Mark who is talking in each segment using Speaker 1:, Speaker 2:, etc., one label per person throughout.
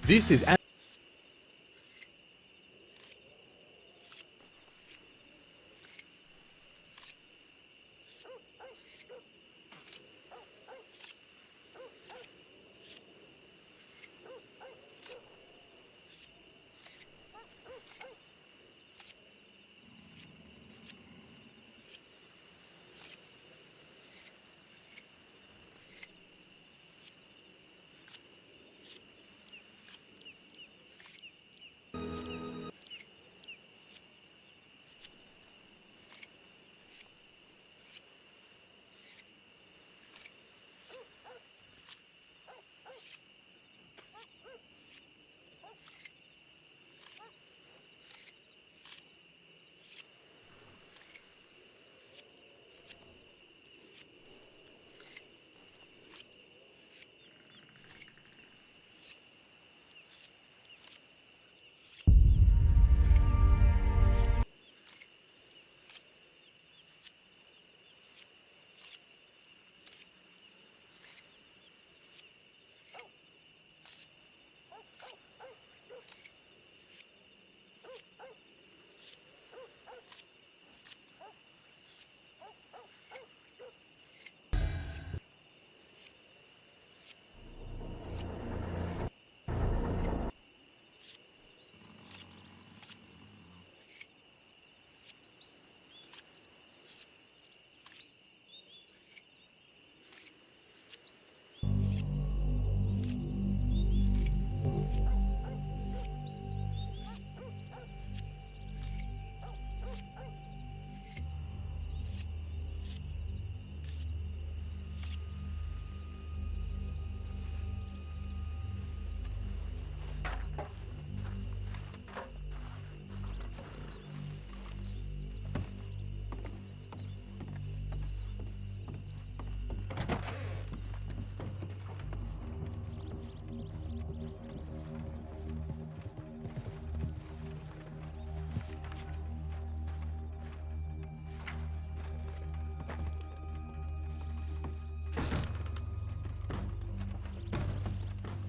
Speaker 1: This is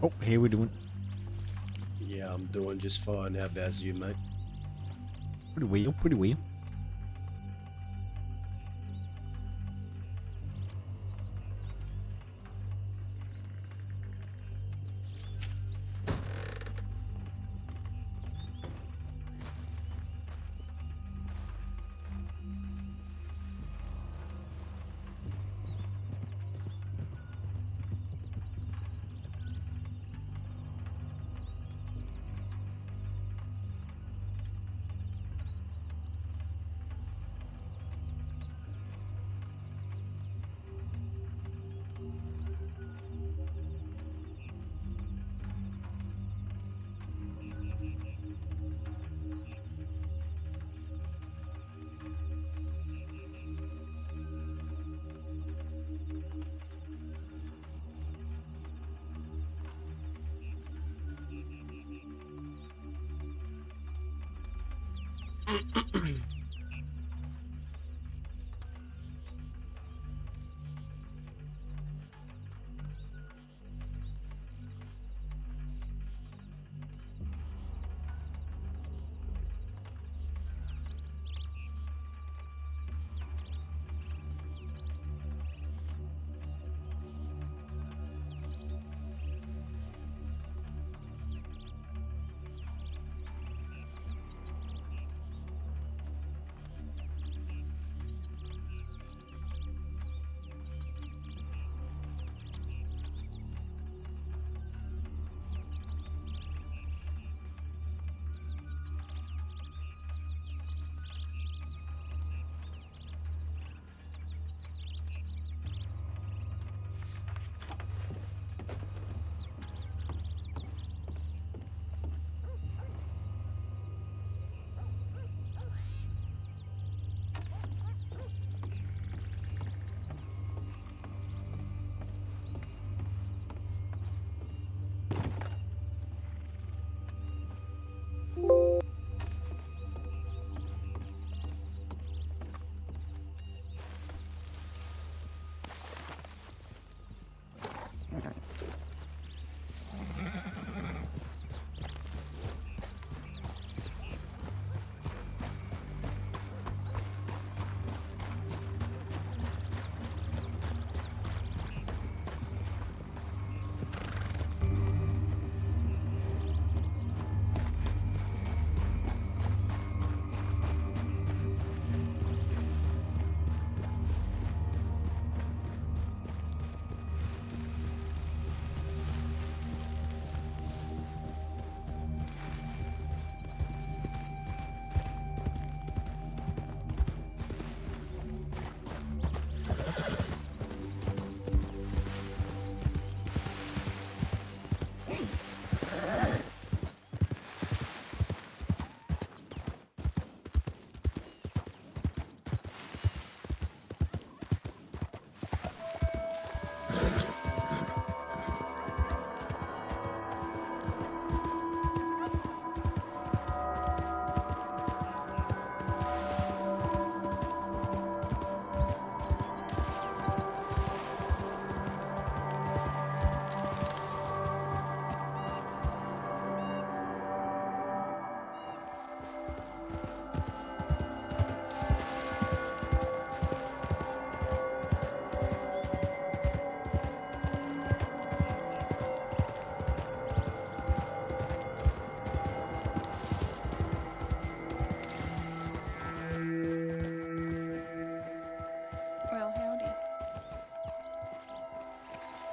Speaker 2: Oh, here we're doing
Speaker 3: Yeah, I'm doing just fine. How about you, mate?
Speaker 2: pretty well, pretty well.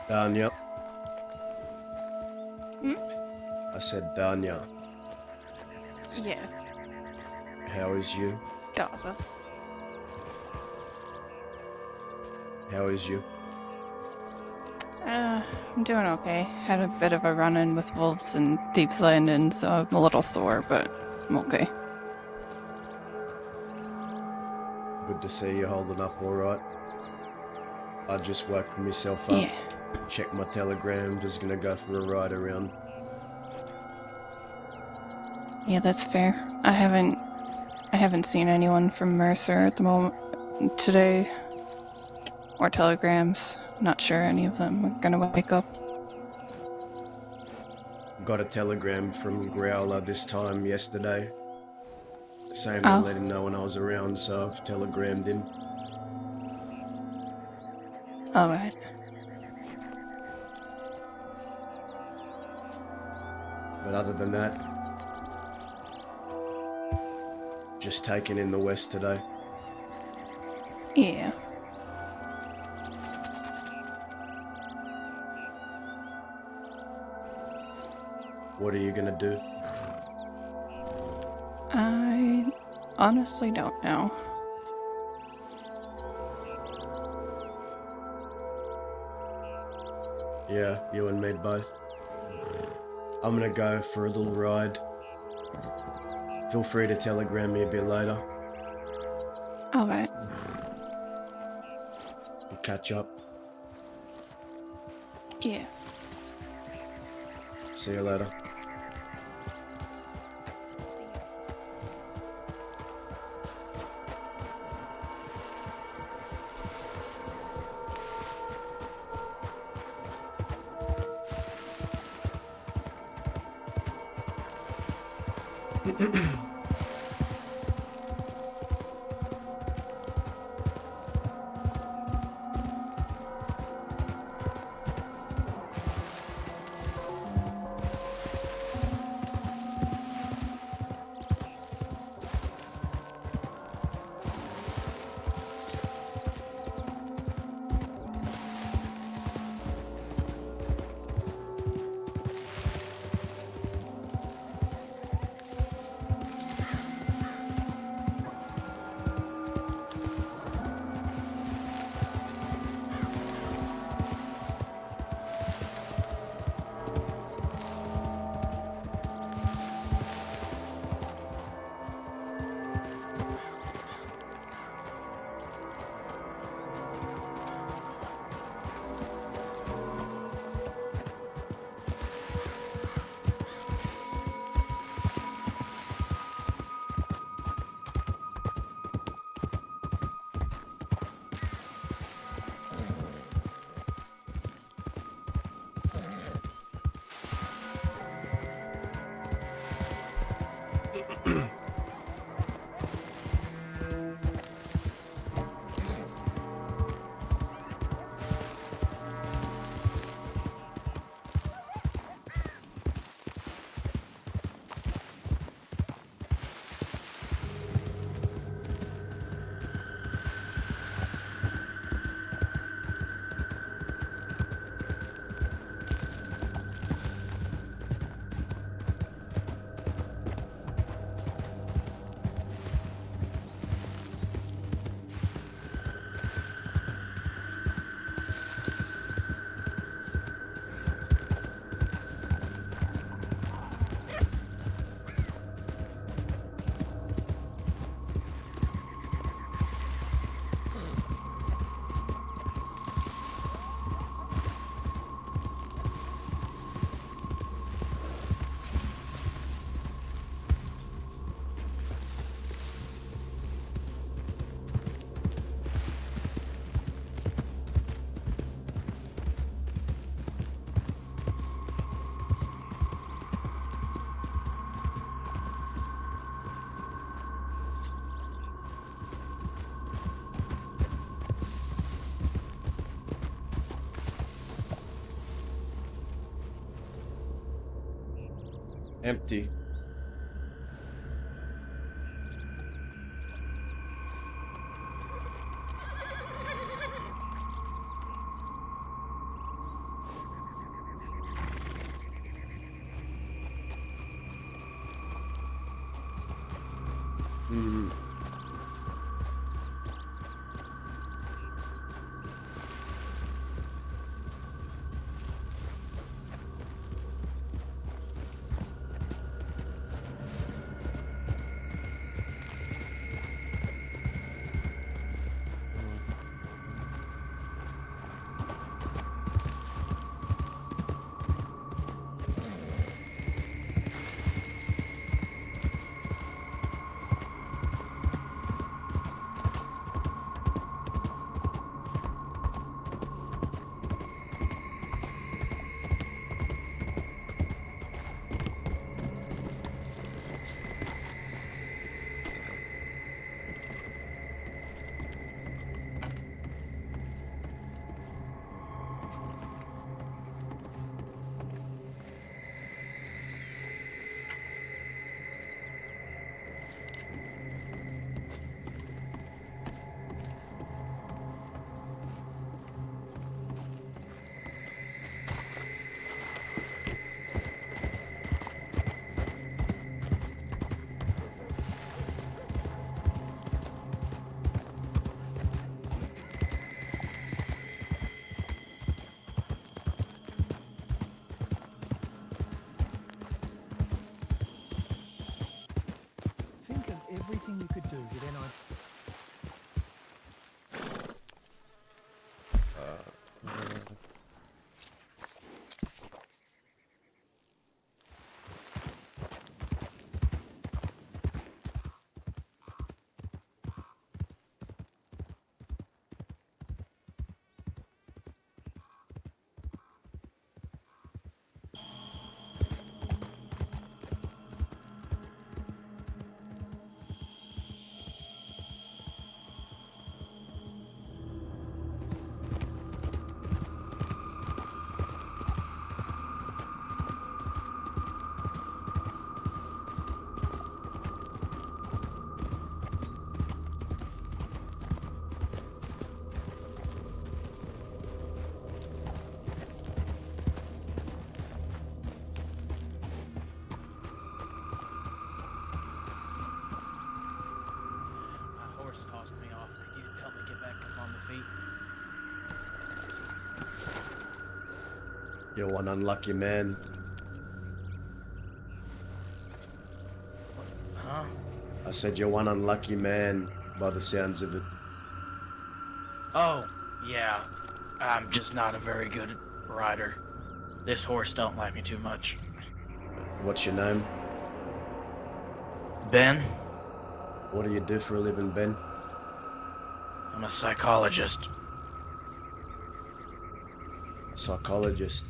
Speaker 3: Danya.
Speaker 1: Hmm?
Speaker 3: I said Danya.
Speaker 1: Yeah,
Speaker 3: How is you?
Speaker 1: Gaza.
Speaker 3: How is you?
Speaker 1: I'm doing okay. Had a bit of a run-in with wolves in Thieves Landing, so I'm a little sore, but I'm okay.
Speaker 3: Good to see you holding up alright. I just woke myself up,
Speaker 1: Yeah.
Speaker 3: checked my telegram, just gonna go for a ride around.
Speaker 1: Yeah, that's fair. I haven't seen anyone from Mercer at the moment today, or telegrams. Not sure any of them are gonna wake up.
Speaker 3: Got a telegram from Growler this time yesterday, saying to
Speaker 1: Oh,
Speaker 3: let him know when I was around, so I've telegrammed him.
Speaker 1: alright.
Speaker 3: But other than that, just taking in the West today.
Speaker 1: Yeah.
Speaker 3: What are you gonna do?
Speaker 1: I honestly don't know.
Speaker 3: Yeah, you and me both. I'm gonna go for a little ride. Feel free to telegram me a bit later.
Speaker 1: Alright.
Speaker 3: We'll catch up.
Speaker 1: Yeah.
Speaker 3: See you later. Empty.
Speaker 2: you then, I...
Speaker 4: My horse tossed me off. Could you help me get back up on the feet?
Speaker 3: You're one unlucky man.
Speaker 4: Huh?
Speaker 3: I said you're one unlucky man, by the sounds of it.
Speaker 4: Oh, yeah. I'm just not a very good rider. This horse don't like me too much.
Speaker 3: What's your name?
Speaker 4: Ben?
Speaker 3: What do you do for a living, Ben?
Speaker 4: I'm a psychologist.
Speaker 3: Psychologist.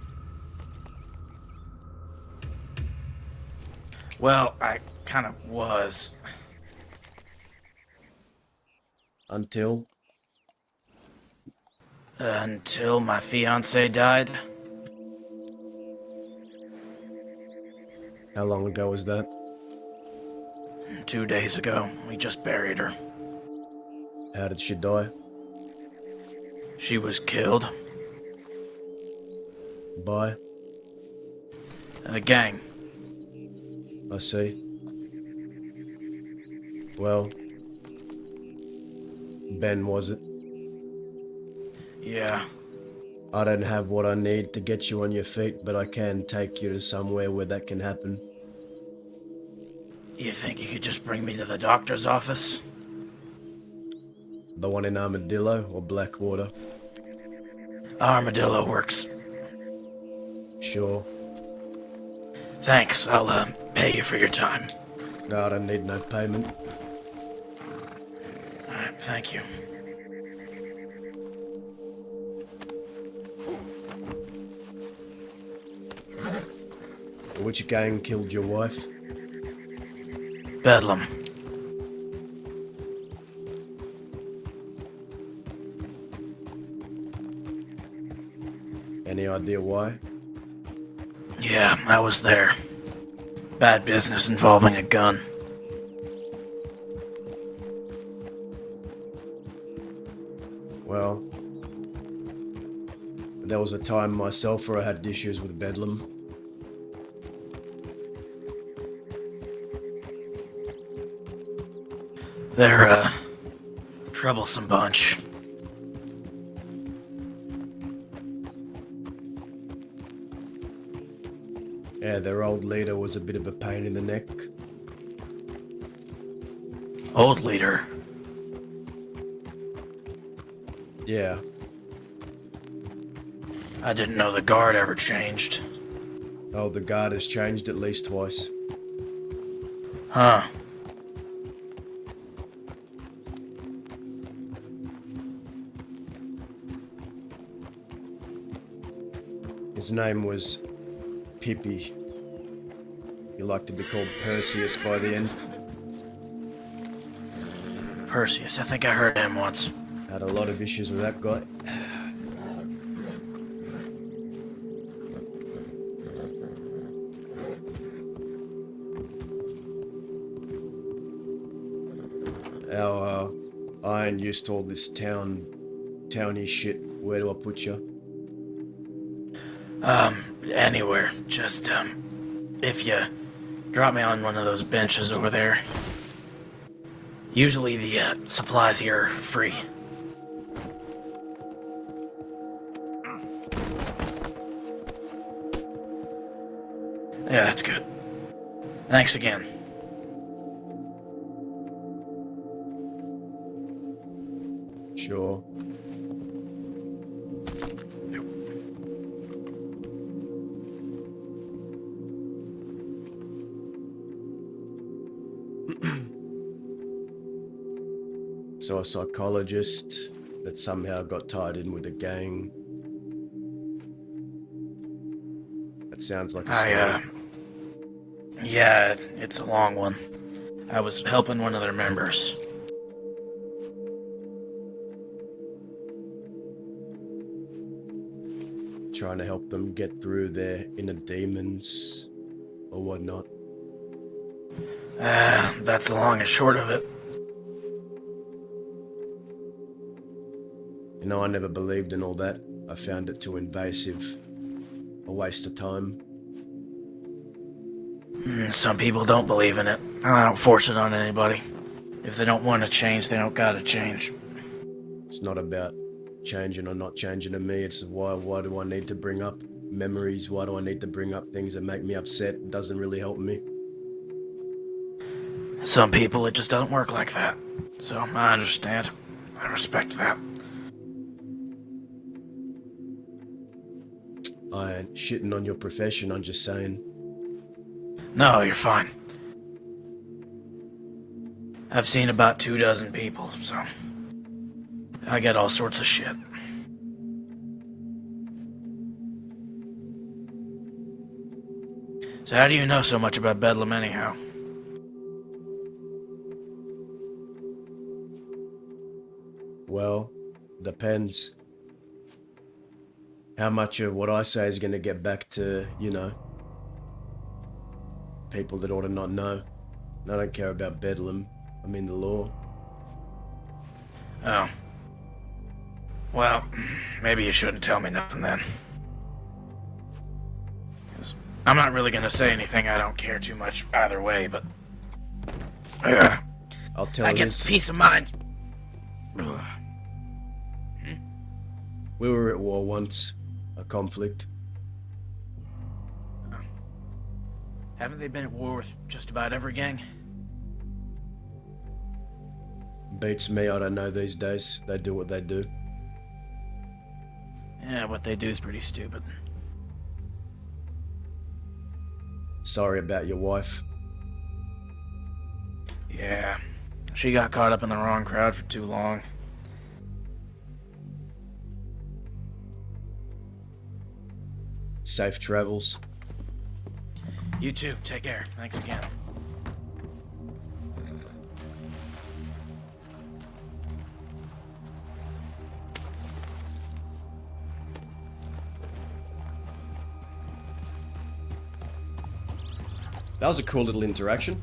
Speaker 4: Well, I kind of was.
Speaker 3: Until?
Speaker 4: Until my fiancée died.
Speaker 3: How long ago was that?
Speaker 4: 2 days ago. We just buried her.
Speaker 3: How did she die?
Speaker 4: She was killed.
Speaker 3: By?
Speaker 4: A gang.
Speaker 3: I see. Well, Ben, was it?
Speaker 4: Yeah.
Speaker 3: I don't have what I need to get you on your feet, but I can take you to somewhere where that can happen.
Speaker 4: You think you could just bring me to the doctor's office?
Speaker 3: The one in Armadillo or Blackwater?
Speaker 4: Armadillo works.
Speaker 3: Sure.
Speaker 4: Thanks. I'll, pay you for your time.
Speaker 3: No, I don't need no payment.
Speaker 4: Alright, thank you.
Speaker 3: Which gang killed your wife?
Speaker 4: Bedlam.
Speaker 3: Any idea why?
Speaker 4: Yeah, I was there. Bad business involving a gun.
Speaker 3: Well, there was a time myself where I had issues with Bedlam.
Speaker 4: They're a troublesome bunch.
Speaker 3: Yeah, their old leader was a bit of a pain in the neck.
Speaker 4: Old leader.
Speaker 3: Yeah,
Speaker 4: I didn't know the guard ever changed.
Speaker 3: oh, the guard has changed at least twice.
Speaker 4: Huh.
Speaker 3: His name was Pippi. He liked to be called Perseus by the end.
Speaker 4: Perseus, I think I heard him once.
Speaker 3: Had a lot of issues with that guy. Our iron used to all this towny shit. Where do I put you?
Speaker 4: Anywhere. Just, if you drop me on one of those benches over there. Usually the, supplies here are free. Yeah, that's good. Thanks again.
Speaker 3: So a psychologist that somehow got tied in with a gang. That sounds like a story.
Speaker 4: Yeah, it's a long one. I was helping one of their members.
Speaker 3: Trying to help them get through their inner demons or whatnot.
Speaker 4: That's the long and short of it.
Speaker 3: You know, I never believed in all that. I found it too invasive. A waste of time.
Speaker 4: Some people don't believe in it. I don't force it on anybody. If they don't want to change, they don't gotta change.
Speaker 3: It's not about changing or not changing to me. It's why do I need to bring up memories? Why do I need to bring up things that make me upset? It doesn't really help me.
Speaker 4: Some people, it just doesn't work like that. So, I understand. I respect that.
Speaker 3: I ain't shitting on your profession, I'm just saying.
Speaker 4: No, you're fine. I've seen about 24 people, so I get all sorts of shit. So how do you know so much about Bedlam anyhow?
Speaker 3: Well, depends. How much of what I say is going to get back to, you know, people that ought to not know. And I don't care about Bedlam. I mean the law.
Speaker 4: Oh. Well, maybe you shouldn't tell me nothing then. 'Cause I'm not really gonna say anything I don't care too much either way, but...
Speaker 3: I'll tell
Speaker 4: I
Speaker 3: you
Speaker 4: get
Speaker 3: this.
Speaker 4: peace of mind.
Speaker 3: We were at war once. A conflict.
Speaker 4: Haven't they been at war with just about every gang?
Speaker 3: Beats me, I don't know these days. They do what they do.
Speaker 4: Yeah, what they do is pretty stupid.
Speaker 3: Sorry about your wife.
Speaker 4: Yeah, she got caught up in the wrong crowd for too long.
Speaker 3: Safe travels.
Speaker 4: You too, take care. Thanks again.
Speaker 3: That was a cool little interaction.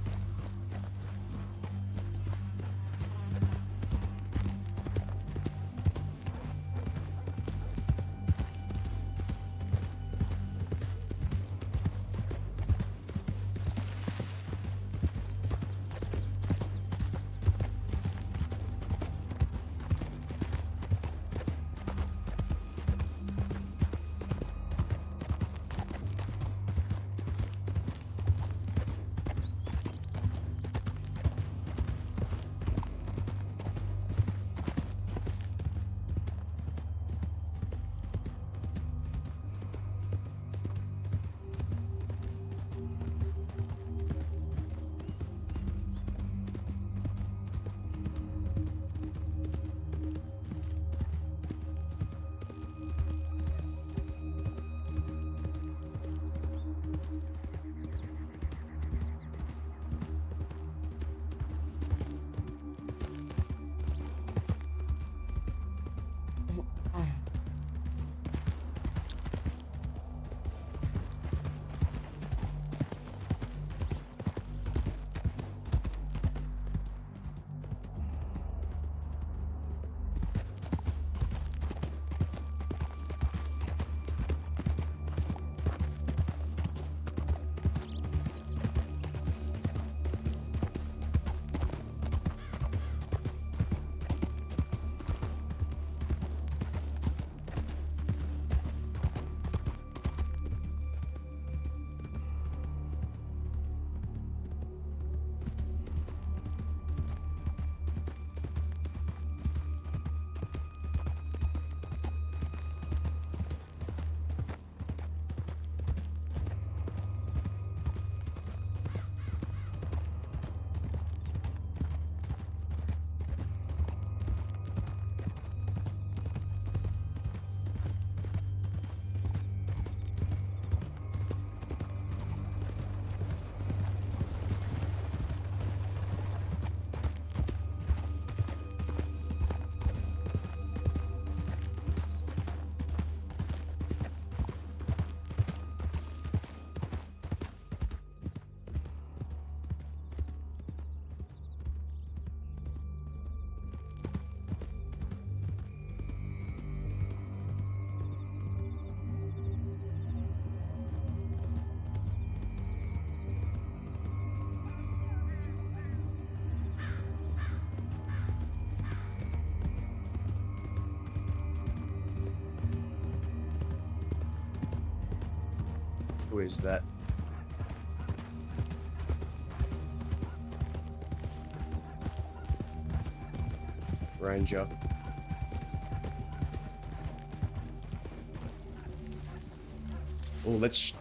Speaker 3: Who is that? Ranger. Oh, let's...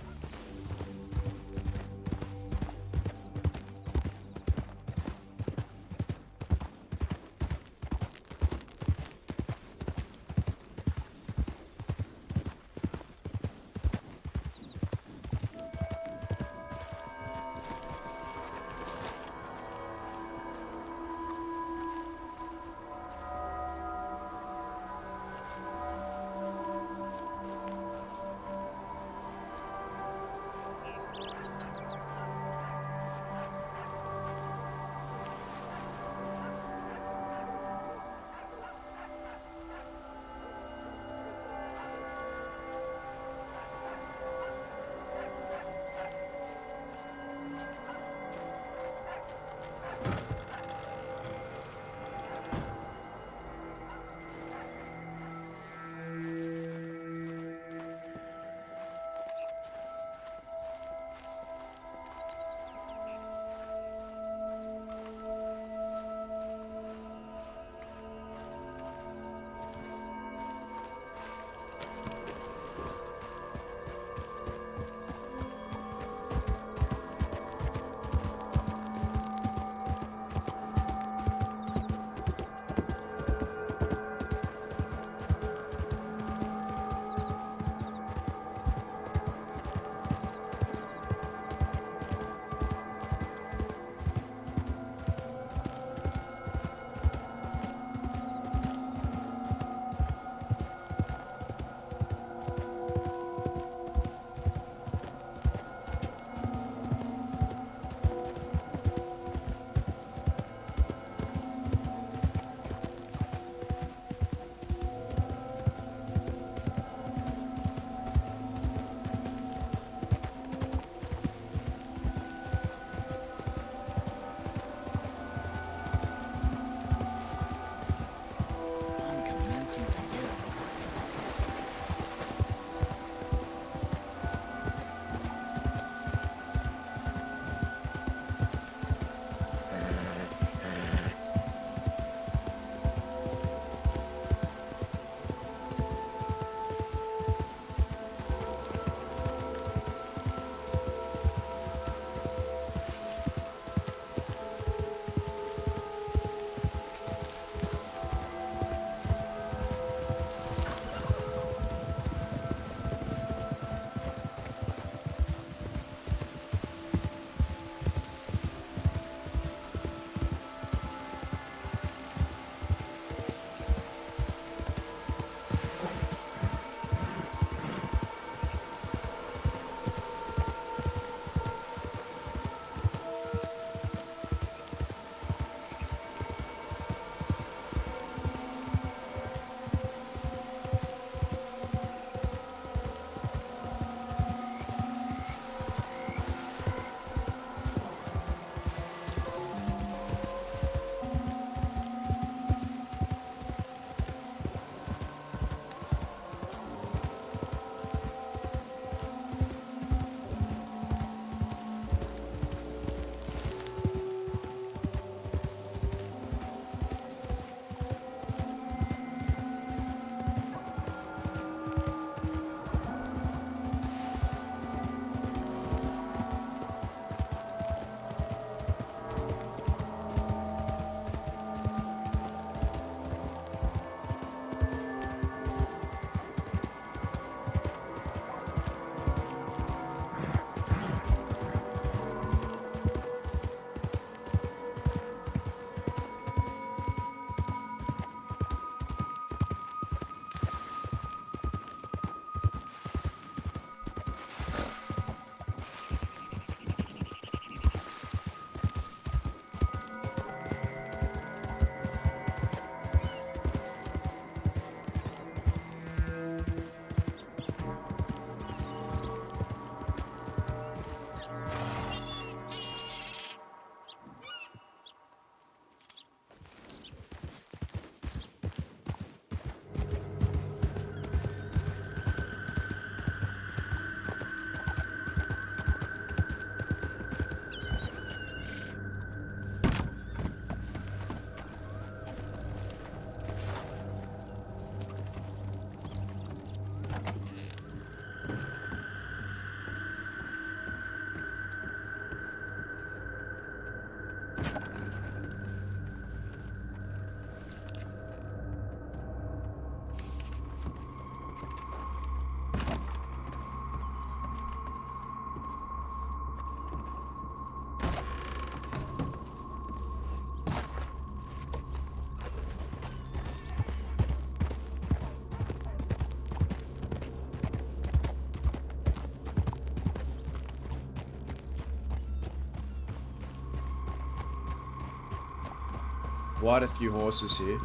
Speaker 3: quite a few horses here.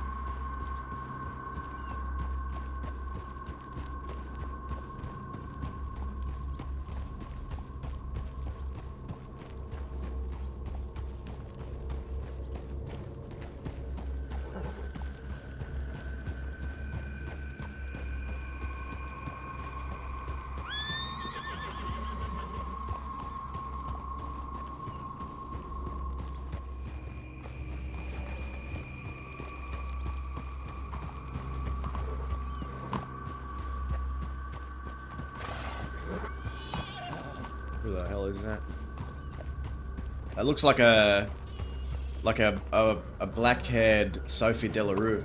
Speaker 3: Who the hell is that? That looks like a black-haired Sophie Delarue.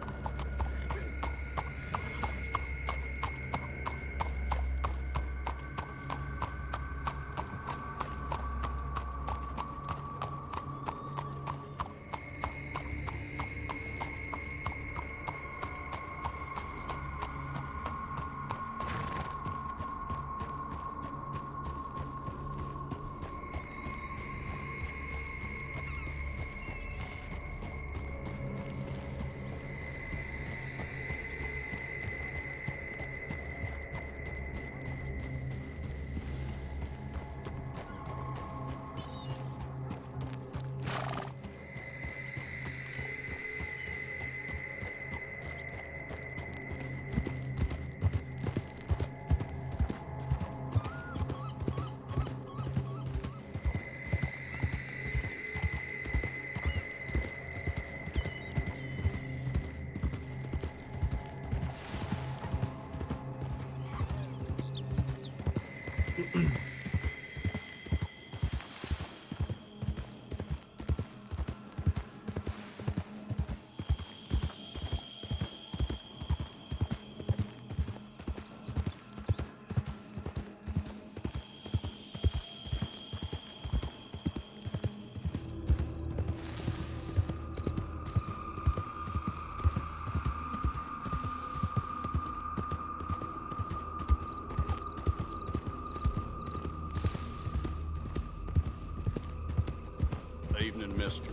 Speaker 5: Evening, mister.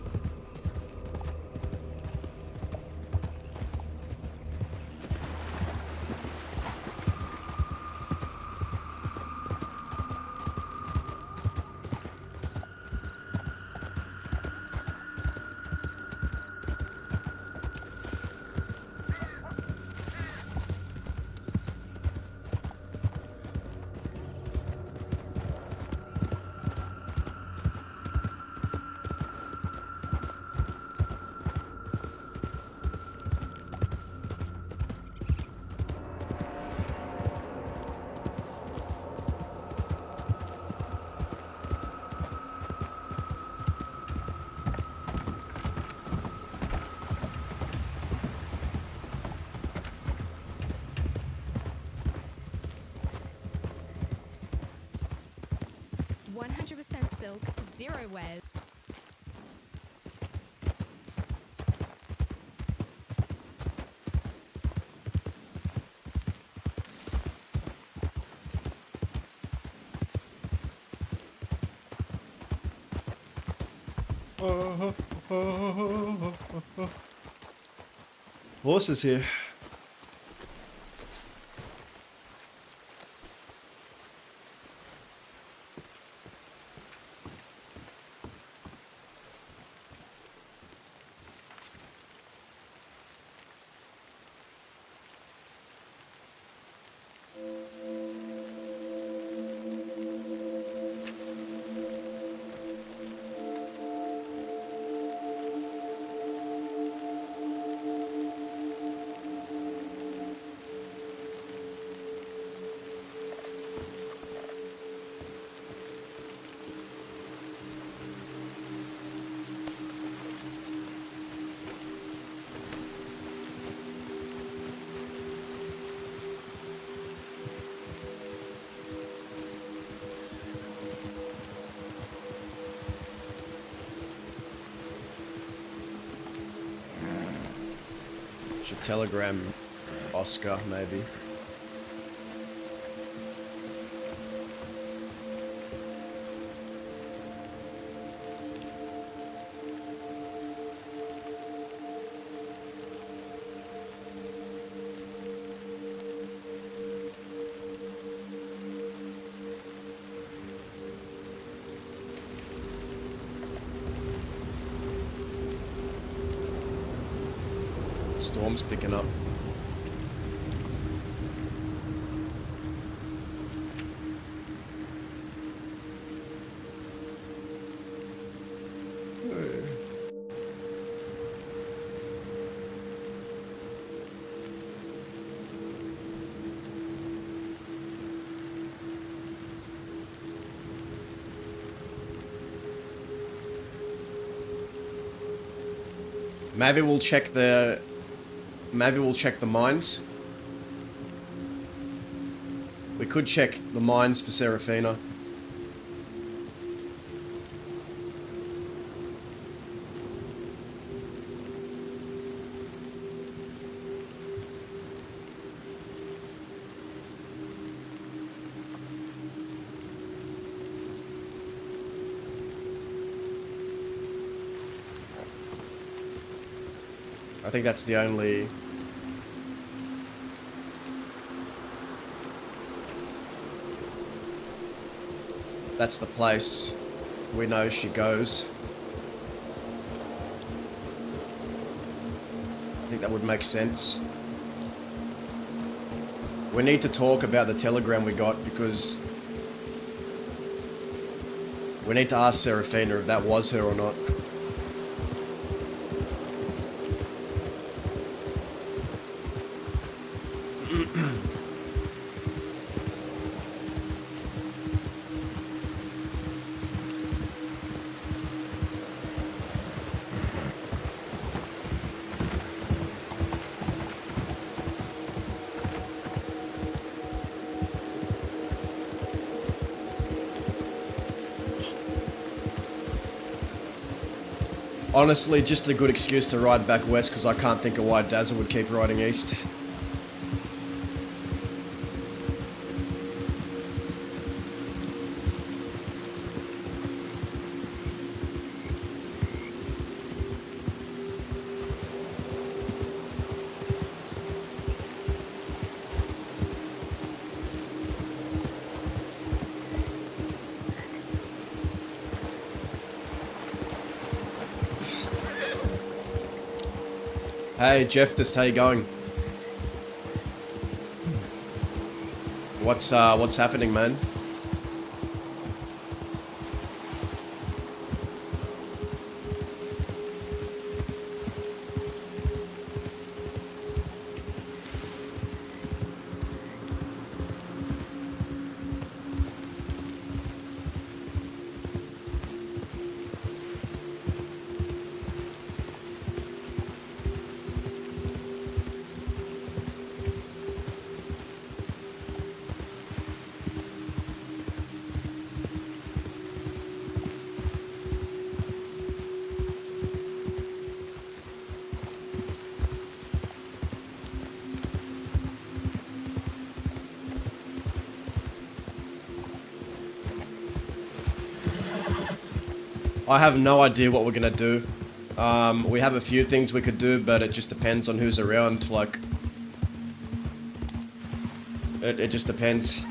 Speaker 6: Silk, zero wear.
Speaker 3: Horses here. Should telegram Oscar, maybe. storm's picking up. Maybe we'll check the mines. We could check the mines for Serafina. I think that's the only... That's the place we know she goes. I think that would make sense. We need to talk about the telegram we got because we need to ask Serafina if that was her or not. Honestly, just a good excuse to ride back west because I can't think of why Dazzle would keep riding east. Hey Jeff, just how you going? What's happening, man? I have no idea what we're gonna do. We have a few things we could do, but it just depends on who's around, like... It just depends.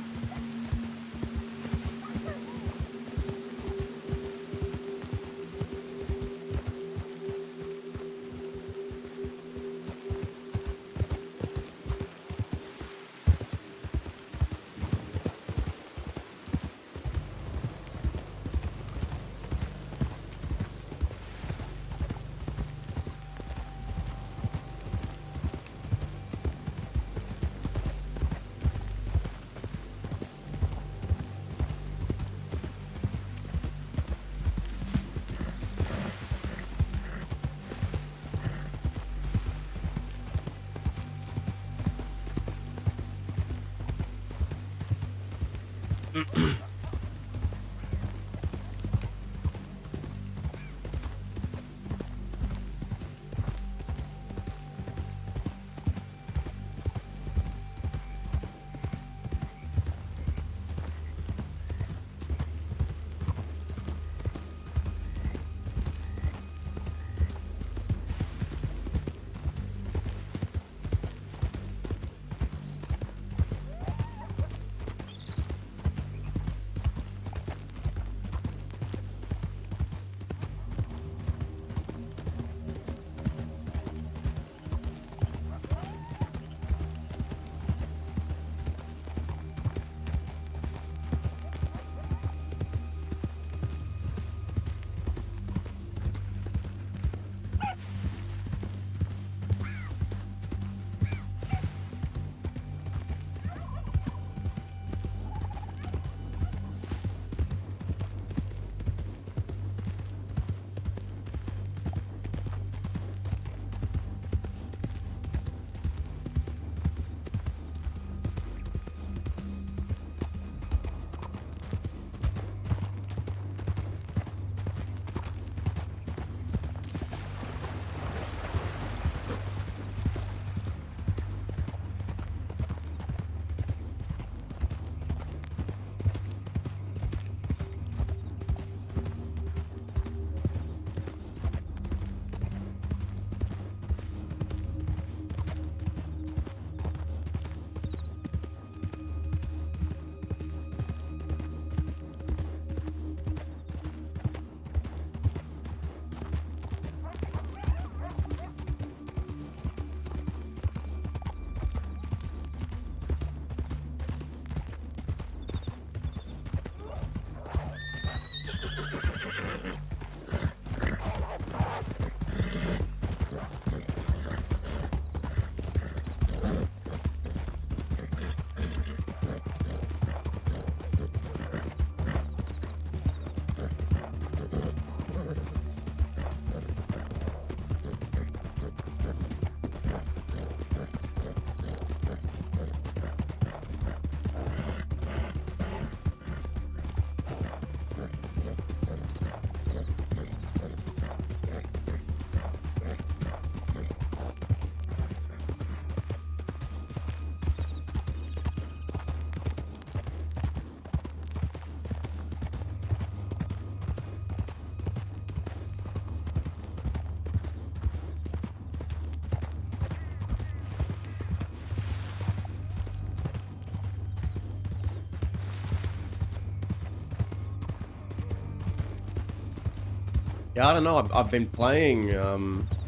Speaker 3: Yeah, I don't know. I've been playing.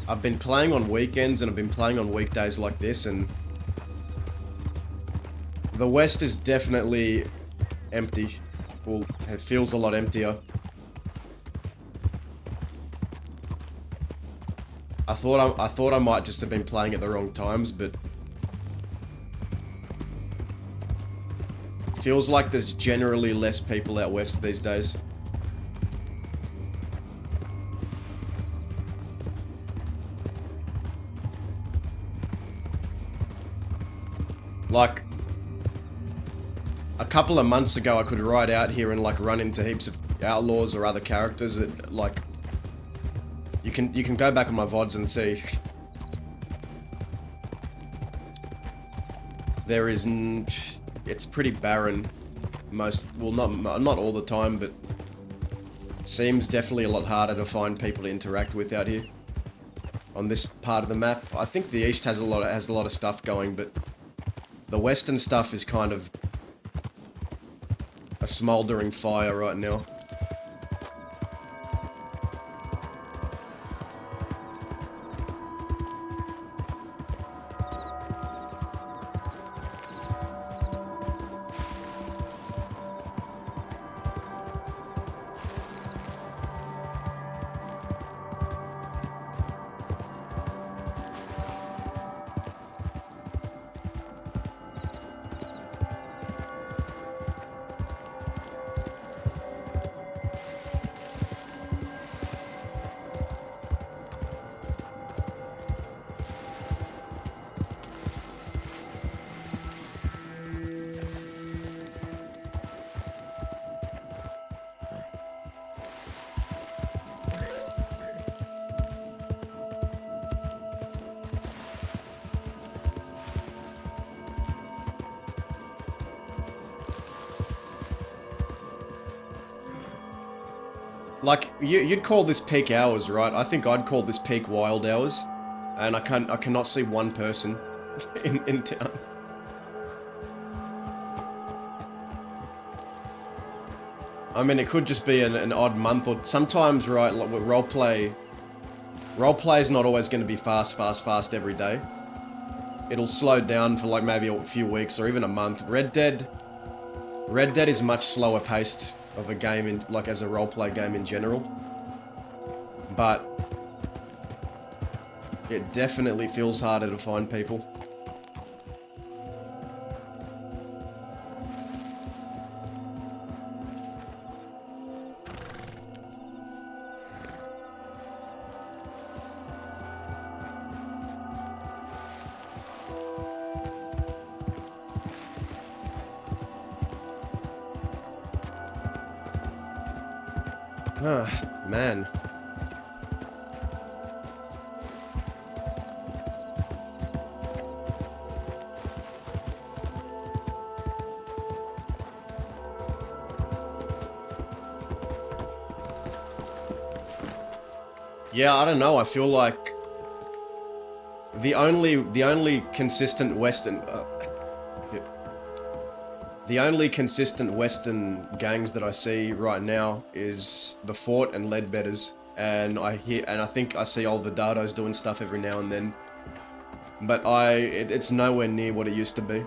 Speaker 3: I've been playing on weekends and I've been playing on weekdays like this, and the West is definitely empty. Well, it feels a lot emptier. I thought I might just have been playing at the wrong times, but feels like there's generally less people out west these days. Like, a couple of months ago I could ride out here and like run into heaps of outlaws or other characters that, like, you can go back on my VODs and see. There is it's pretty barren well, not all the time, but seems definitely a lot harder to find people to interact with out here on this part of the map. I think the east has a lot of stuff going, but the western stuff is kind of a smoldering fire right now. Like, you'd call this peak hours, right? I think I'd call this peak wild hours. And I cannot see one person in town. I mean, it could just be an odd month, or sometimes, right, like with roleplay is not always going to be fast every day. It'll slow down for like maybe a few weeks or even a month. Red Dead is much slower paced of a game like as a roleplay game in general. But it definitely feels harder to find people. Man. Yeah, I don't know. I feel like the only consistent Western gangs that I see right now is the Fort and Ledbetters, and I think I see old Vidados doing stuff every now and then, but it's nowhere near what it used to be.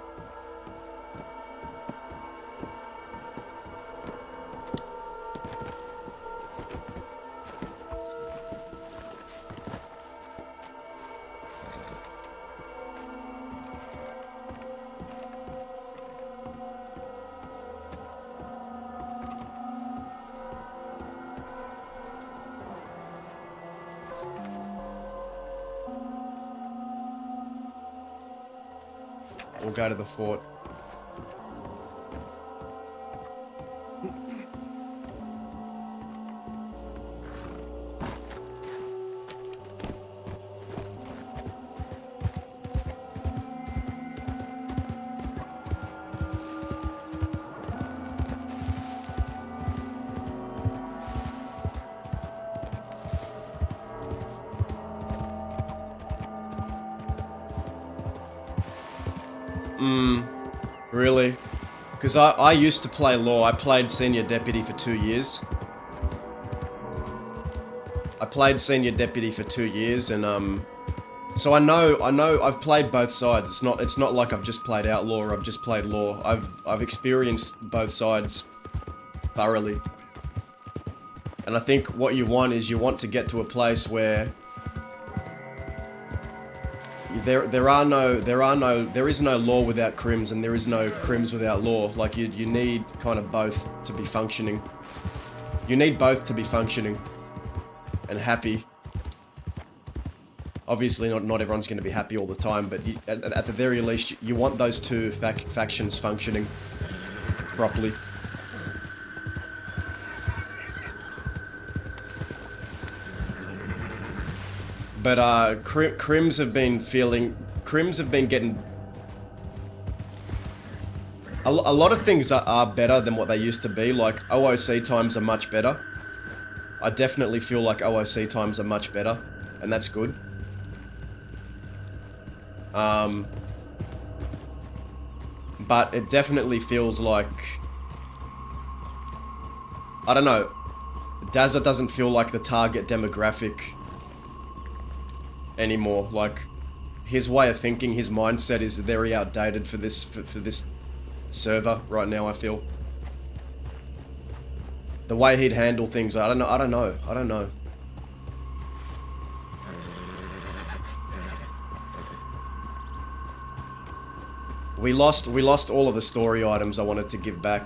Speaker 3: We'll go to the fort. Really? Because I used to play law. I played senior deputy for 2 years. I played senior deputy for 2 years, and so I know I've played both sides. It's not like I've just played outlaw or I've just played law. I've experienced both sides thoroughly. And I think what you want is you want to get to a place where there is no law without crims, and there is no crims without law. Like you need kind of both to be functioning. You need both to be functioning and happy. Obviously, not everyone's going to be happy all the time, but at the very least, you want those two factions functioning properly. But crims have been getting a lot of things are better than what they used to be. Like OOC times are much better. I definitely feel like OOC times are much better, and that's good. But it definitely feels like, I don't know, Dazza doesn't feel like the target demographic anymore. Like, his way of thinking, his mindset is very outdated for this server right now, I feel. The way he'd handle things, I don't know. We lost all of the story items I wanted to give back.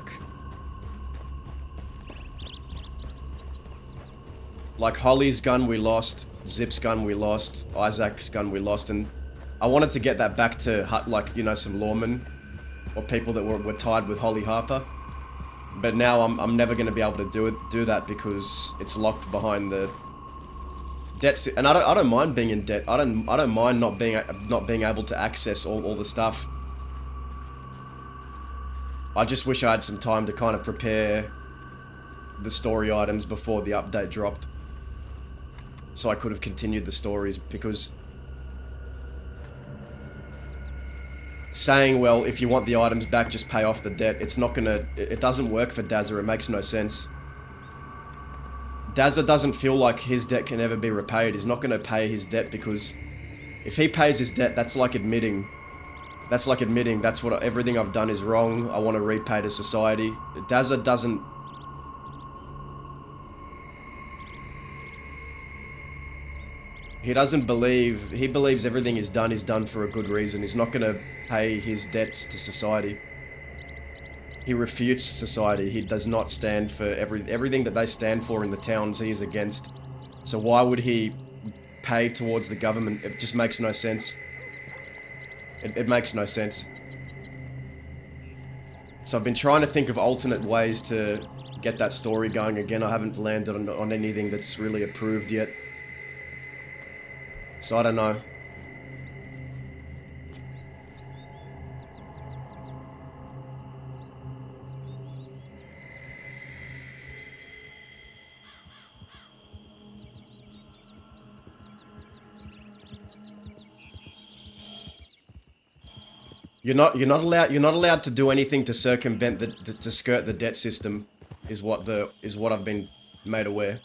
Speaker 3: Like Holly's gun we lost, Zip's gun we lost, Isaac's gun we lost, and I wanted to get that back to, like, you know, some lawmen or people that were tied with Holly Harper. But now I'm never going to be able to do that because it's locked behind the debt. And I don't mind being in debt. I don't mind not being able to access all the stuff. I just wish I had some time to kind of prepare the story items before the update dropped, so I could have continued the stories, because saying, well, if you want the items back, just pay off the debt, it's not gonna, it doesn't work for Dazza, it makes no sense. Dazza doesn't feel like his debt can ever be repaid. He's not gonna pay his debt, because if he pays his debt, that's like admitting that's what everything I've done is wrong. I want to repay to society. Dazza doesn't. He doesn't believe. He believes everything is done for a good reason. He's not going to pay his debts to society. He refutes society. He does not stand for everything that they stand for in the towns he is against. So why would he pay towards the government? It just makes no sense. It makes no sense. So I've been trying to think of alternate ways to get that story going again. I haven't landed on anything that's really approved yet. So I don't know. You're not allowed to do anything to circumvent to skirt the debt system, is what I've been made aware.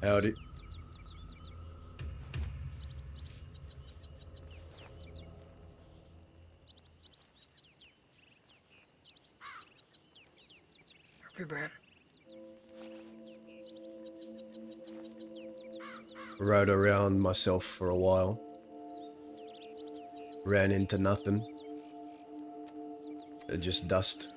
Speaker 3: Howdy.
Speaker 5: you been?
Speaker 3: Rode around myself for a while. Ran into nothing. Just dust.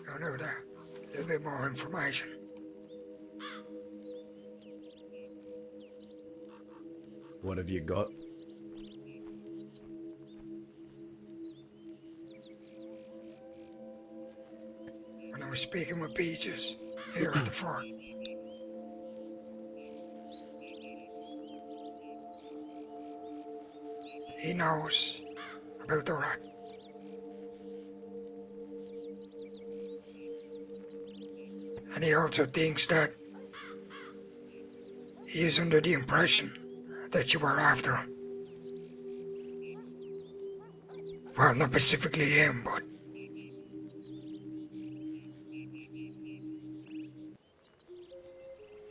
Speaker 5: I know that. A little bit more information.
Speaker 3: What have you got?
Speaker 5: When I was speaking with Peaches here at the fort, he knows about the rat. And he also thinks that he is under the impression that you were after him. Well, not specifically him, but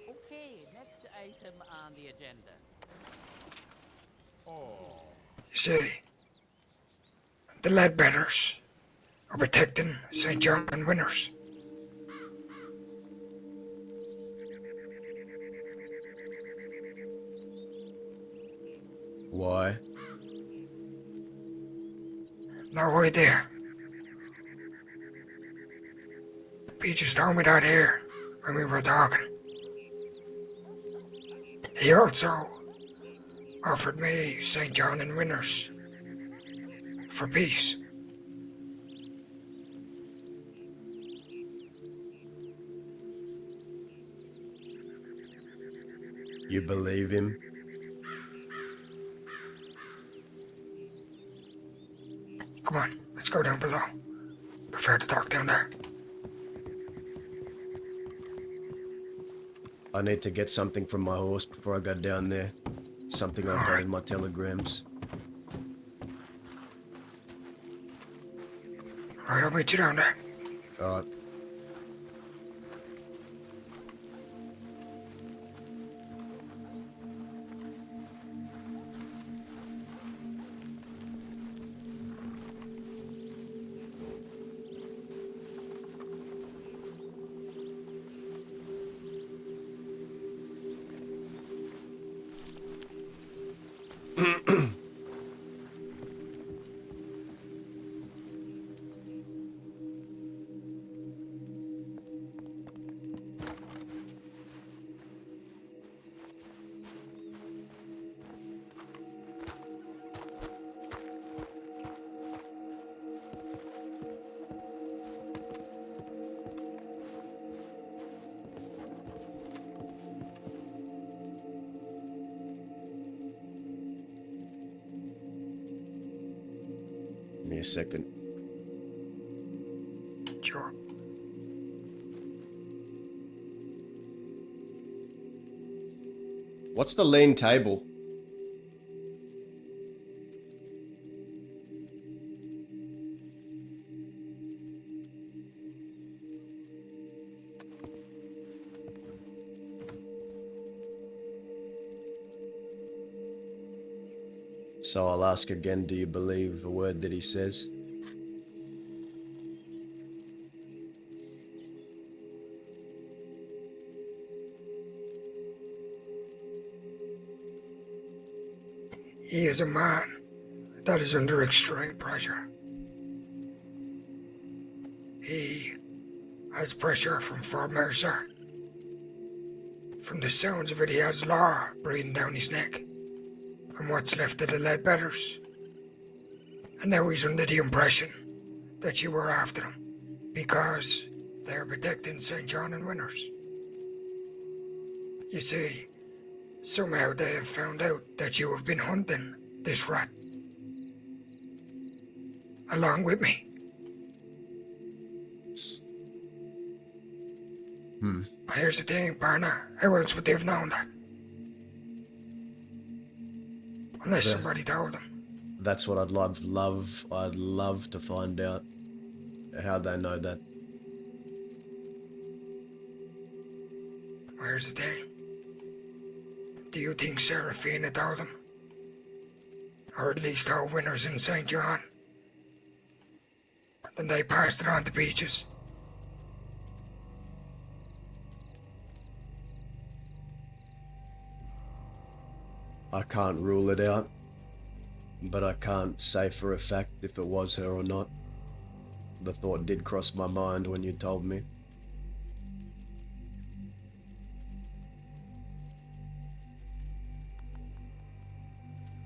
Speaker 7: Okay, next item on the agenda.
Speaker 5: you see, the Leadbetters are protecting St. John and Winners.
Speaker 3: Why?
Speaker 5: No idea. Peaches told me that here when we were talking. He also offered me St. John and Winners for peace.
Speaker 3: You believe him?
Speaker 5: Come on, let's go down below. Prefer to talk down there.
Speaker 3: I need to get something from my horse before I go down there. Something I've got in my telegrams.
Speaker 5: Right, I'll meet you down there.
Speaker 3: Alright. Give me a second.
Speaker 5: Sure.
Speaker 3: What's the lean table? So I'll ask again, do you believe a word that he says?
Speaker 5: He is a man that is under extreme pressure. He has pressure from Fort Mercer. From the sounds of it, he has law breathing down his neck. And what's left of the Leadbetters. And now he's under the impression that you were after him because they're protecting St. John and Winners. You see, somehow they have found out that you have been hunting this rat. Along with me. Here's the thing, partner. How else would they have known that? Unless somebody told them.
Speaker 3: That's what I'd love to find out. How'd they know that?
Speaker 5: Where's the thing? Do you think Seraphina told them? Or at least all winners in St. John? Then they passed it on to Peaches.
Speaker 3: I can't rule it out, but I can't say for a fact if it was her or not. The thought did cross my mind when you told me.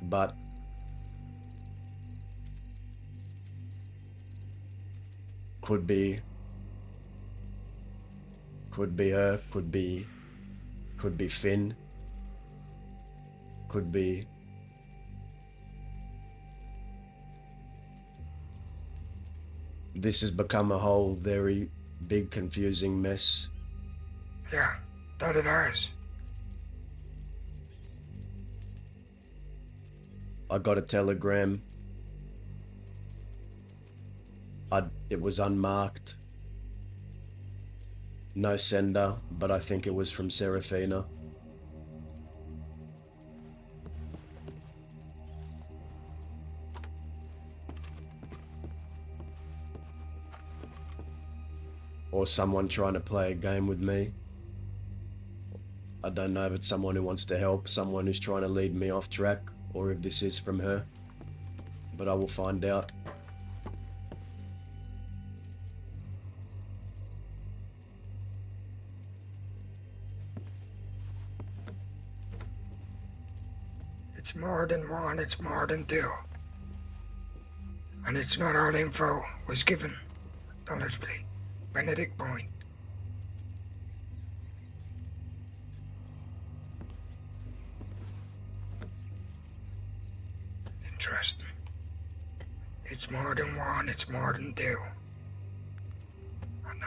Speaker 3: But could be her, could be Finn, could be this has become a whole very big confusing mess.
Speaker 5: Yeah, that it has.
Speaker 3: I got a telegram. It was unmarked. No sender, but I think it was from Seraphina. Or someone trying to play a game with me. I don't know if it's someone who wants to help, someone who's trying to lead me off track, or if this is from her. But I will find out.
Speaker 5: It's more than one, it's more than two. And it's not all info was given, knowledgeably. Benedict Point. Interesting. It's more than one, it's more than two. And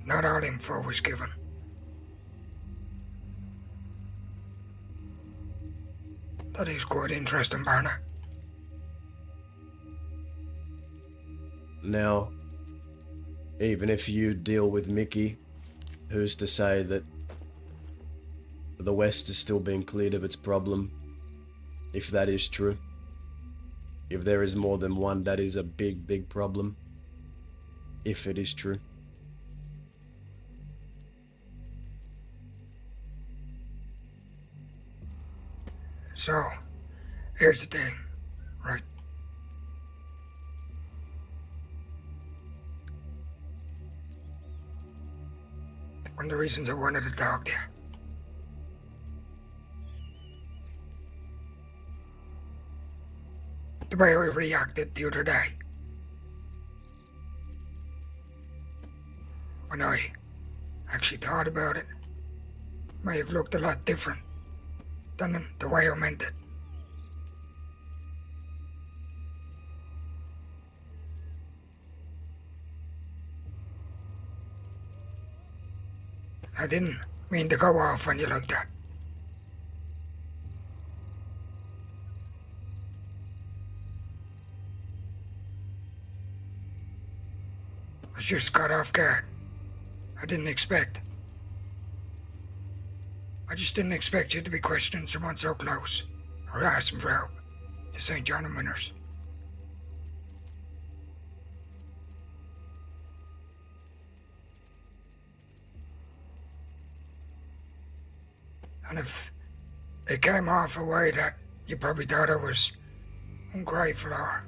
Speaker 5: not all info was given. That is quite interesting, Barna.
Speaker 3: Now, even if you deal with Mickey, who's to say that the West is still being cleared of its problem? If that is true. If there is more than one, that is a big, big problem. If it is true.
Speaker 5: So, here's the thing, right? One of the reasons I wanted to talk to you. The way I reacted the other day. When I actually thought about it, may have looked a lot different than the way I meant it. I didn't mean to go off on you like that. I was just caught off guard. I didn't expect. I just didn't expect you to be questioning someone so close, or asking for help, to St. John and Winners. And if it came off a way that you probably thought I was ungrateful or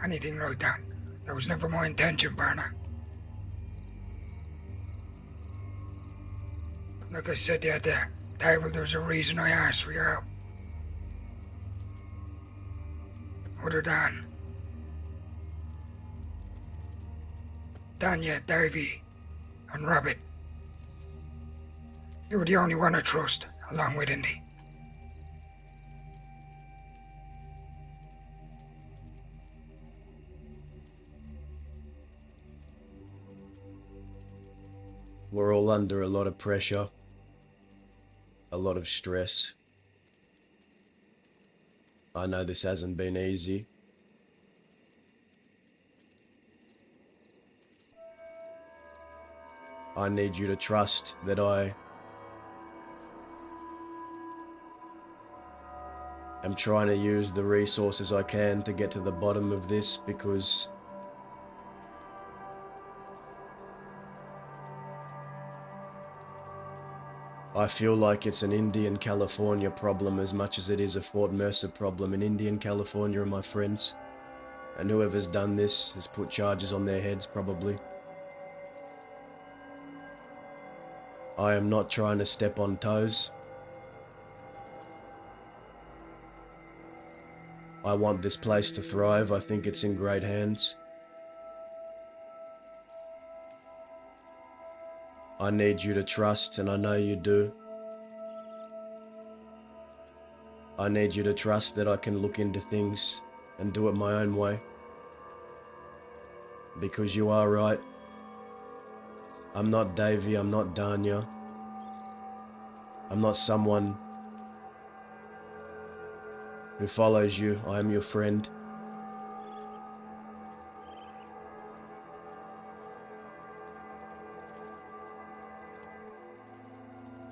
Speaker 5: anything like that, that was never my intention, Barna. Like I said at the table, there's a reason I asked for your help. Other than Danya, Davy, and Rabbit. You were the only one I trust, along with Indy.
Speaker 3: We're all under a lot of pressure. A lot of stress. I know this hasn't been easy. I need you to trust that I am trying to use the resources I can to get to the bottom of this, because I feel like it's an Indian California problem as much as it is a Fort Mercer problem. In Indian California are my friends, and whoever's done this has put charges on their heads, probably. I am not trying to step on toes. I want this place to thrive. I think it's in great hands. I need you to trust, and I know you do. I need you to trust that I can look into things and do it my own way. Because you are right. I'm not Davey, I'm not Danya. I'm not someone who follows you. I am your friend.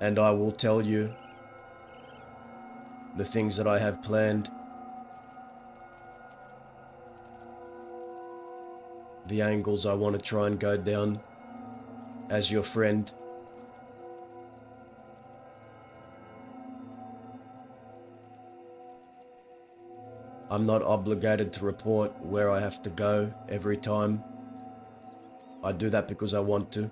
Speaker 3: And I will tell you the things that I have planned. The angles I want to try and go down as your friend. I'm not obligated to report where I have to go every time. I do that because I want to.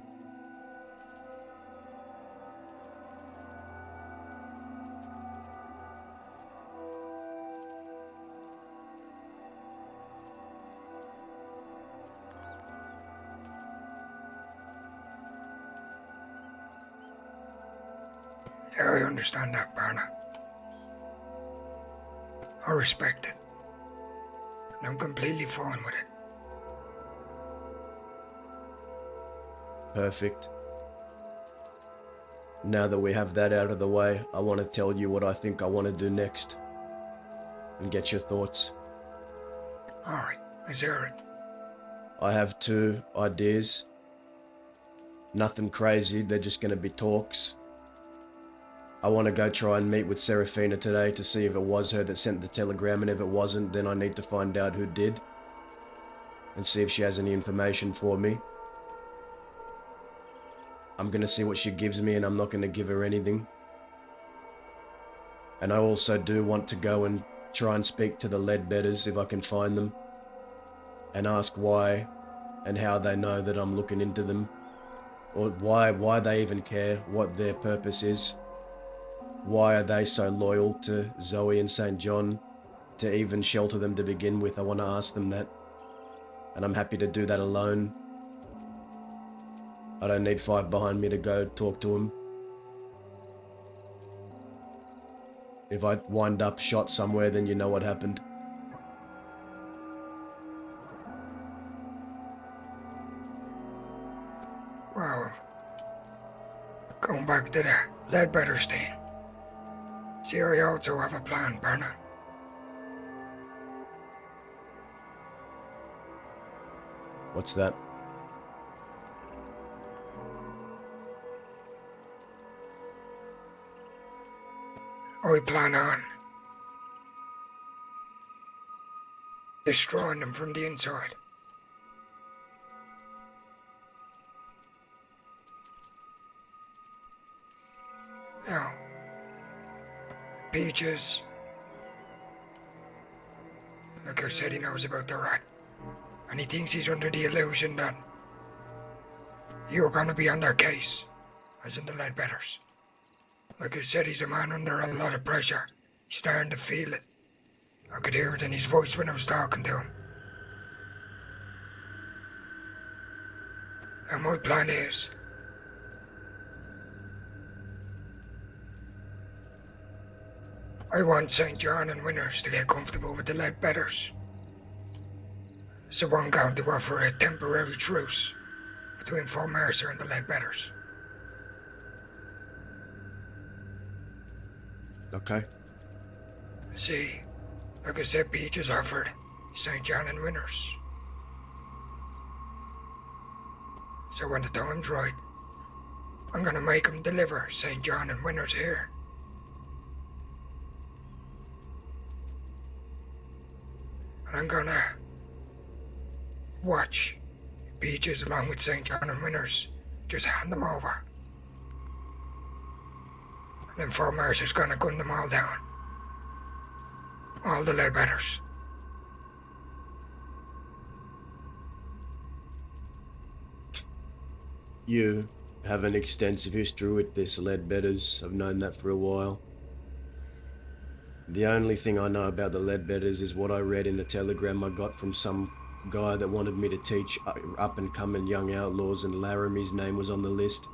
Speaker 5: Yeah, I understand that, Barna. I respect it. And I'm completely fine with it.
Speaker 3: Perfect. Now that we have that out of the way, I want to tell you what I think I want to do next. And get your thoughts.
Speaker 5: Alright, let's hear it.
Speaker 3: I have 2 ideas. Nothing crazy, they're just going to be talks. I want to go try and meet with Serafina today to see if it was her that sent the telegram, and if it wasn't, then I need to find out who did. And see if she has any information for me. I'm going to see what she gives me, and I'm not going to give her anything. And I also do want to go and try and speak to the Leadbetters if I can find them. And ask why and how they know that I'm looking into them. Or why they even care, what their purpose is. Why are they so loyal to Zoe and St. John to even shelter them to begin with? I want to ask them that. And I'm happy to do that alone. I don't need 5 behind me to go talk to them. If I wind up shot somewhere, then you know what happened.
Speaker 5: Well, going back to the Leadbetters thing. See, I also have a plan, Barna.
Speaker 3: What's that?
Speaker 5: I plan on destroying them from the inside. Now, Peaches, like I said, he knows about the rat, and he thinks he's under the illusion that you're gonna be on their case, as in the Leadbetters. Like I said, he's a man under a lot of pressure. He's starting to feel it. I could hear it in his voice when I was talking to him. And my plan is, I want St. John and Winners to get comfortable with the Leadbetters. So I'm going to offer a temporary truce between Fort Mercer and the Leadbetters.
Speaker 3: Okay.
Speaker 5: See, like I said, Peaches offered St. John and Winners. So when the time's right, I'm gonna make him deliver St. John and Winners here. And I'm gonna watch Peaches along with St. John and Winners just hand them over. And then Fort Mercer's gonna gun them all down. All the Ledbetters.
Speaker 3: You have an extensive history with this Ledbetters. I've known that for a while. The only thing I know about the Ledbetters is what I read in a telegram I got from some guy that wanted me to teach up-and-coming young outlaws, and Laramie's name was on the list.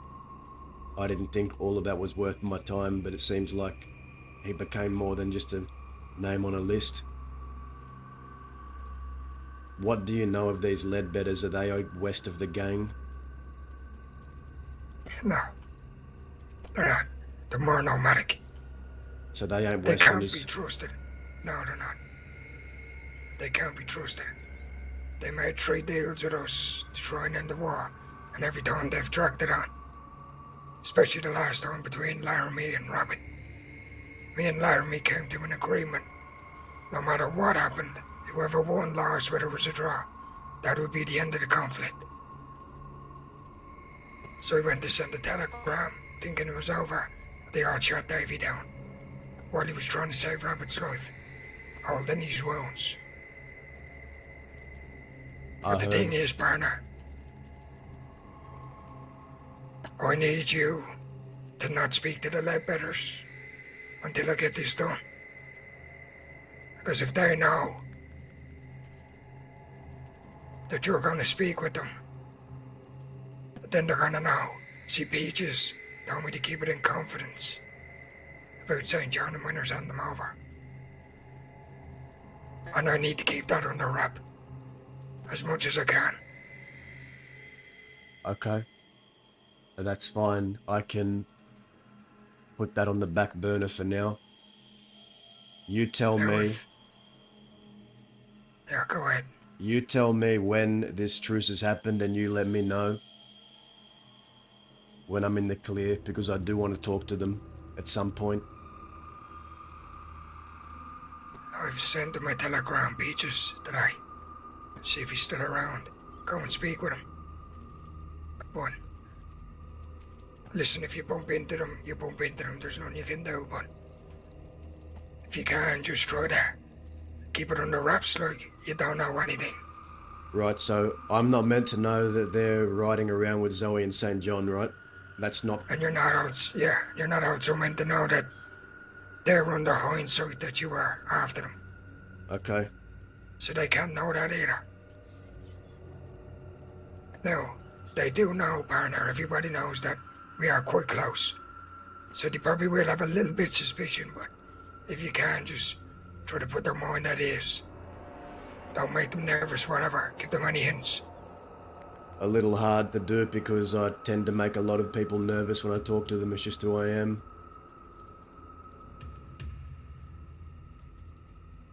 Speaker 3: I didn't think all of that was worth my time, but it seems like he became more than just a name on a list. What do you know of these Ledbetters? Are they west of the gang?
Speaker 5: No. They're not. They're more nomadic.
Speaker 3: So they ain't
Speaker 5: They can't be
Speaker 3: Westerners.
Speaker 5: trusted. No, they're not. They can't be trusted. They made 3 deals with us to try and end the war, and every time they've dragged it on. Especially the last time between Laramie and Robin. Me and Laramie came to an agreement. No matter what happened, whoever won lost, whether it was a draw. That would be the end of the conflict. So he went to send a telegram, thinking it was over. They all shot Davy down while he was trying to save Rabbit's life, holding his wounds. But the thing is, partner, I need you to not speak to the Ledbetters until I get this done. Because if they know that you're going to speak with them, then they're going to know. See, Peaches told me to keep it in confidence about St. John and Winners handing them over. And I need to keep that under wrap as much as I can.
Speaker 3: Okay. That's fine. I can put that on the back burner for now. You tell
Speaker 5: Now
Speaker 3: me.
Speaker 5: Yeah, go ahead.
Speaker 3: You tell me when this truce has happened, and you let me know when I'm in the clear, because I do want to talk to them at some point.
Speaker 5: I've sent him a telegram, Peaches, today. See if he's still around. Go and speak with him. But listen, if you bump into them, you bump into them. There's nothing you can do, but if you can, just try to keep it under wraps like you don't know anything.
Speaker 3: Right, so I'm not meant to know that they're riding around with Zoe and St. John, right? That's not...
Speaker 5: And you're not also meant to know that they're under hindsight that you were after them.
Speaker 3: Okay.
Speaker 5: So they can't know that either. Now, they do know, partner, everybody knows that we are quite close. So they probably will have a little bit suspicion, but if you can, just try to put their mind at ease. Don't make them nervous, whatever. Give them any hints.
Speaker 3: A little hard to do because I tend to make a lot of people nervous when I talk to them. It's just who I am.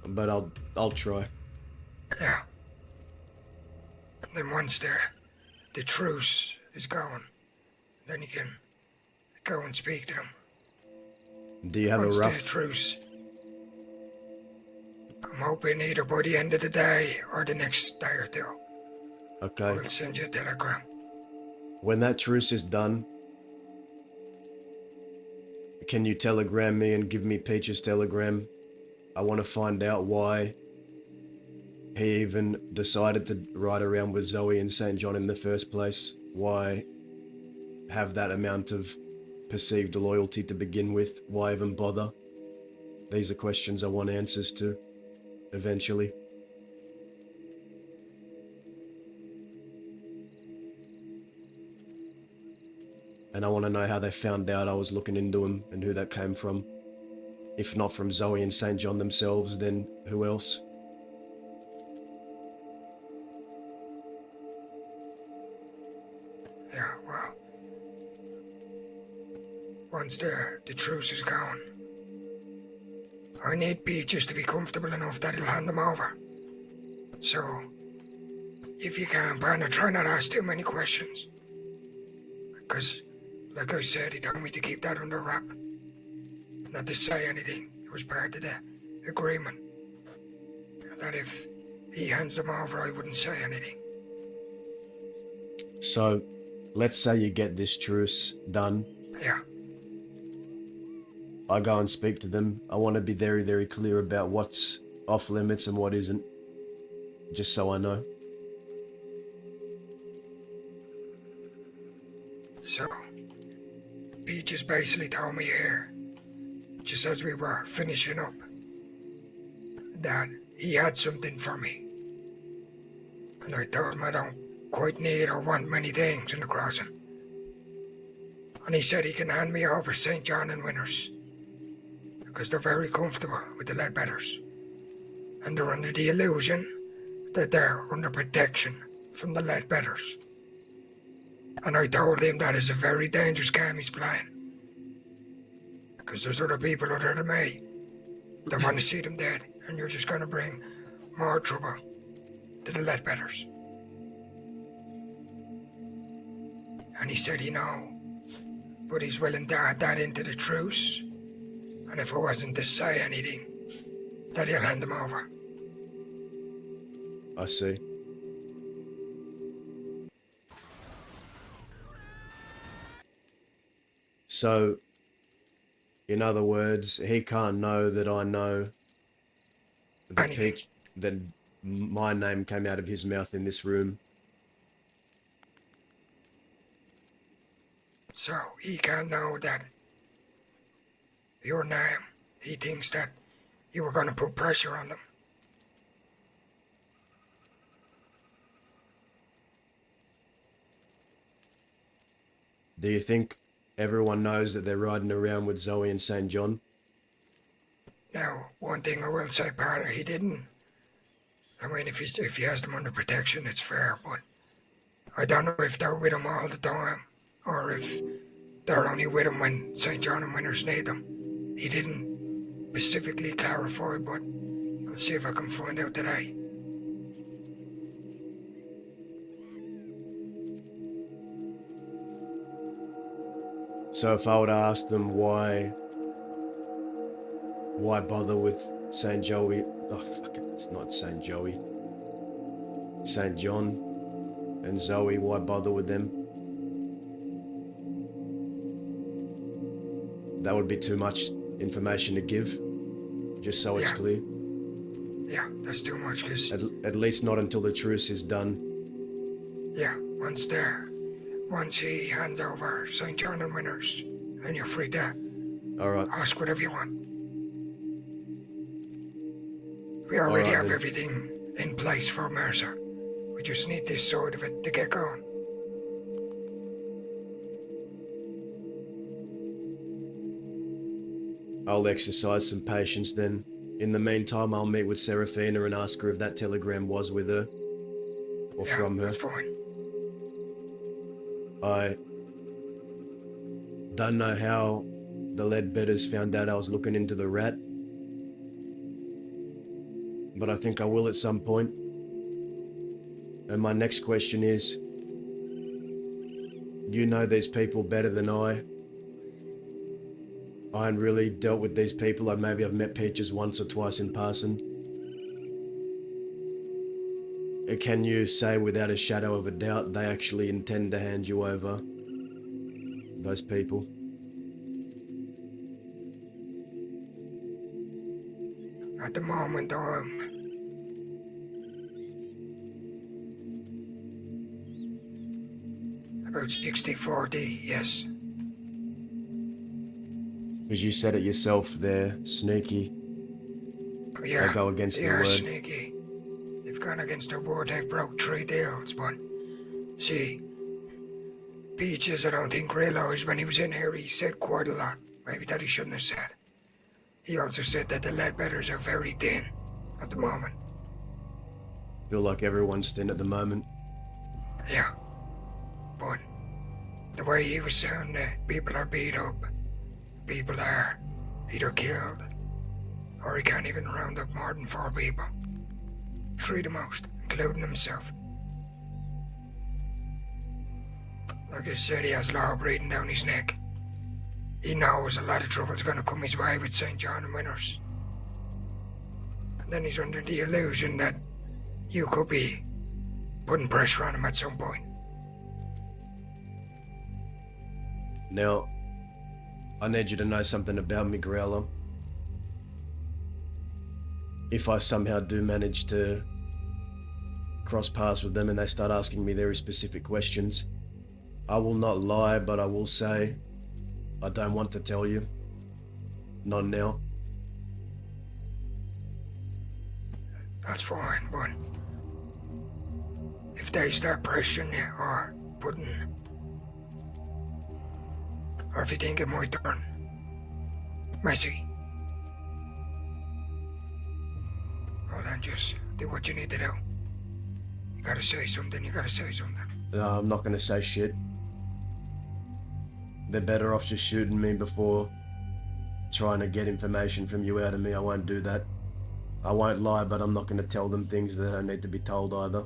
Speaker 3: But I'll try.
Speaker 5: Yeah. And then once the truce is gone, then you can go and speak to them.
Speaker 3: Do you have
Speaker 5: Once
Speaker 3: a
Speaker 5: the
Speaker 3: rough...
Speaker 5: truce. I'm hoping either by the end of the day or the next day or two.
Speaker 3: Okay.
Speaker 5: I'll send you a telegram.
Speaker 3: When that truce is done, can you telegram me and give me Peach's telegram? I want to find out why he even decided to ride around with Zoe and St. John in the first place. Why have that amount of perceived loyalty to begin with? Why even bother? These are questions I want answers to, eventually. And I want to know how they found out I was looking into him and who that came from. If not from Zoe and St. John themselves, then who else?
Speaker 5: Yeah, well, once the truce is gone, I need Peaches to be comfortable enough that he'll hand them over. So, if you can, partner, try not to ask too many questions. Because, like I said, he told me to keep that under wrap. Not to say anything. It was part of the agreement. That if he hands them over, I wouldn't say anything.
Speaker 3: So, let's say you get this truce done.
Speaker 5: Yeah,
Speaker 3: I go and speak to them. I want to be very, very clear about what's off limits and what isn't. Just so I know.
Speaker 5: so Pete just basically told me here, just as we were finishing up, that he had something for me. And I told him I don't quite need or want many things in the crossing. And he said he can hand me over St. John and Winners, because they're very comfortable with the Ledbetters. And they're under the illusion that they're under protection from the Ledbetters. And I told him that is a very dangerous game he's playing. Because there's other people other than me that want to see them dead, and you're just going to bring more trouble to the Ledbetters. And he said he know, but he's willing to add that into the truce. And if I wasn't to say anything, that he'll hand them over.
Speaker 3: I see. So, in other words, he can't know that I know that,
Speaker 5: Anything.
Speaker 3: that my name came out of his mouth in this room.
Speaker 5: So he can't know that your name. He thinks that you were going to put pressure on them.
Speaker 3: Do you think everyone knows that they're riding around with Zoe and St. John?
Speaker 5: Now, one thing I will say, partner, he didn't. I mean, if he has them under protection, it's fair, but I don't know if they're with him all the time, or if they're only with him when St. John and Winners need them. He didn't specifically clarify, but I'll see if I can find out today.
Speaker 3: So if I were to ask them why bother with St. Joey? Oh, fuck it, it's not St. Joey. St. John and Zoe, why bother with them? That would be too much information to give, just so it's
Speaker 5: Yeah.
Speaker 3: clear.
Speaker 5: Yeah, that's too much, because,
Speaker 3: At least not until the truce is done.
Speaker 5: yeah, once he hands over St. John and Winners, then you're free to
Speaker 3: Alright,
Speaker 5: ask whatever you want. We already
Speaker 3: Alright
Speaker 5: have
Speaker 3: then.
Speaker 5: everything in place for Mercer. We just need this side of it to get going.
Speaker 3: I'll exercise some patience then. In the meantime, I'll meet with Serafina and ask her if that telegram was with her. Or
Speaker 5: Yeah,
Speaker 3: from her.
Speaker 5: that's fine.
Speaker 3: I don't know how the Ledbetters found out I was looking into the rat, but I think I will at some point. And my next question is, you know these people better than I. I ain't really dealt with these people. Maybe I've met Peaches once or twice in passing. Can you say without a shadow of a doubt they actually intend to hand you over? Those people?
Speaker 5: At the moment, about 60-40, yes.
Speaker 3: Because you said it yourself there, sneaky.
Speaker 5: Oh, yeah,
Speaker 3: They go against
Speaker 5: they
Speaker 3: their
Speaker 5: are
Speaker 3: word.
Speaker 5: sneaky. They've gone against their word. They've broke 3 deals, but see, Peaches, I don't think realised when he was in here he said quite a lot. Maybe that he shouldn't have said. He also said that the Ledbetters are very thin at the moment.
Speaker 3: Feel like everyone's thin at the moment.
Speaker 5: Yeah, but the way he was saying that people are beat up, people are either killed, or he can't even round up more than 4 people. 3 the most, including himself. Like I said, he has law breathing down his neck. He knows a lot of trouble's gonna come his way with St. John and Winners. And then he's under the illusion that you could be putting pressure on him at some point.
Speaker 3: Now, I need you to know something about me, Growler. If I somehow do manage to cross paths with them and they start asking me very specific questions, I will not lie, but I will say I don't want to tell you. Not now.
Speaker 5: That's fine, but if they start pressuring you or if you think it might turn messy, well then just do what you need to do. You gotta say something.
Speaker 3: No, I'm not gonna say shit. They're better off just shooting me before trying to get information from you out of me. I won't do that. I won't lie, but I'm not gonna tell them things that I don't need to be told either.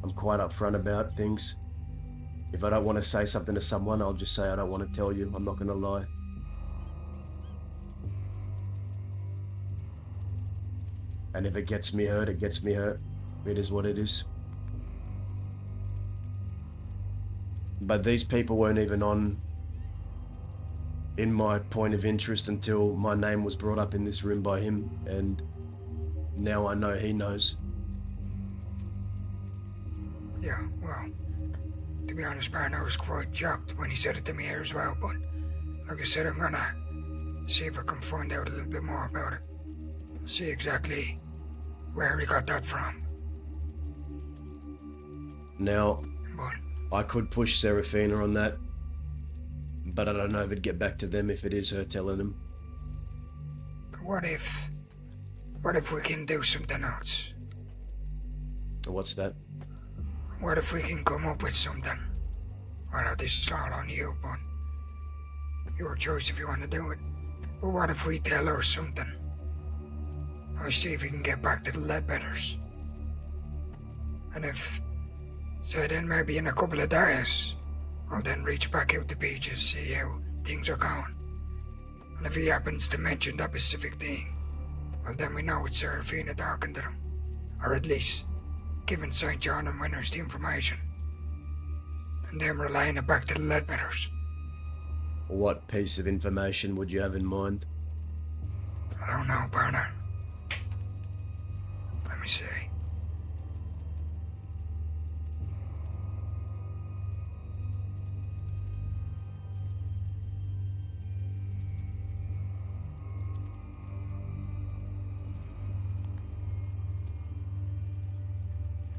Speaker 3: I'm quite upfront about things. If I don't want to say something to someone, I'll just say I don't want to tell you. I'm not gonna lie. And if it gets me hurt, it gets me hurt. It is what it is. But these people weren't even on in my point of interest until my name was brought up in this room by him, and now I know he knows.
Speaker 5: Yeah, well, to be honest, Baron, I was quite shocked when he said it to me here as well, but like I said, I'm gonna see if I can find out a little bit more about it. See exactly where he got that from.
Speaker 3: Now,
Speaker 5: But
Speaker 3: I could push Seraphina on that, but I don't know if it'd get back to them if it is her telling them.
Speaker 5: what if we can do something else?
Speaker 3: What's that?
Speaker 5: What if we can come up with something? I know this is all on you, but your choice if you want to do it. But what if we tell her something? I see if we can get back to the Ledbetters. And if, say then maybe in a couple of days, I'll then reach back out to Beaches, see how things are going. And if he happens to mention that specific thing, well then we know it's Seraphina talking to them. Or at least giving St. John and Winners the information. And then relaying it back to the Ledbetters.
Speaker 3: What piece of information would you have in mind?
Speaker 5: I don't know, partner. Let me see.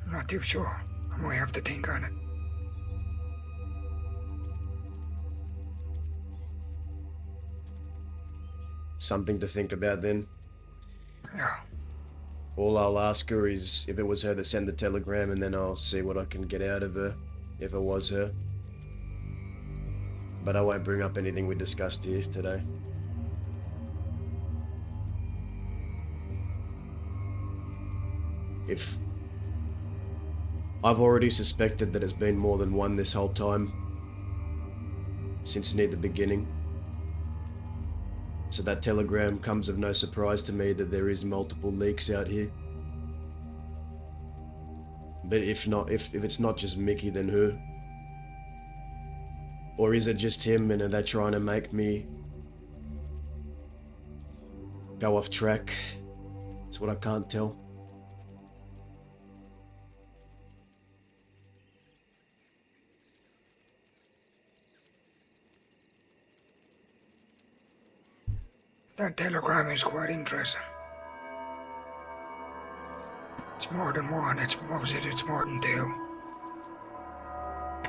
Speaker 5: I'm not too sure. I might have to think on it.
Speaker 3: Something to think about then.
Speaker 5: Yeah.
Speaker 3: All I'll ask her is if it was her that sent the telegram, and then I'll see what I can get out of her, if it was her. But I won't bring up anything we discussed here today. If I've already suspected that it's been more than one this whole time, since near the beginning. So that telegram comes of no surprise to me that there is multiple leaks out here. But if it's not just Mickey, then who? Or is it just him, and are they trying to make me go off track? That's what I can't tell.
Speaker 5: That telegram is quite interesting. It's more than one, it's more than two.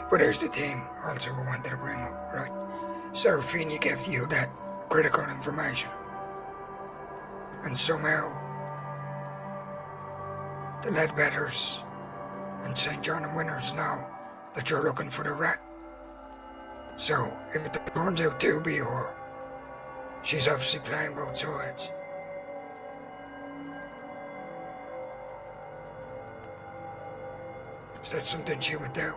Speaker 5: But here's the thing, also I wanted to bring up, right? Seraphina gave you that critical information. And somehow, the Ledbetters and St. John and Winners know that you're looking for the rat. So, if it turns out to be her, she's obviously playing both sides. Is that something she would do?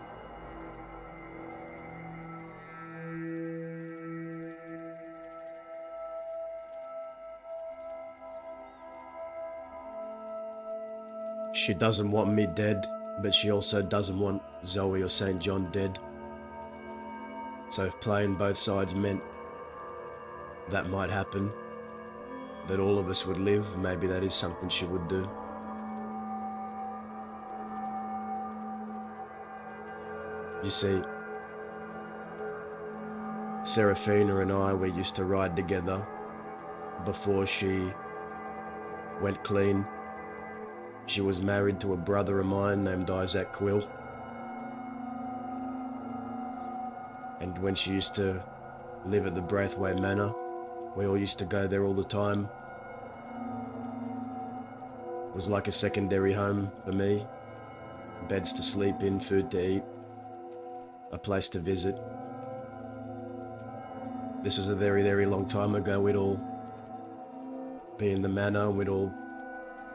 Speaker 3: She doesn't want me dead, but she also doesn't want Zoe or St. John dead. So if playing both sides meant that might happen, that all of us would live, maybe that is something she would do. You see, Serafina and I, we used to ride together before she went clean. She was married to a brother of mine named Isaac Quill. And when she used to live at the Braithwaite Manor, we all used to go there all the time. It was like a secondary home for me. Beds to sleep in, food to eat, a place to visit. This was a very, very long time ago. We'd all be in the manor, and we'd all...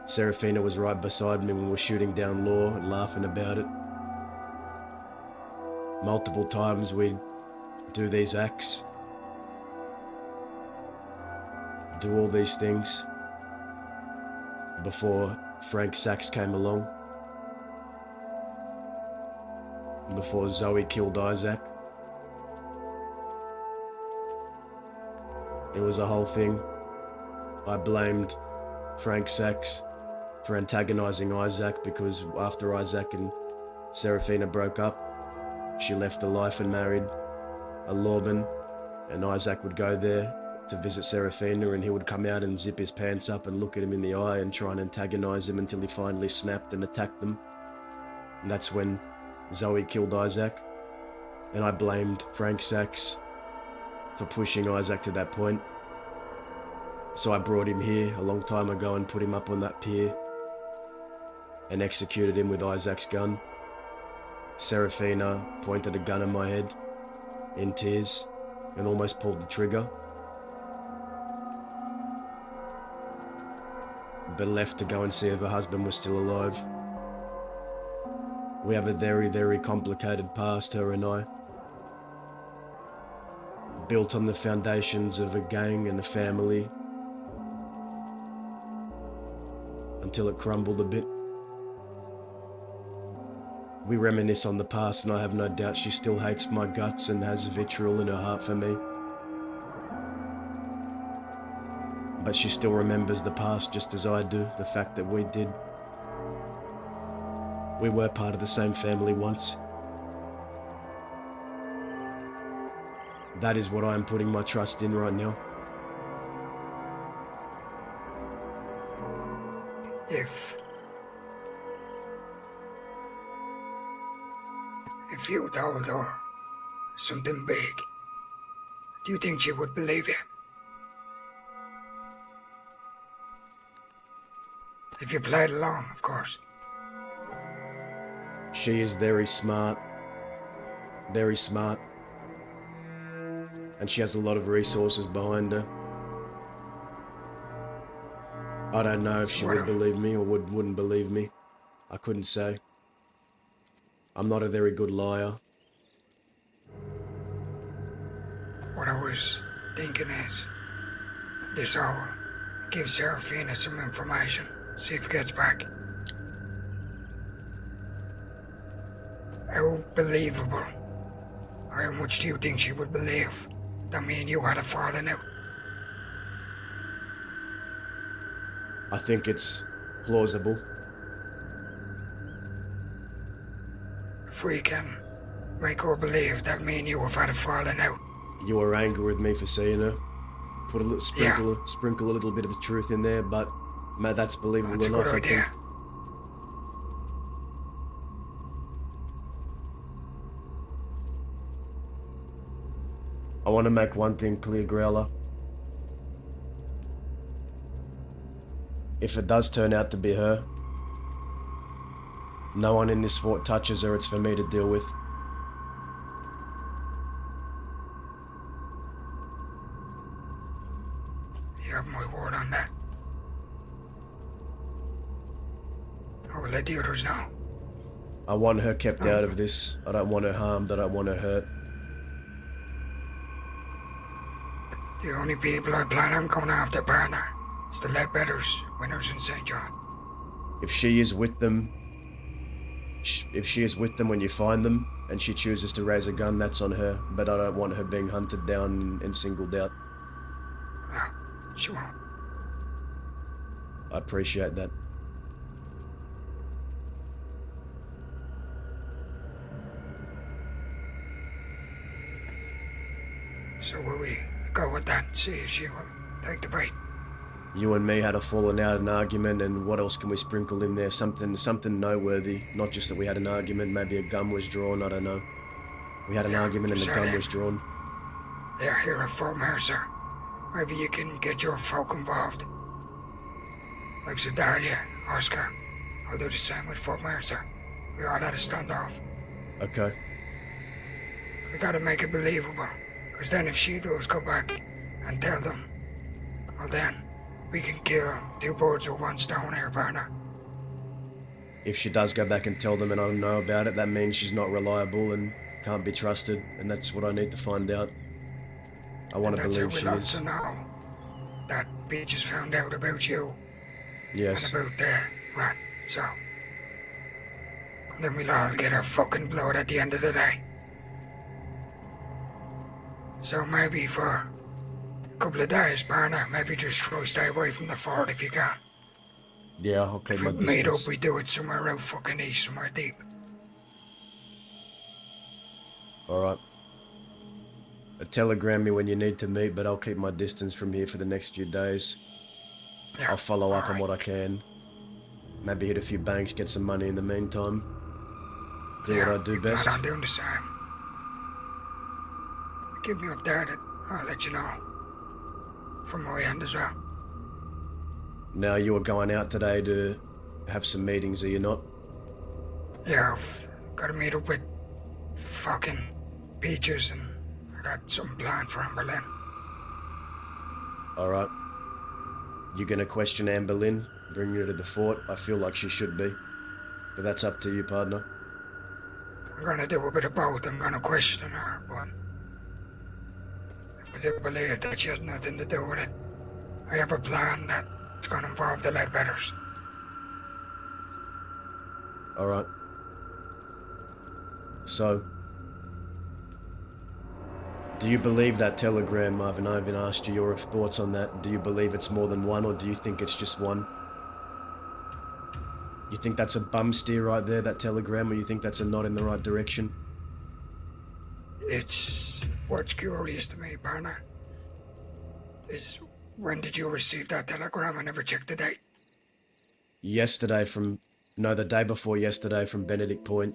Speaker 3: Serafina was right beside me when we were shooting down Law and laughing about it. Multiple times we'd do these acts, do all these things before Frank Sachs came along, before Zoe killed Isaac. It was a whole thing. I blamed Frank Sachs for antagonizing Isaac because after Isaac and Serafina broke up, she left the life and married a lawman, and Isaac would go there to visit Serafina, and he would come out and zip his pants up and look at him in the eye and try and antagonize him until he finally snapped and attacked them. And that's when Zoe killed Isaac, and I blamed Frank Sachs for pushing Isaac to that point. So I brought him here a long time ago and put him up on that pier and executed him with Isaac's gun. Serafina pointed a gun at my head in tears and almost pulled the trigger, but left to go and see if her husband was still alive. We have a very, very complicated past, her and I, built on the foundations of a gang and a family until it crumbled a bit. We reminisce on the past, and I have no doubt she still hates my guts and has vitriol in her heart for me. But she still remembers the past just as I do, the fact that we did. We were part of the same family once. That is what I am putting my trust in right now.
Speaker 5: If you told her something big, do you think she would believe you? If you played along, of course.
Speaker 3: She is very smart. Very smart. And she has a lot of resources behind her. I don't know if she would believe me or wouldn't believe me. I couldn't say. I'm not a very good liar.
Speaker 5: What I was thinking is, this owl, give Serafina some information, see if it gets back. How believable, or how much do you think she would believe that me and you had a falling out?
Speaker 3: I think it's plausible.
Speaker 5: If we can make her believe that me and you have had a falling out.
Speaker 3: You were angry with me for seeing her. Put a little sprinkle a little bit of the truth in there, but mate, that's believable
Speaker 5: That's a
Speaker 3: enough,
Speaker 5: good
Speaker 3: I think.
Speaker 5: idea.
Speaker 3: I want to make one thing clear, Growler. If it does turn out to be her, no one in this fort touches her, it's for me to deal with.
Speaker 5: You have my word on that. I will let the others know.
Speaker 3: I want her kept out of this. I don't want her harmed, I don't want her hurt.
Speaker 5: The only people I plan on going after, partner, is the Ledbetters, winners in St. John.
Speaker 3: If she is with them, if she is with them when you find them, and she chooses to raise a gun, that's on her. But I don't want her being hunted down and singled out.
Speaker 5: No, she won't.
Speaker 3: I appreciate that.
Speaker 5: So will we go with that, see if she will take the bait?
Speaker 3: You and me had a falling out, an argument, and what else can we sprinkle in there? Something noteworthy. Not just that we had an argument, maybe a gun was drawn, I don't know. We had an argument and a gun was drawn.
Speaker 5: Yeah, here at Fort Mercer. Maybe you can get your folk involved. Like Sedalia, Oscar. I'll do the same with Fort Mercer. We all had a standoff.
Speaker 3: Okay.
Speaker 5: We gotta make it believable. Because then if she does go back and tell them, well then, we can kill two birds with one stone here, partner.
Speaker 3: If she does go back and tell them and I don't know about it, that means she's not reliable and can't be trusted, and that's what I need to find out. I want to believe she
Speaker 5: we'll
Speaker 3: is.
Speaker 5: also know that bitch has found out about you.
Speaker 3: Yes.
Speaker 5: And about the rat, so. And then we'll all get our fucking blood at the end of the day. So maybe for a couple of days, partner, maybe just try to stay away from the fort if you can.
Speaker 3: Yeah, I'll keep my
Speaker 5: If we meet up,
Speaker 3: distance.
Speaker 5: we do it somewhere out fucking east, somewhere deep.
Speaker 3: Alright. Telegram me when you need to meet, but I'll keep my distance from here for the next few days.
Speaker 5: Yeah,
Speaker 3: I'll follow up on
Speaker 5: alright.
Speaker 3: what I can. Maybe hit a few banks, get some money in the meantime. Do what I do best.
Speaker 5: I'm doing the same. Keep me updated. I'll let you know. From my end as well.
Speaker 3: Now you're going out today to have some meetings, are you not?
Speaker 5: Yeah, I've got to meet up with fucking Peaches and I got something planned for Anne Boleyn.
Speaker 3: Alright. You gonna question Anne Boleyn? Bring her to the fort? I feel like she should be. But that's up to you, partner.
Speaker 5: I'm gonna do a bit of both. I'm gonna question her, but if I do believe that she has nothing to do with it, I have a plan that's gonna involve the Ledbetters.
Speaker 3: Alright. So, do you believe that telegram? I haven't asked you your thoughts on that. Do you believe it's more than one, or do you think it's just one? You think that's a bum steer right there, that telegram, or you think that's a nod in the right direction?
Speaker 5: It's what's curious to me, partner, is when did you receive that telegram? I never checked the date.
Speaker 3: Yesterday from... No, the day before yesterday from Benedict Point.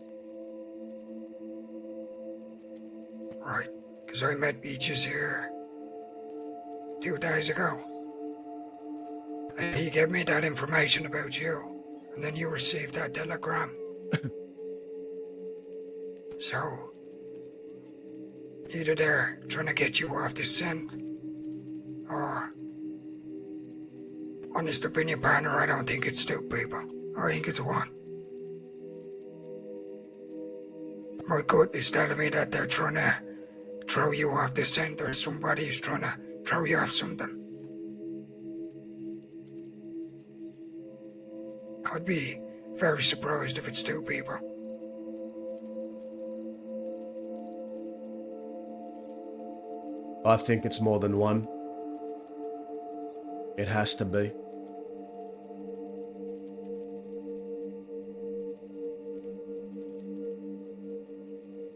Speaker 5: Right, because I met Beaches here 2 days ago. And he gave me that information about you, and then you received that telegram. So, either they're trying to get you off the scent, or, honest opinion, partner, I don't think it's two people. I think it's one. My gut is telling me that they're trying to throw you off the scent, or somebody's trying to throw you off something. I'd be very surprised if it's two people.
Speaker 3: I think it's more than one. It has to be.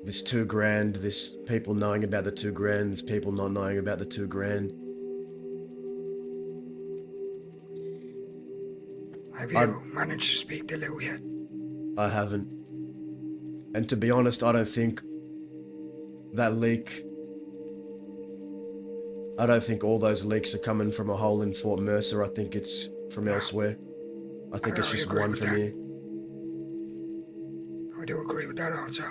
Speaker 3: This $2,000, this people knowing about the $2,000, this people not knowing about the $2,000.
Speaker 5: Have you managed to speak to Lou yet?
Speaker 3: I haven't. And to be honest, I don't think that leak... I don't think all those leaks are coming from a hole in Fort Mercer. I think it's from elsewhere. I think it's just one from here.
Speaker 5: I do agree with that also.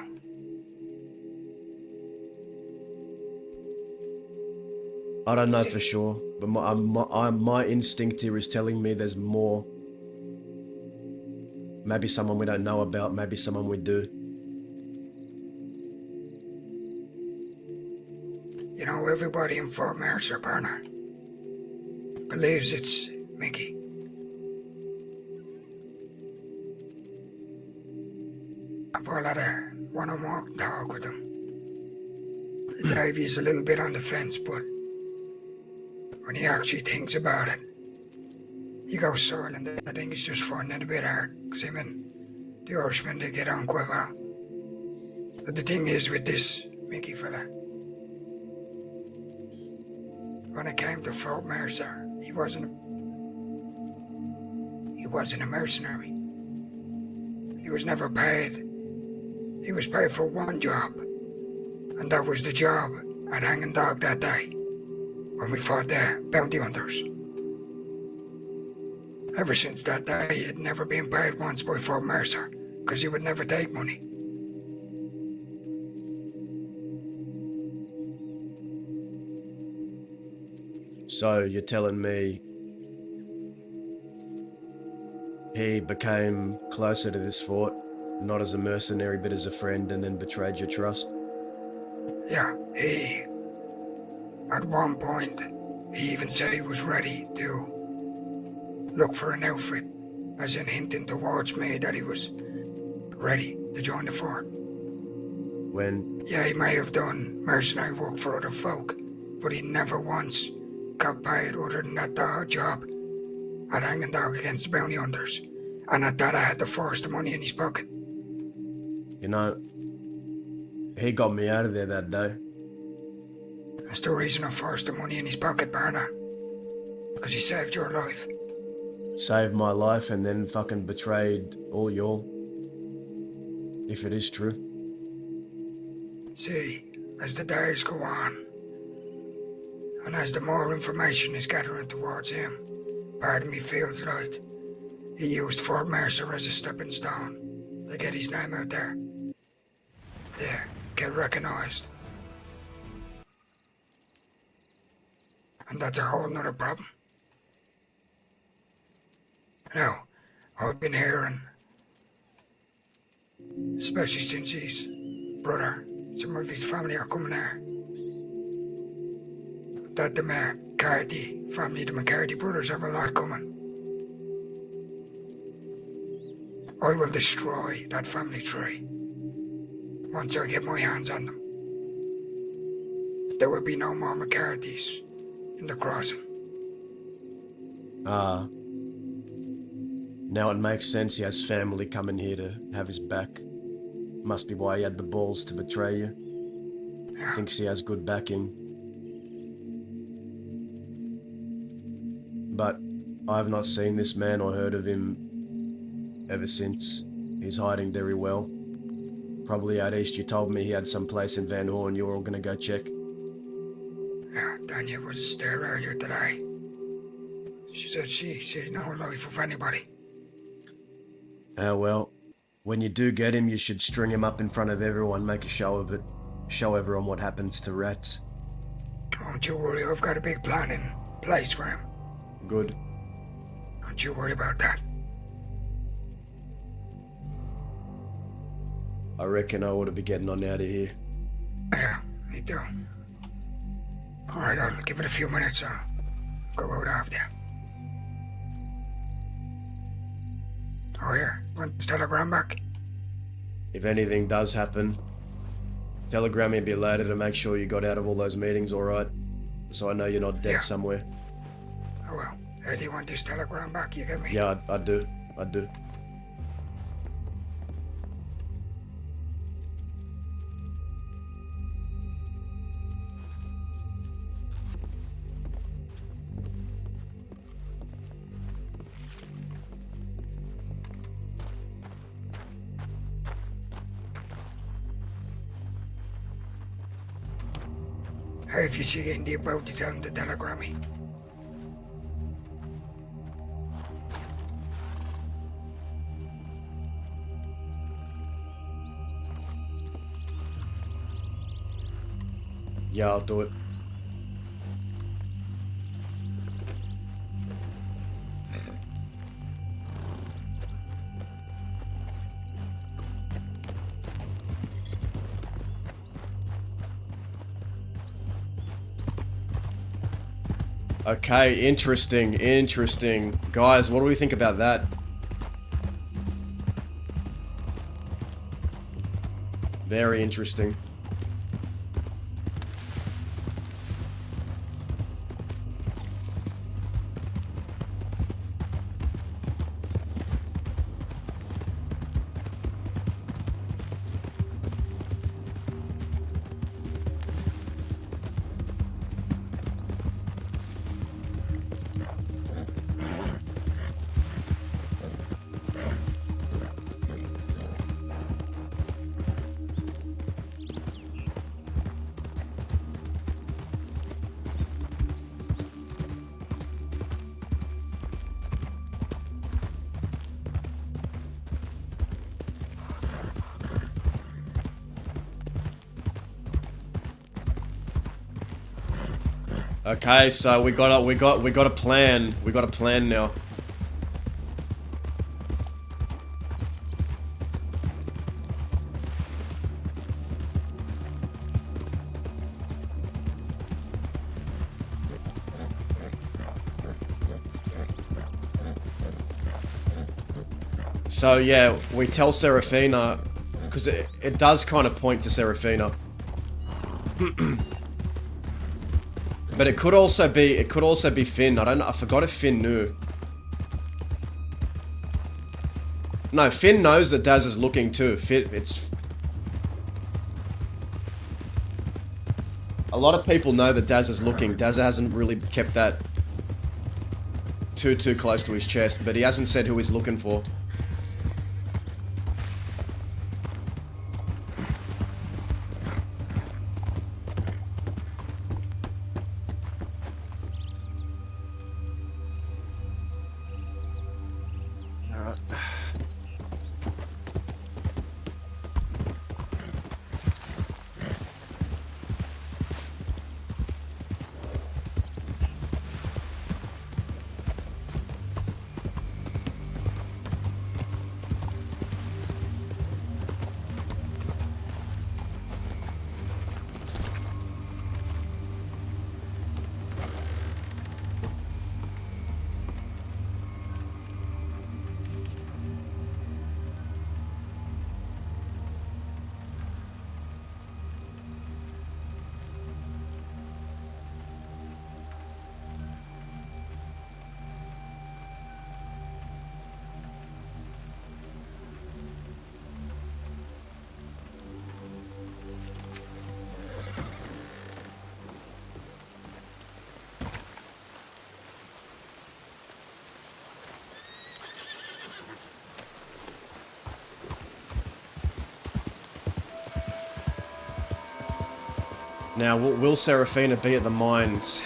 Speaker 3: I don't know for sure, but my instinct here is telling me there's more. Maybe someone we don't know about, maybe someone we do.
Speaker 5: You know, everybody in Fort Mercer, partner, believes it's Mickey. I've had a one-on-one talk with him. Davey's a little bit on the fence, but when he actually thinks about it, he goes silent. I think he's just finding it a bit hard, because him and the Irishman, they get on quite well. But the thing is with this Mickey fella, when it came to Fort Mercer, he wasn't a mercenary. He was never paid. He was paid for one job, and that was the job at Hanging Dog that day, when we fought the bounty hunters. Ever since that day, he had never been paid once by Fort Mercer, because he would never take money.
Speaker 3: So you're telling me he became closer to this fort, not as a mercenary but as a friend, and then betrayed your trust?
Speaker 5: Yeah, at one point, he even said he was ready to look for an outfit, as in hinting towards me that he was ready to join the fort.
Speaker 3: When?
Speaker 5: Yeah, he may have done mercenary work for other folk, but he never once got paid other than that job at Hanging Dog against the bounty hunters. And at that, I had to force the money in his pocket.
Speaker 3: You know, he got me out of there that day.
Speaker 5: That's the reason I forced the money in his pocket, Barna. Because he saved your life.
Speaker 3: Saved my life and then fucking betrayed all y'all. If it is true.
Speaker 5: See, as the days go on, and as the more information is gathering towards him, part of me feels like he used Fort Mercer as a stepping stone to get his name out there. To get recognised. And that's a whole nother problem. Now, I've been hearing, especially since his brother, some of his family are coming here, that the McCarthy brothers have a lot coming. I will destroy that family tree once I get my hands on them. There will be no more McCarthys in the crossing.
Speaker 3: Now it makes sense he has family coming here to have his back. Must be why he had the balls to betray you.
Speaker 5: Yeah.
Speaker 3: Thinks he has good backing. But I've not seen this man or heard of him ever since. He's hiding very well. Probably out east. You told me he had some place in Van Horn. You were all gonna go check.
Speaker 5: Yeah, Danya was there earlier today. She said she sees no life of anybody.
Speaker 3: Well, when you do get him, you should string him up in front of everyone, make a show of it. Show everyone what happens to rats.
Speaker 5: Don't you worry, I've got a big plan in place for him.
Speaker 3: Good.
Speaker 5: Don't you worry about that.
Speaker 3: I reckon I ought to be getting on out of here.
Speaker 5: Yeah, me too. Alright, I'll give it a few minutes. I'll go out after you. Oh, here. Want this telegram back?
Speaker 3: If anything does happen, telegram me a bit later to make sure you got out of all those meetings alright. So I know you're not dead somewhere.
Speaker 5: Oh, well. Do you want this telegram back? You get me?
Speaker 3: Yeah, I do. I do.
Speaker 5: Hey, if you see Indy about to tell him to telegram me.
Speaker 3: Yeah, I'll do it. Okay, interesting. Guys, what do we think about that? Very interesting. Okay, so we got a plan. We got a plan now. So yeah, we tell Seraphina, because it does kind of point to Seraphina. But it could also be Finn. I don't know. I forgot if Finn knew. No, Finn knows that Daz is looking too. A lot of people know that Daz is looking. Daz hasn't really kept that too close to his chest, but he hasn't said who he's looking for. Now, will Seraphina be at the mines?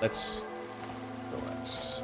Speaker 3: Let's relax.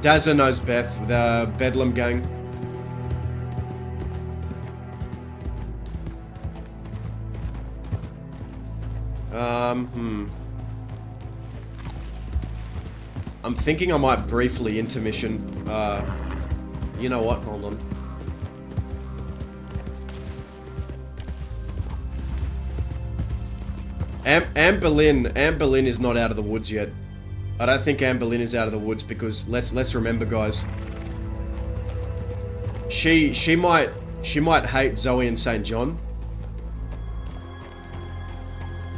Speaker 3: Dazza knows Beth, the Bedlam gang. I'm thinking I might briefly intermission. You know what? Hold on. Anne Boleyn is not out of the woods yet. I don't think Anne Boleyn is out of the woods because let's remember, guys. She might hate Zoe and St. John,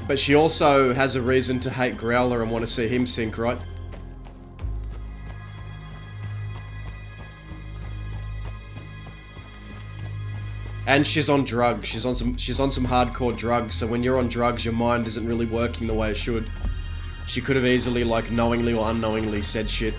Speaker 3: but she also has a reason to hate Growler and want to see him sink, right? And she's on drugs. She's on some hardcore drugs. So when you're on drugs, your mind isn't really working the way it should. She could have easily, like, knowingly or unknowingly said shit.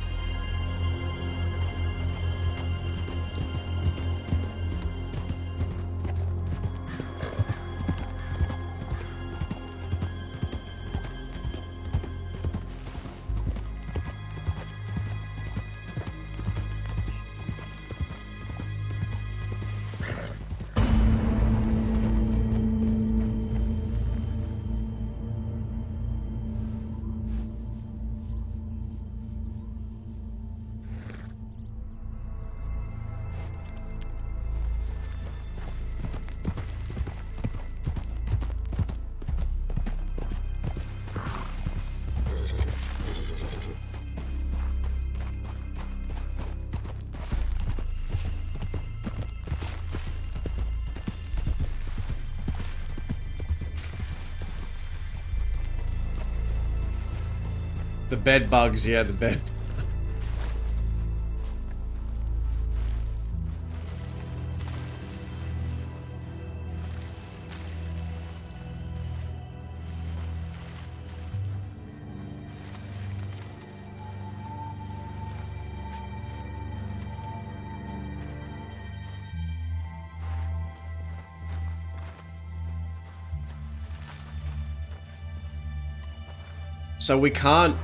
Speaker 3: The bed bugs, yeah, the bed. So we can't.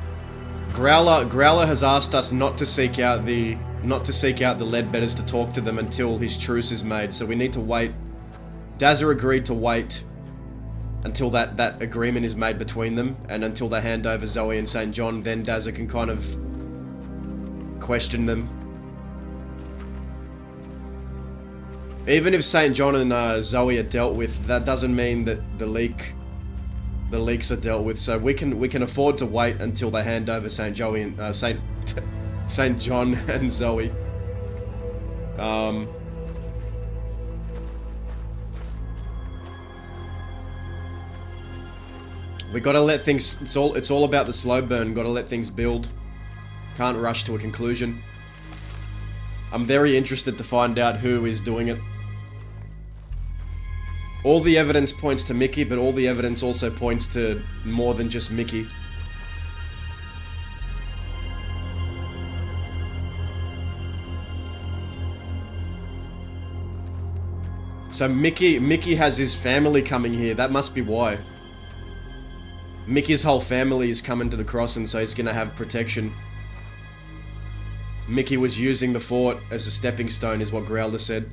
Speaker 3: Growler has asked us not to seek out the Leadbetters to talk to them until his truce is made. So we need to wait. Dazza agreed to wait until that agreement is made between them, and until they hand over Zoe and St. John. Then Dazza can kind of question them. Even if St. John and Zoe are dealt with, that doesn't mean that the leaks are dealt with. So we can afford to wait until they hand over St. Joey and St. John and Zoe. We gotta let things. It's all about the slow burn. Gotta let things build. Can't rush to a conclusion. I'm very interested to find out who is doing it. All the evidence points to Mickey, but all the evidence also points to more than just Mickey. So Mickey has his family coming here. That must be why. Mickey's whole family is coming to the crossing, so he's gonna have protection. Mickey was using the fort as a stepping stone, is what Growler said.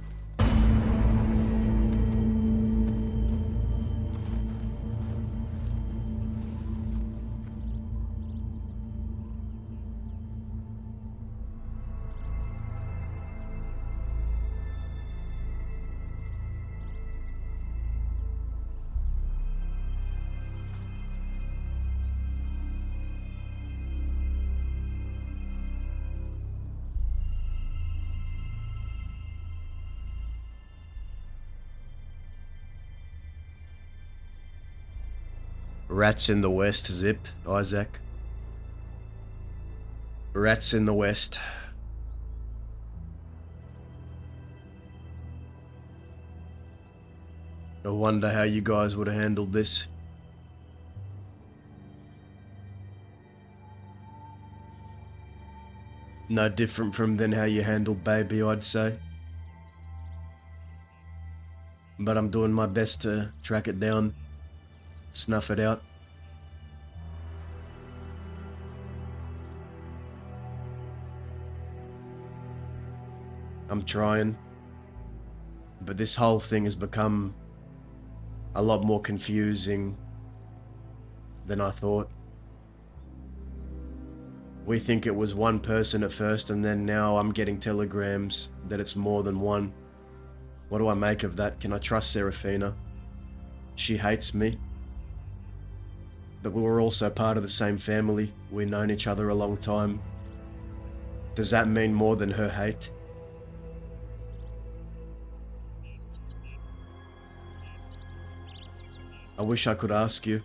Speaker 3: Rats in the West, Zip, Isaac. Rats in the West. I wonder how you guys would have handled this. No different from than how you handled Baby, I'd say. But I'm doing my best to track it down. Snuff it out. I'm trying. But this whole thing has become a lot more confusing than I thought. We think it was one person at first, and then now I'm getting telegrams that it's more than one. What do I make of that? Can I trust Serafina? She hates me. But we were also part of the same family. We've known each other a long time. Does that mean more than her hate? I wish I could ask you.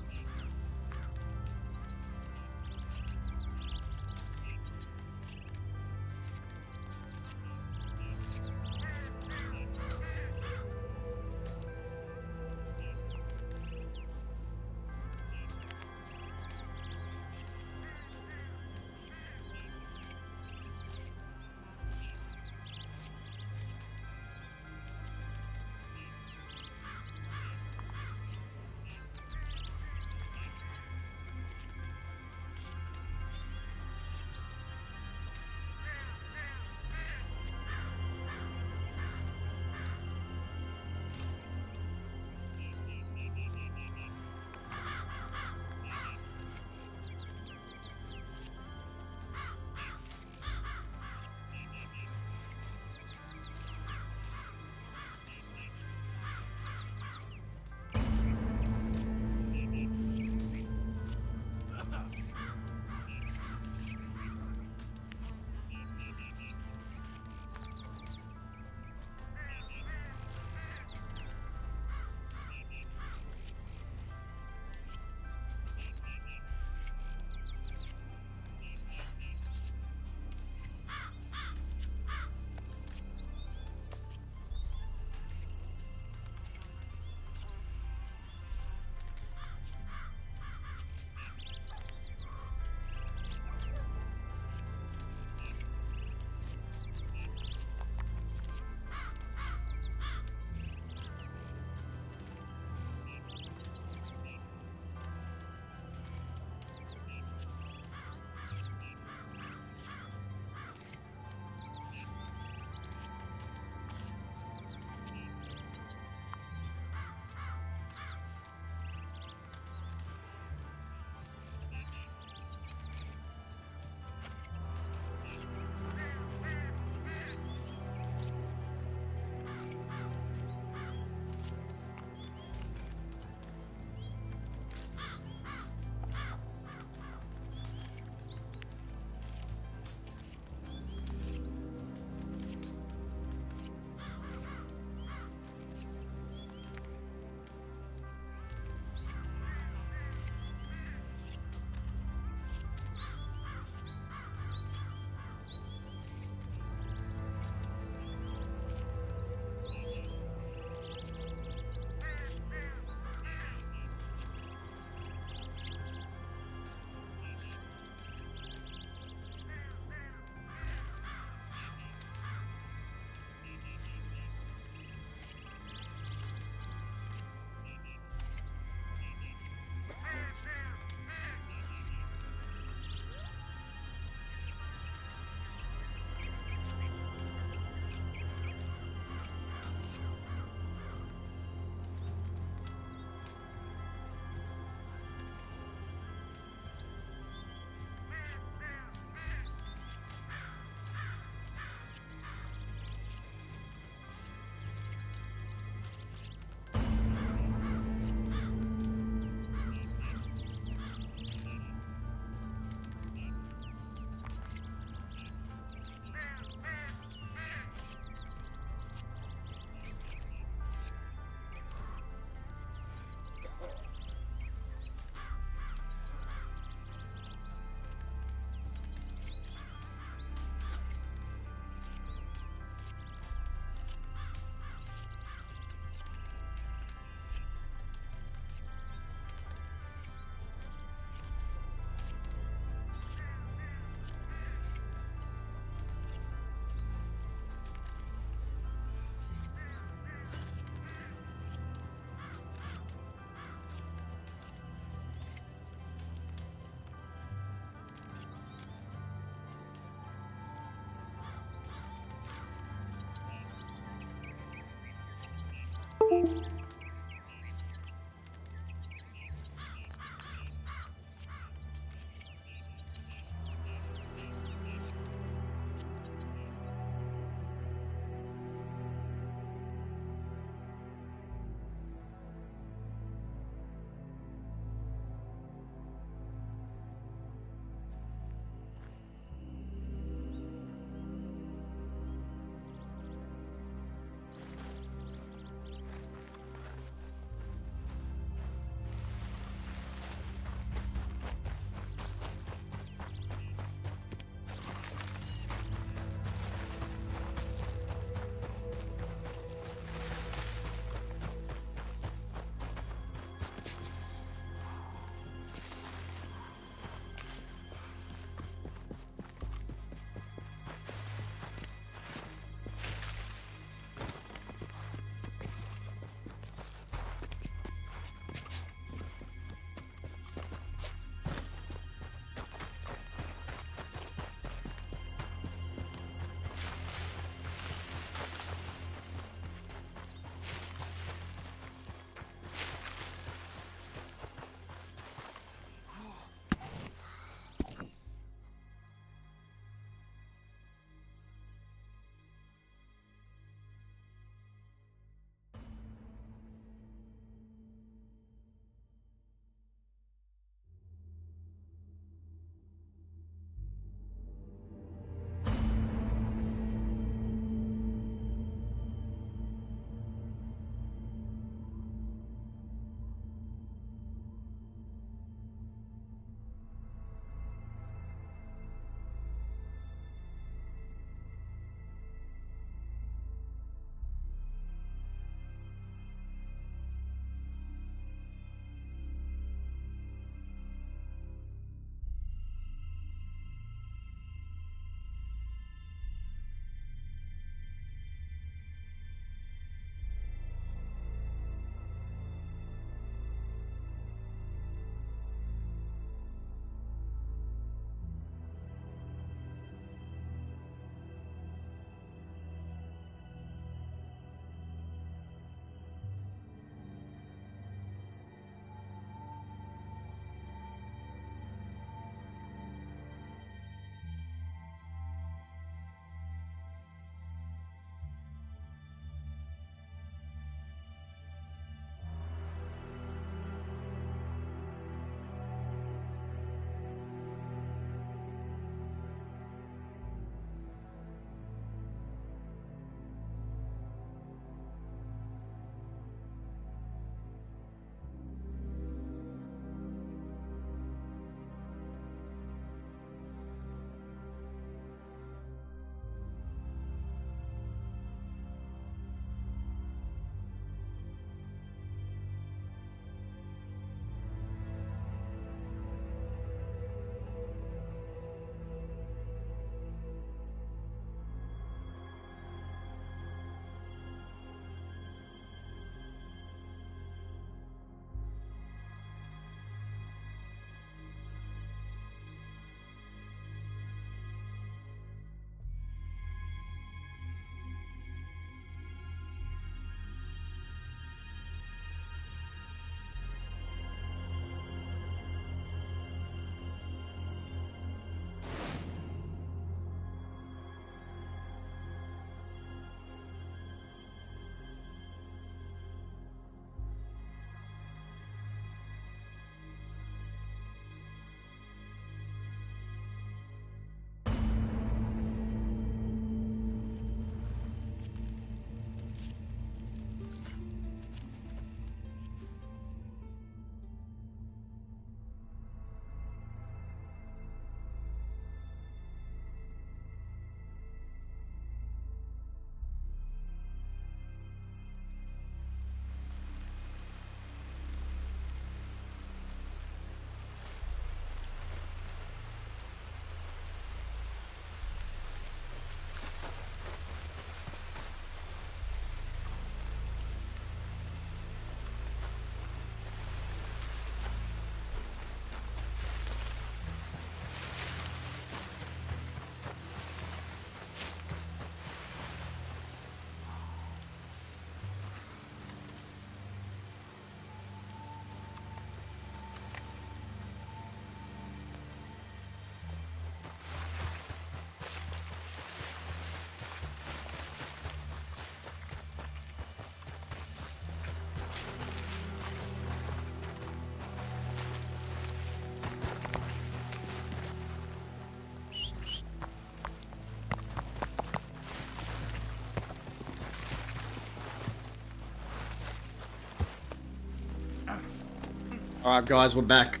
Speaker 3: Alright guys, we're back.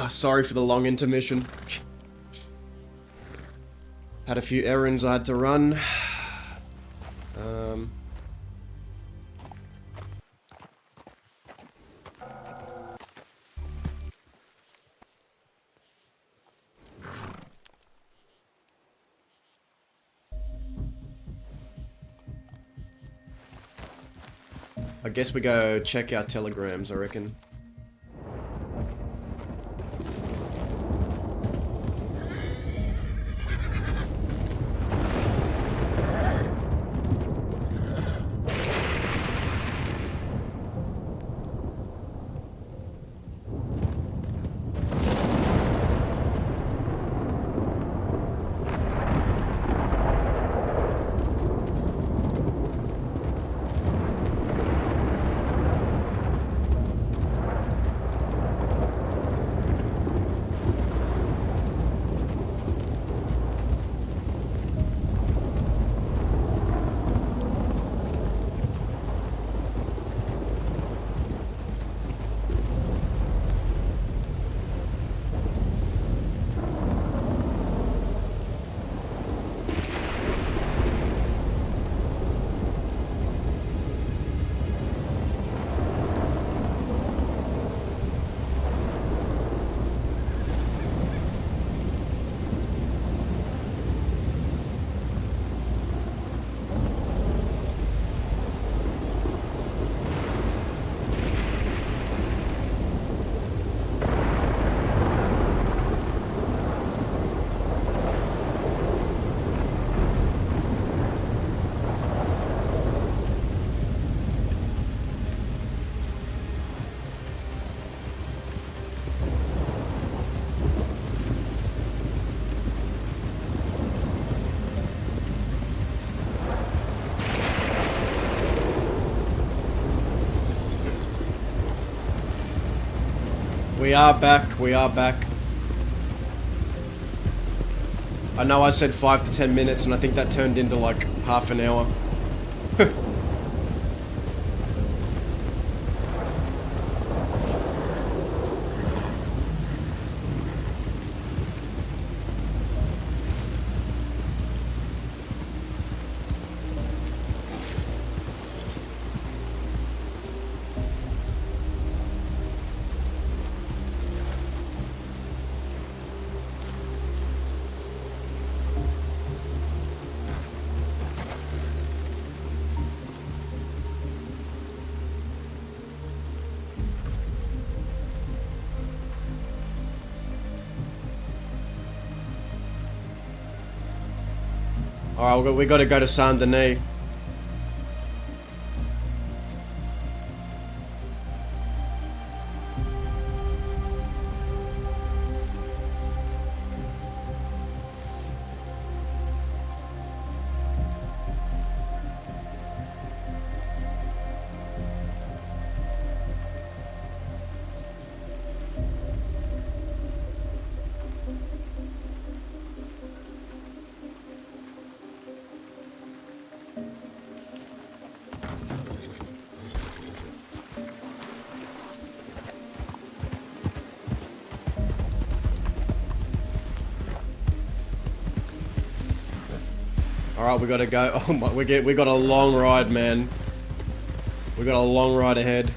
Speaker 3: Sorry for the long intermission. Had a few errands I had to run. I guess we go check our telegrams, I reckon. We are back, we are back. I know I said 5 to 10 minutes and I think that turned into like half an hour. Alright, we gotta go to Saint Denis. Alright, we gotta go. Oh my, we got a long ride, man. We got a long ride ahead.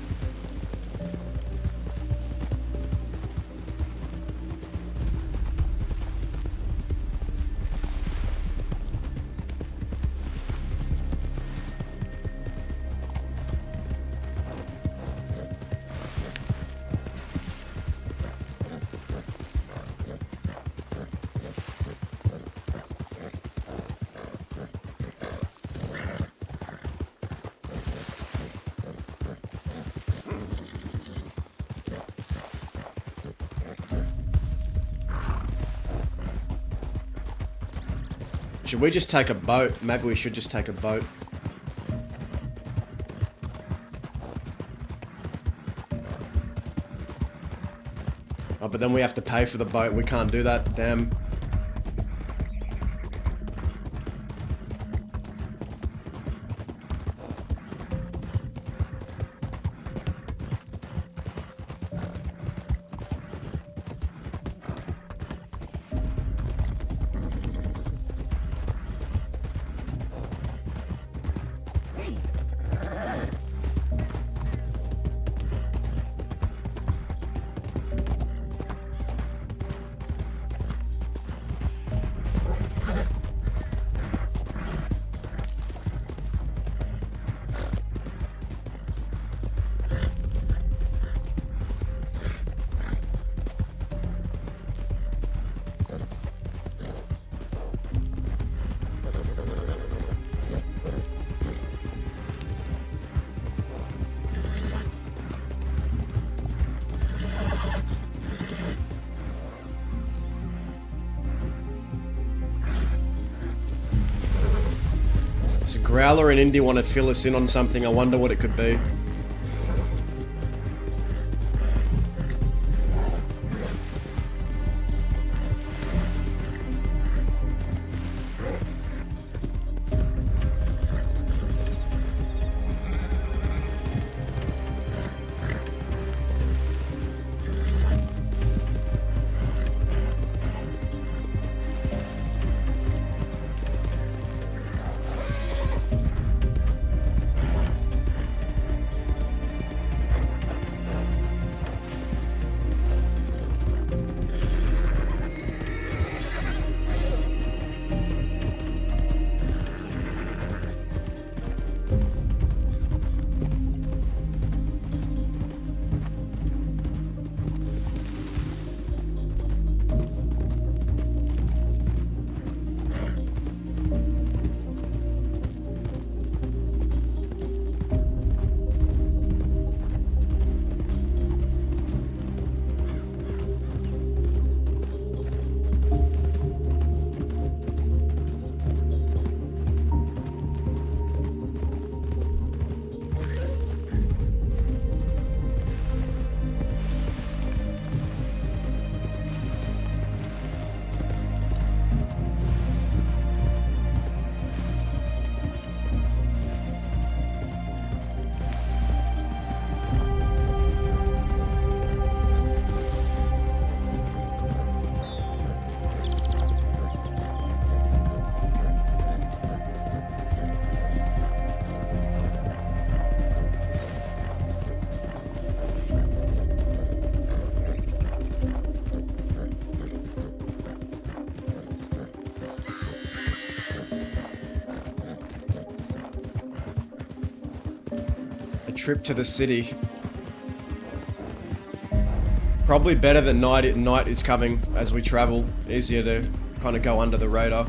Speaker 3: Should we just take a boat? Maybe we should just take a boat. Oh, but then we have to pay for the boat. We can't do that. Damn. So Growler and Indy want to fill us in on something. I wonder what it could be. A trip to the city. Probably better than night. Night is coming as we travel. Easier to kind of go under the radar.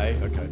Speaker 3: A? Okay.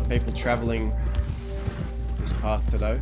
Speaker 3: people traveling this path today.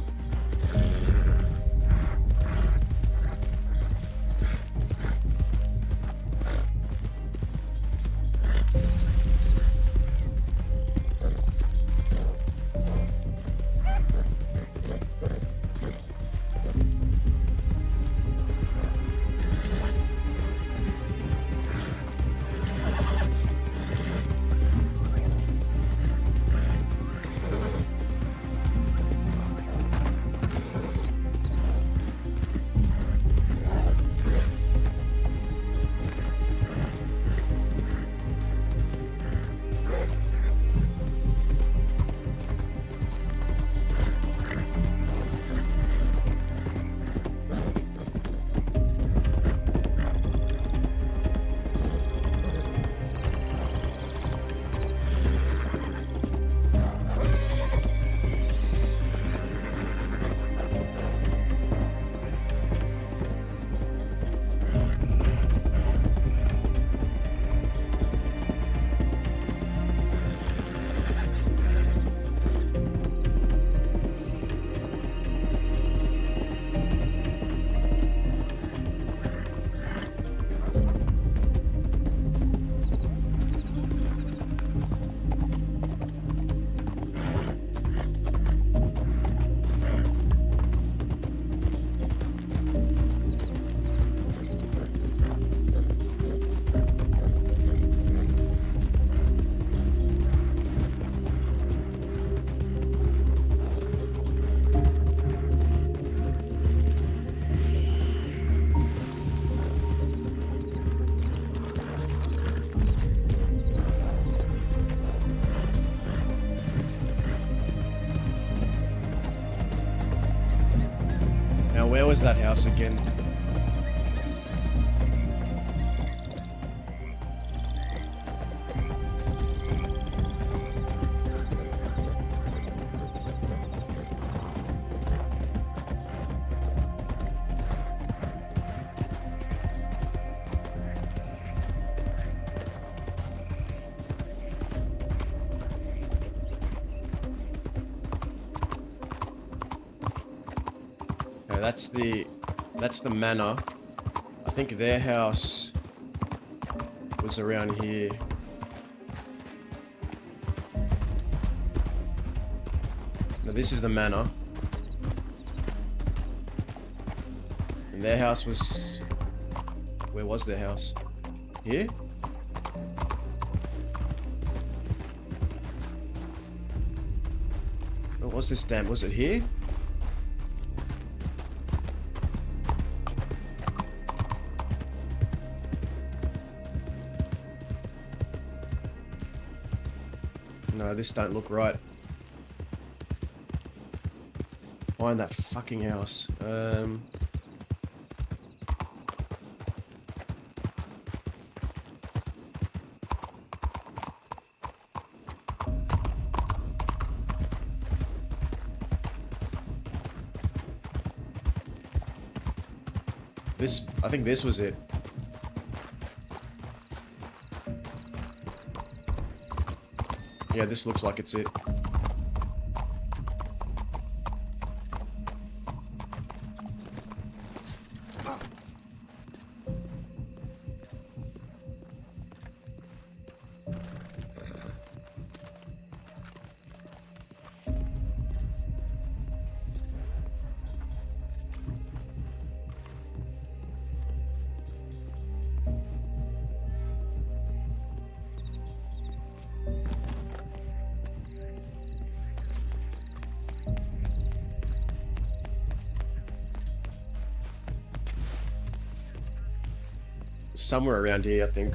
Speaker 3: Where was that house again? Okay, that's the manor. I think their house was around here. No, this is the manor. And their house was... Where was their house? Here? What was this dam? Was it here? No, this don't look right. Find that fucking house. I think this was it. Yeah, this looks like it's it. Somewhere around here, I think.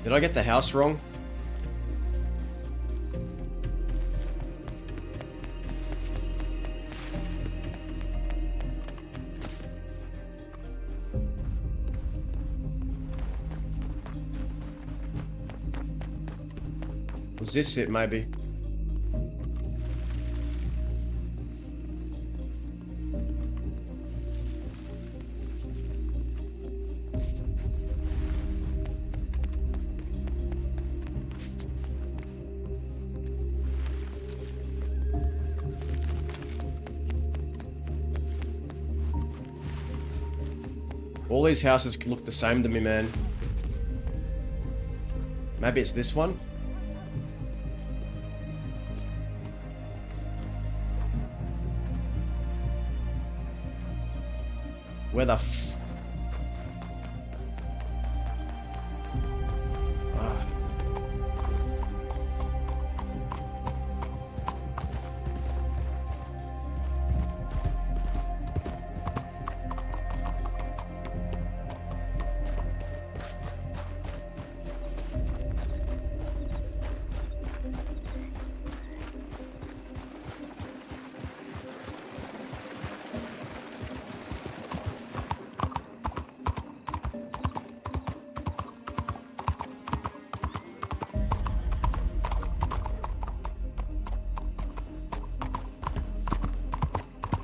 Speaker 3: Did I get the house wrong? Was this it, maybe? All these houses look the same to me, man. Maybe it's this one? Where the f... Ah.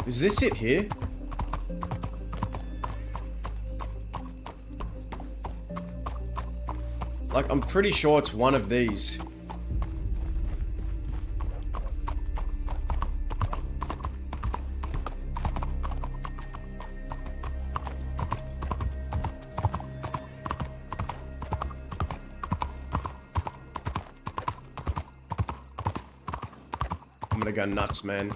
Speaker 3: Is this it here? Like, I'm pretty sure it's one of these. I'm gonna go nuts, man.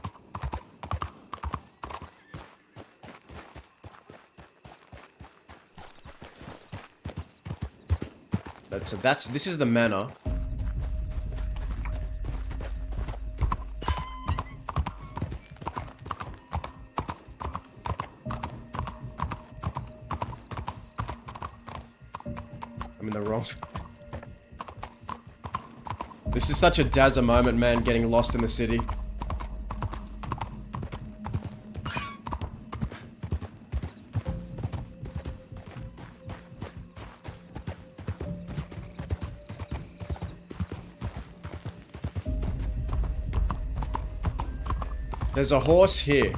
Speaker 3: So this is the manor. I'm in the wrong. This is such a Dazza moment, man, getting lost in the city. There's a horse here.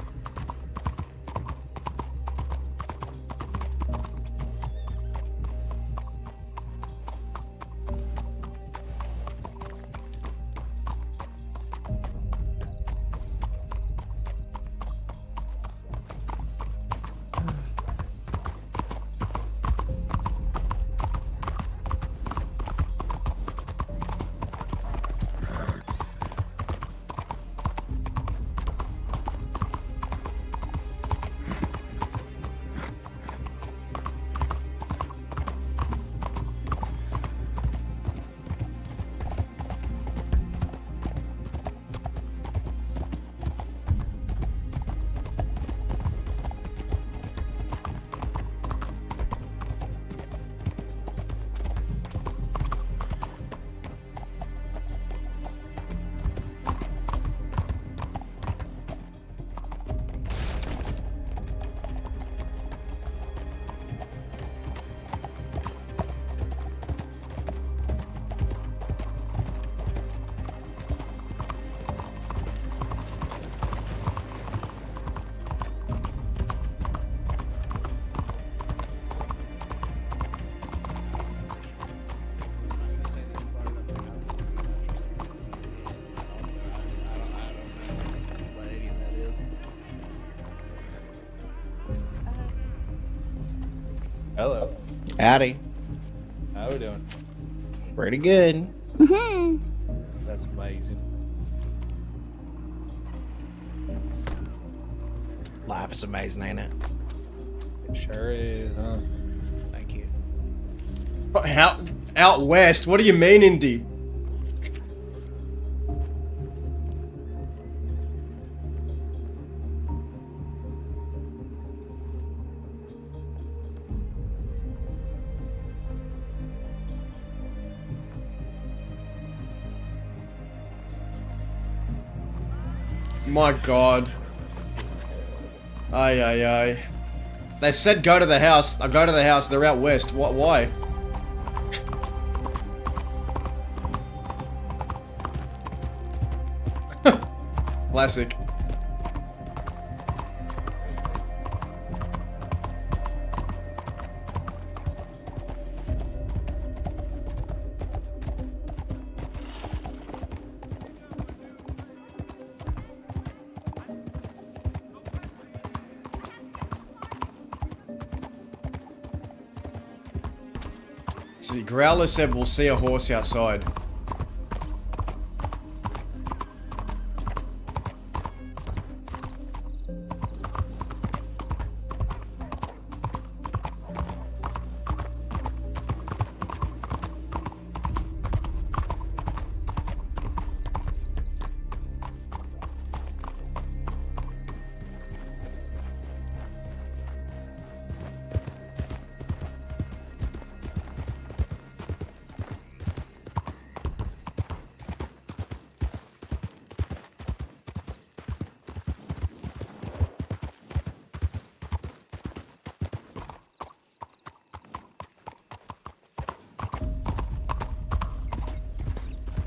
Speaker 8: Hello.
Speaker 2: Howdy.
Speaker 8: How we doing?
Speaker 2: Pretty good.
Speaker 8: That's amazing.
Speaker 2: Life is amazing, ain't it?
Speaker 8: It sure is, huh?
Speaker 2: Thank you.
Speaker 3: Out west? What do you mean, Indy? My god. Ay, ay, ay. They said go to the house. I go to the house. They're out west. What? Why? Classic. See, Growler said we'll see a horse outside.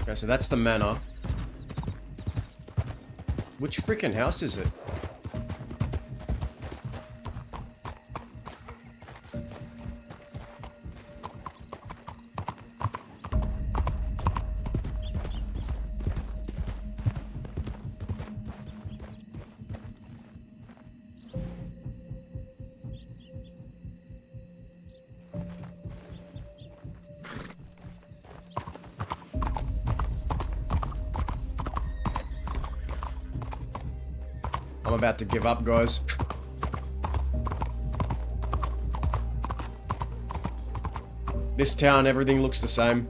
Speaker 3: Okay, so that's the manor. Which freaking house is it? I'm about to give up, guys. This town, everything looks the same.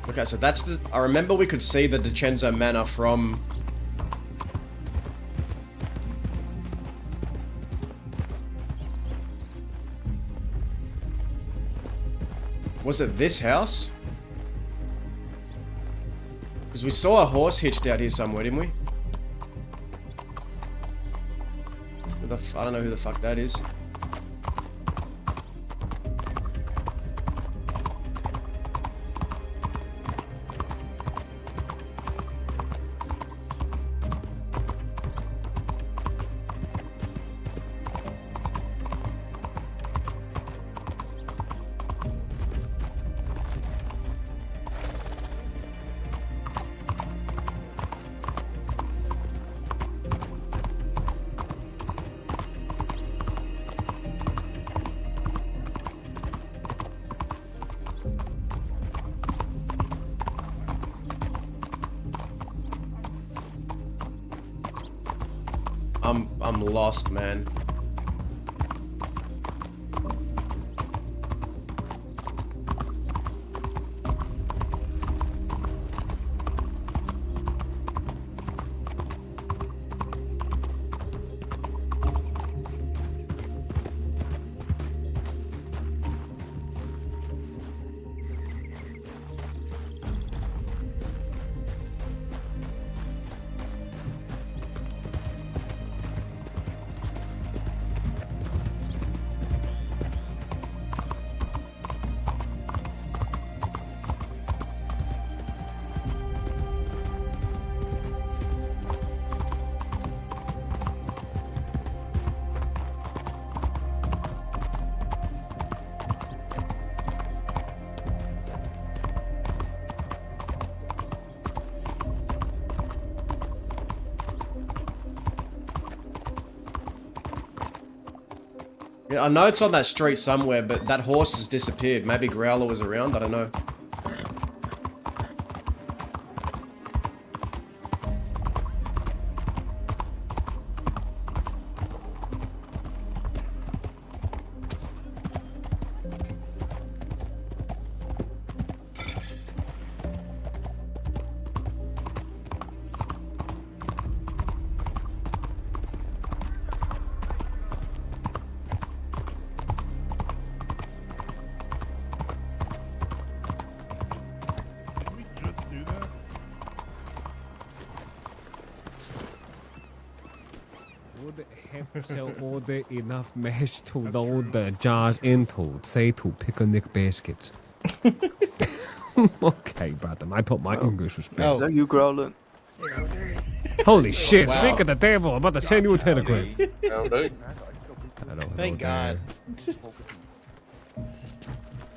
Speaker 3: Okay, so that's the... I remember we could see the DiCenzo Manor from... Was it this house? Because we saw a horse hitched out here somewhere, didn't we? I don't know who the fuck that is. I'm lost, man. Yeah, I know it's on that street somewhere, but that horse has disappeared. Maybe Growler was around, I don't know.
Speaker 9: have shall order enough mash to load the jars into, say to picnic baskets. Okay, brother. I thought my English was better.
Speaker 2: Oh.
Speaker 10: Is that you growling?
Speaker 5: Yeah, okay.
Speaker 9: Holy shit!
Speaker 2: Wow.
Speaker 9: Speak of the devil, I'm about to send you a telegram.
Speaker 10: Hello.
Speaker 2: Thank God.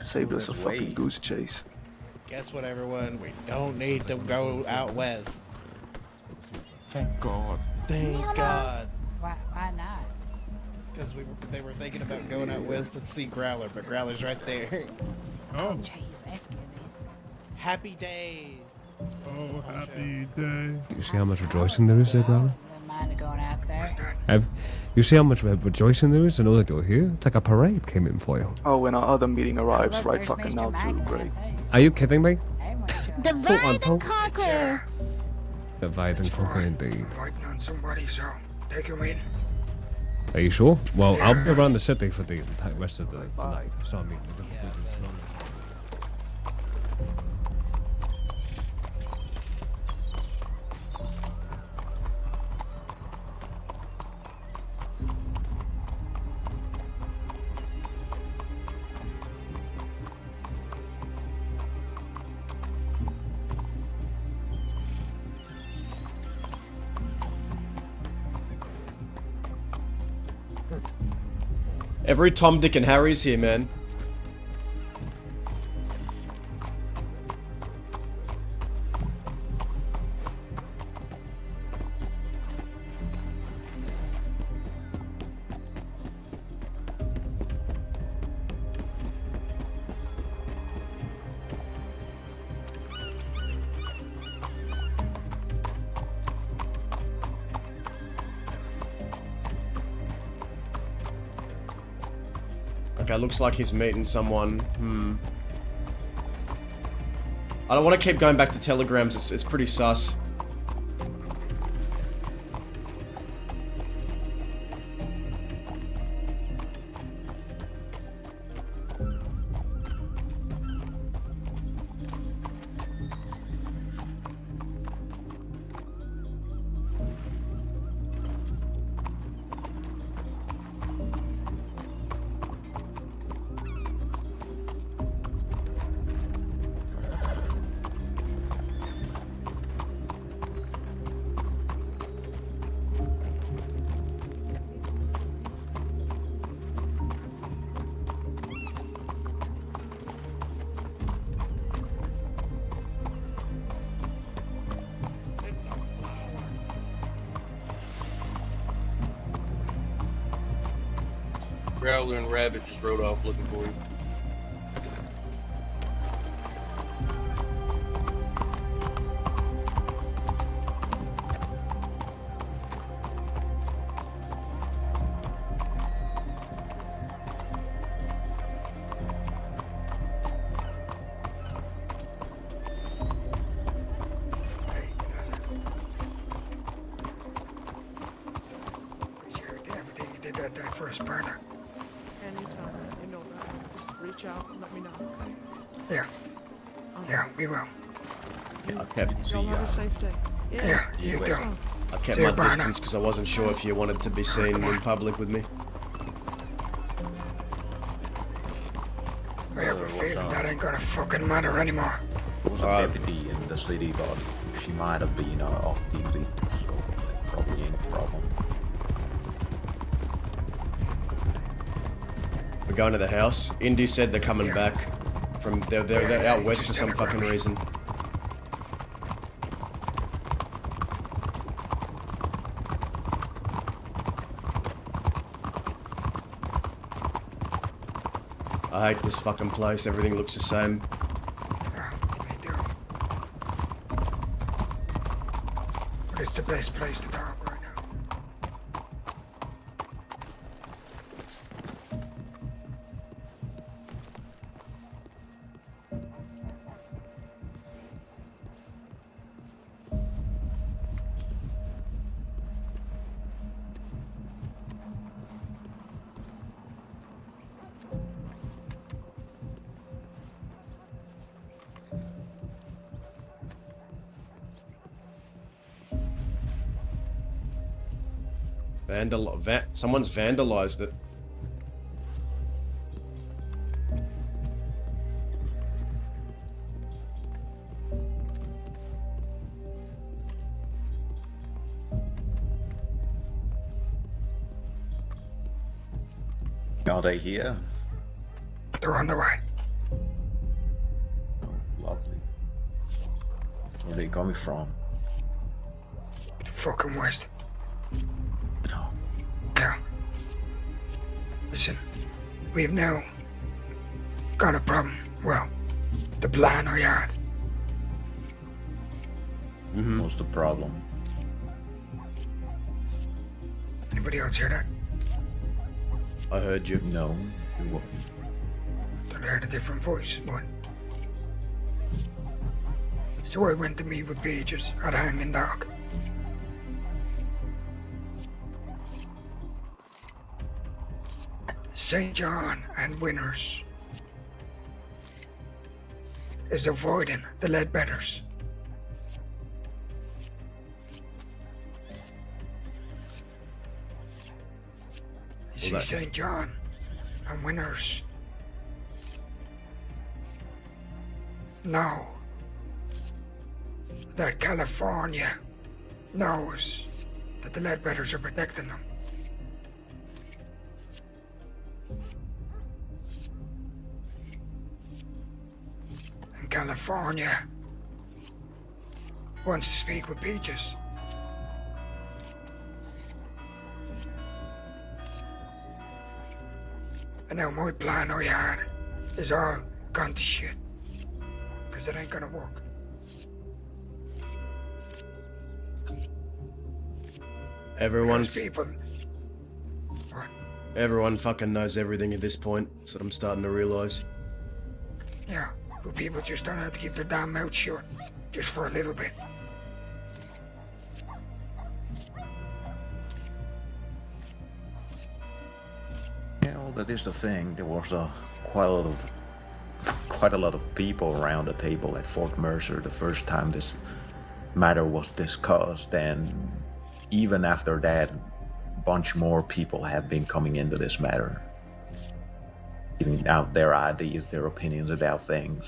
Speaker 10: Saved us a fucking goose chase.
Speaker 2: Guess what, everyone? We don't need to go out west.
Speaker 10: Thank God.
Speaker 2: Thank God.
Speaker 7: Why not?
Speaker 2: Because they were thinking about going out west to see Growler, but Growler's right there.
Speaker 7: Oh, jeez, that's good then.
Speaker 2: Happy day.
Speaker 9: Oh, happy day. You see how much rejoicing there is there, Growler?
Speaker 7: Wouldn't mind going out there.
Speaker 9: You see how much rejoicing there is? I know that you're here. It's like a parade came in for you.
Speaker 10: Oh, when our other meeting arrives
Speaker 7: Look,
Speaker 10: right
Speaker 7: there's
Speaker 10: fucking
Speaker 7: Mr.
Speaker 10: now too,
Speaker 7: Mike
Speaker 10: great.
Speaker 7: Cafe.
Speaker 9: Are you kidding me?
Speaker 7: Hey, what you
Speaker 1: Divide
Speaker 9: on,
Speaker 1: and
Speaker 9: Pope.
Speaker 1: conquer!
Speaker 9: Divide and conquer indeed.
Speaker 5: I'm waiting on somebody, so take him in.
Speaker 9: Are you sure? Well, I'll be around the city for the rest of the night. So I mean,
Speaker 3: Every Tom, Dick, and Harry's here, man. Okay, looks like he's meeting someone. I don't want to keep going back to telegrams, it's pretty sus.
Speaker 11: Growler and Rabbit just rode off looking for you.
Speaker 5: Hey, appreciate everything you did that first burner.
Speaker 12: Anytime, you know that. Just reach out and let me know, okay?
Speaker 5: Yeah. Yeah, we will.
Speaker 3: I kept,
Speaker 12: Y'all have a safe day.
Speaker 5: Yeah, you too.
Speaker 3: I kept
Speaker 5: See
Speaker 3: my
Speaker 5: you, Barney.
Speaker 3: distance because I wasn't sure if you wanted to be seen in public with me.
Speaker 5: I have a feeling that ain't gonna fucking matter anymore.
Speaker 13: There was a deputy in the city, but she might have been off duty, so probably ain't a problem.
Speaker 3: We're going to the house. Indy said they're coming back from they're out west for some fucking reason. I hate this fucking place. Everything looks the same.
Speaker 5: Me too. But it's the best place to talk right now.
Speaker 3: Someone's vandalized it.
Speaker 13: Are they here?
Speaker 5: They're on the way.
Speaker 13: Lovely. Where are they coming from?
Speaker 5: Fucking west.
Speaker 13: No.
Speaker 5: Yeah. Listen, we've now got a problem. Well, the plan I had.
Speaker 13: What's the problem?
Speaker 5: Anybody else hear that?
Speaker 3: I heard you.
Speaker 13: No.
Speaker 5: Thought I heard a different voice, but... So I went to meet with Peaches at Hanging Dog. St. John and Winners is avoiding the Leadbetters. You see, St. John and Winners know that California knows that the Leadbetters are protecting them. And California wants to speak with Peaches. And now my plan I had is all gone to shit. Because it ain't gonna work.
Speaker 3: Everyone
Speaker 5: People. What?
Speaker 3: Everyone fucking knows everything at this point. That's what I'm starting to realize.
Speaker 5: Yeah, but people just don't have to keep their damn mouth shut. Just for a little bit.
Speaker 13: Yeah, well, that is the thing. There was quite a lot of people around the table at Fort Mercer the first time this matter was discussed, and even after that, a bunch more people have been coming into this matter, giving out their ideas, their opinions about things.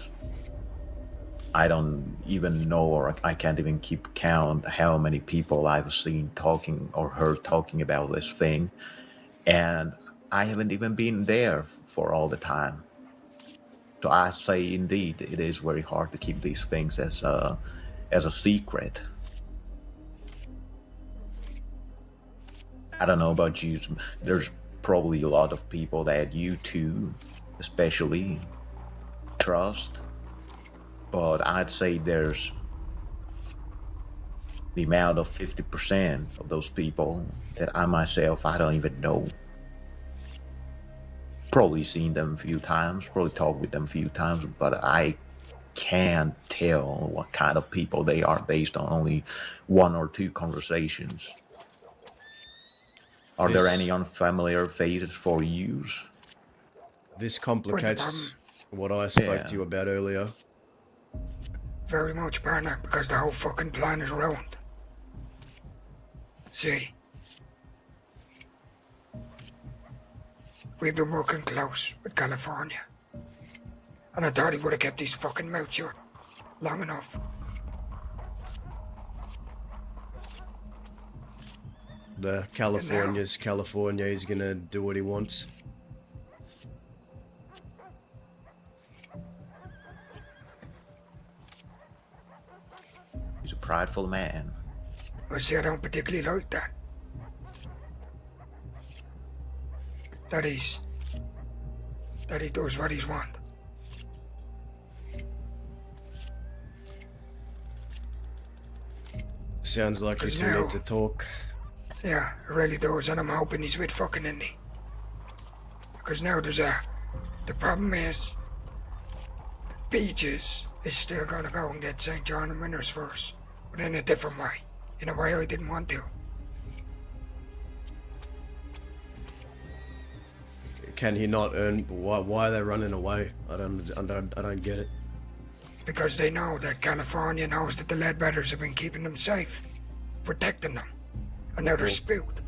Speaker 13: I don't even know, or I can't even keep count how many people I've seen talking or heard talking about this thing, and I haven't even been there for all the time. So I say, indeed, it is very hard to keep these things as a secret. I don't know about you. There's probably a lot of people that you two, especially, trust. But I'd say there's the amount of 50% of those people that I myself, I don't even know. Probably seen them a few times, probably talked with them a few times, but I can't tell what kind of people they are based on only one or two conversations. Are there any unfamiliar faces for you?
Speaker 3: This complicates what I spoke to you about earlier.
Speaker 5: Very much, partner, because the whole fucking plan is ruined. See? We've been working close with California. And I thought he would have kept his fucking mouth shut long enough.
Speaker 3: The California's California, he's gonna do what he wants.
Speaker 13: He's a prideful man.
Speaker 5: Well, see, I don't particularly like that. That he does what he's want.
Speaker 3: Sounds like you two need to talk.
Speaker 5: Yeah, it really does, and I'm hoping he's with fucking Indy. Because now the problem is, Peaches is still gonna go and get St. John and Winners first, but in a different way. In a way I didn't want to.
Speaker 3: Can he not earn? Why are they running away? I don't get it.
Speaker 5: Because they know that California knows that the Leadbetters have been keeping them safe, protecting them, and now they're spooked.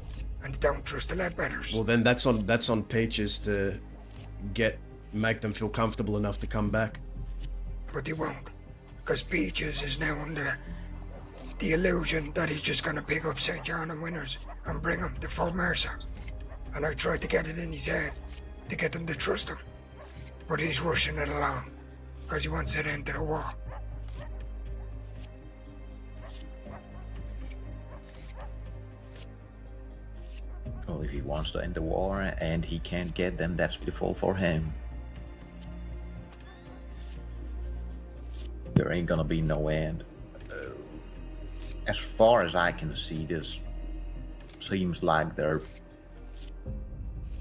Speaker 5: and they don't trust the Ledbetters.
Speaker 3: Well, then that's on Peaches to make them feel comfortable enough to come back.
Speaker 5: But they won't, because Peaches is now under the illusion that he's just gonna pick up St. John and Winners and bring him to Fort Mercer. And I tried to get it in his head to get them to trust him, but he's rushing it along because he wants it end to the war.
Speaker 13: Well, if he wants to end the war and he can't get them, that's beautiful for him. There ain't gonna be no end. As far as I can see, this seems like they're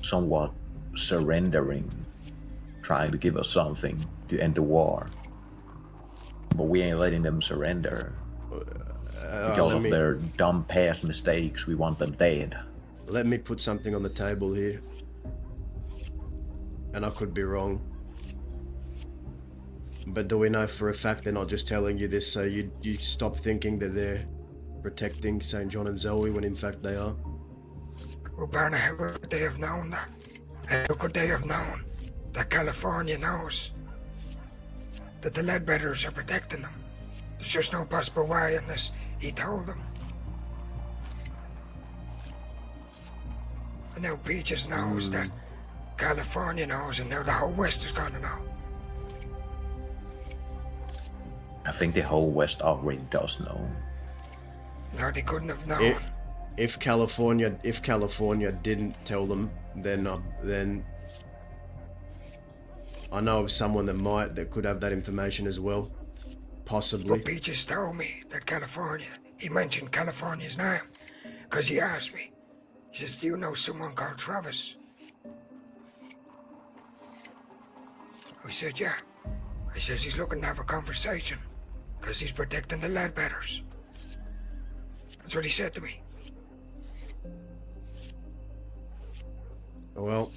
Speaker 13: somewhat surrendering, trying to give us something to end the war. But we ain't letting them surrender. Because of their dumb past mistakes, we want them dead.
Speaker 3: Let me put something on the table here. And I could be wrong. But do we know for a fact they're not just telling you this so you stop thinking that they're protecting St. John and Zoe when in fact they are?
Speaker 5: Well, Barney, how could they have known that? How could they have known that California knows that the Ledbetters are protecting them? There's just no possible way unless he told them. And now Peaches knows that California knows, and now the whole West is gonna know.
Speaker 13: I think the whole West already does know.
Speaker 5: No, they couldn't have known.
Speaker 3: If California didn't tell them, then I know of someone that could have that information as well, possibly.
Speaker 5: But Peaches told me that California, he mentioned California's name, because he asked me. He says, do you know someone called Travis? I said, yeah. I says he's looking to have a conversation, because he's protecting the Ledbetters. That's what he said to me.
Speaker 3: Well,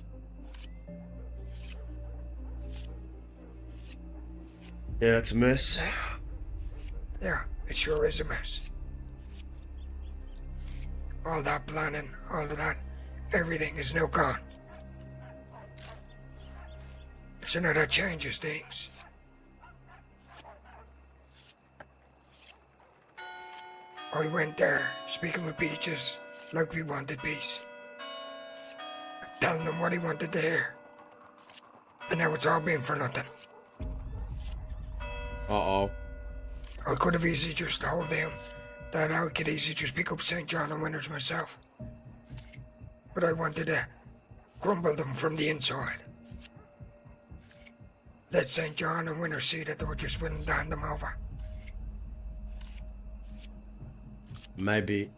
Speaker 3: yeah, it's a mess.
Speaker 5: Yeah, it sure is a mess. All that planning, all of that, everything is now gone. So now that changes things. I went there, speaking with Peaches, like we wanted peace. Telling him what he wanted to hear. And now it's all been for nothing.
Speaker 3: Uh-oh.
Speaker 5: I could have easily just told him that I could easily just pick up St. John and Winners myself. But I wanted to crumble them from the inside. Let St. John and Winners see that they were just willing to hand them over.
Speaker 3: Maybe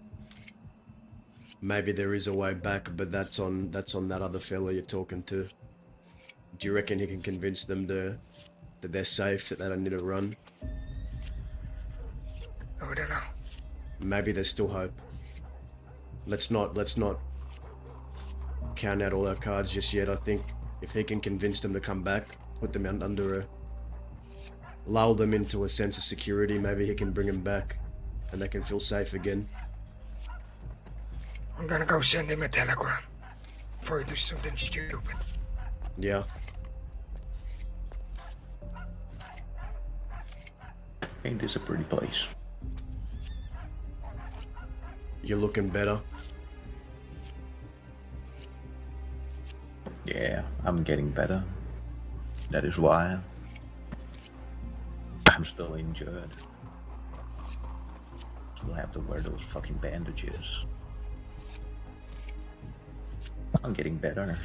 Speaker 3: there is a way back, but that's on that other fella you're talking to. Do you reckon he can convince them that they're safe, that they don't need to run?
Speaker 5: I don't know.
Speaker 3: Maybe there's still hope. Let's not count out all our cards just yet. I think if he can convince them to come back, put them lull them into a sense of security, maybe he can bring them back and they can feel safe again.
Speaker 5: I'm gonna go send him a telegram before he does something stupid.
Speaker 3: Yeah.
Speaker 13: Ain't this a pretty place?
Speaker 3: You're looking better.
Speaker 13: Yeah, I'm getting better. That is why I'm still injured. Still have to wear those fucking bandages. I'm getting better.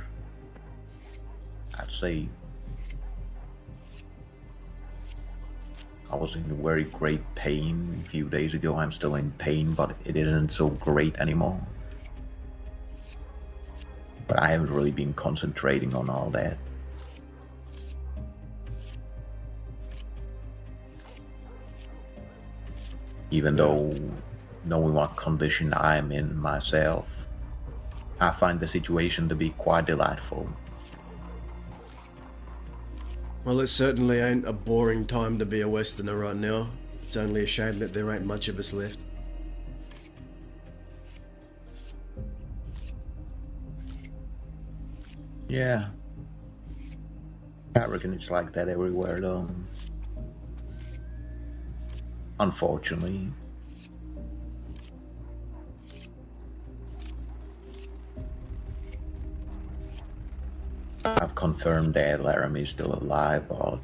Speaker 13: I'd say I was in very great pain a few days ago. I'm still in pain, but it isn't so great anymore. But I haven't really been concentrating on all that. Even though knowing what condition I'm in myself, I find the situation to be quite delightful.
Speaker 3: Well, it certainly ain't a boring time to be a Westerner right now. It's only a shame that there ain't much of us left.
Speaker 13: Yeah. I reckon it's like that everywhere, though. Unfortunately. I've confirmed that Laramie is still alive, but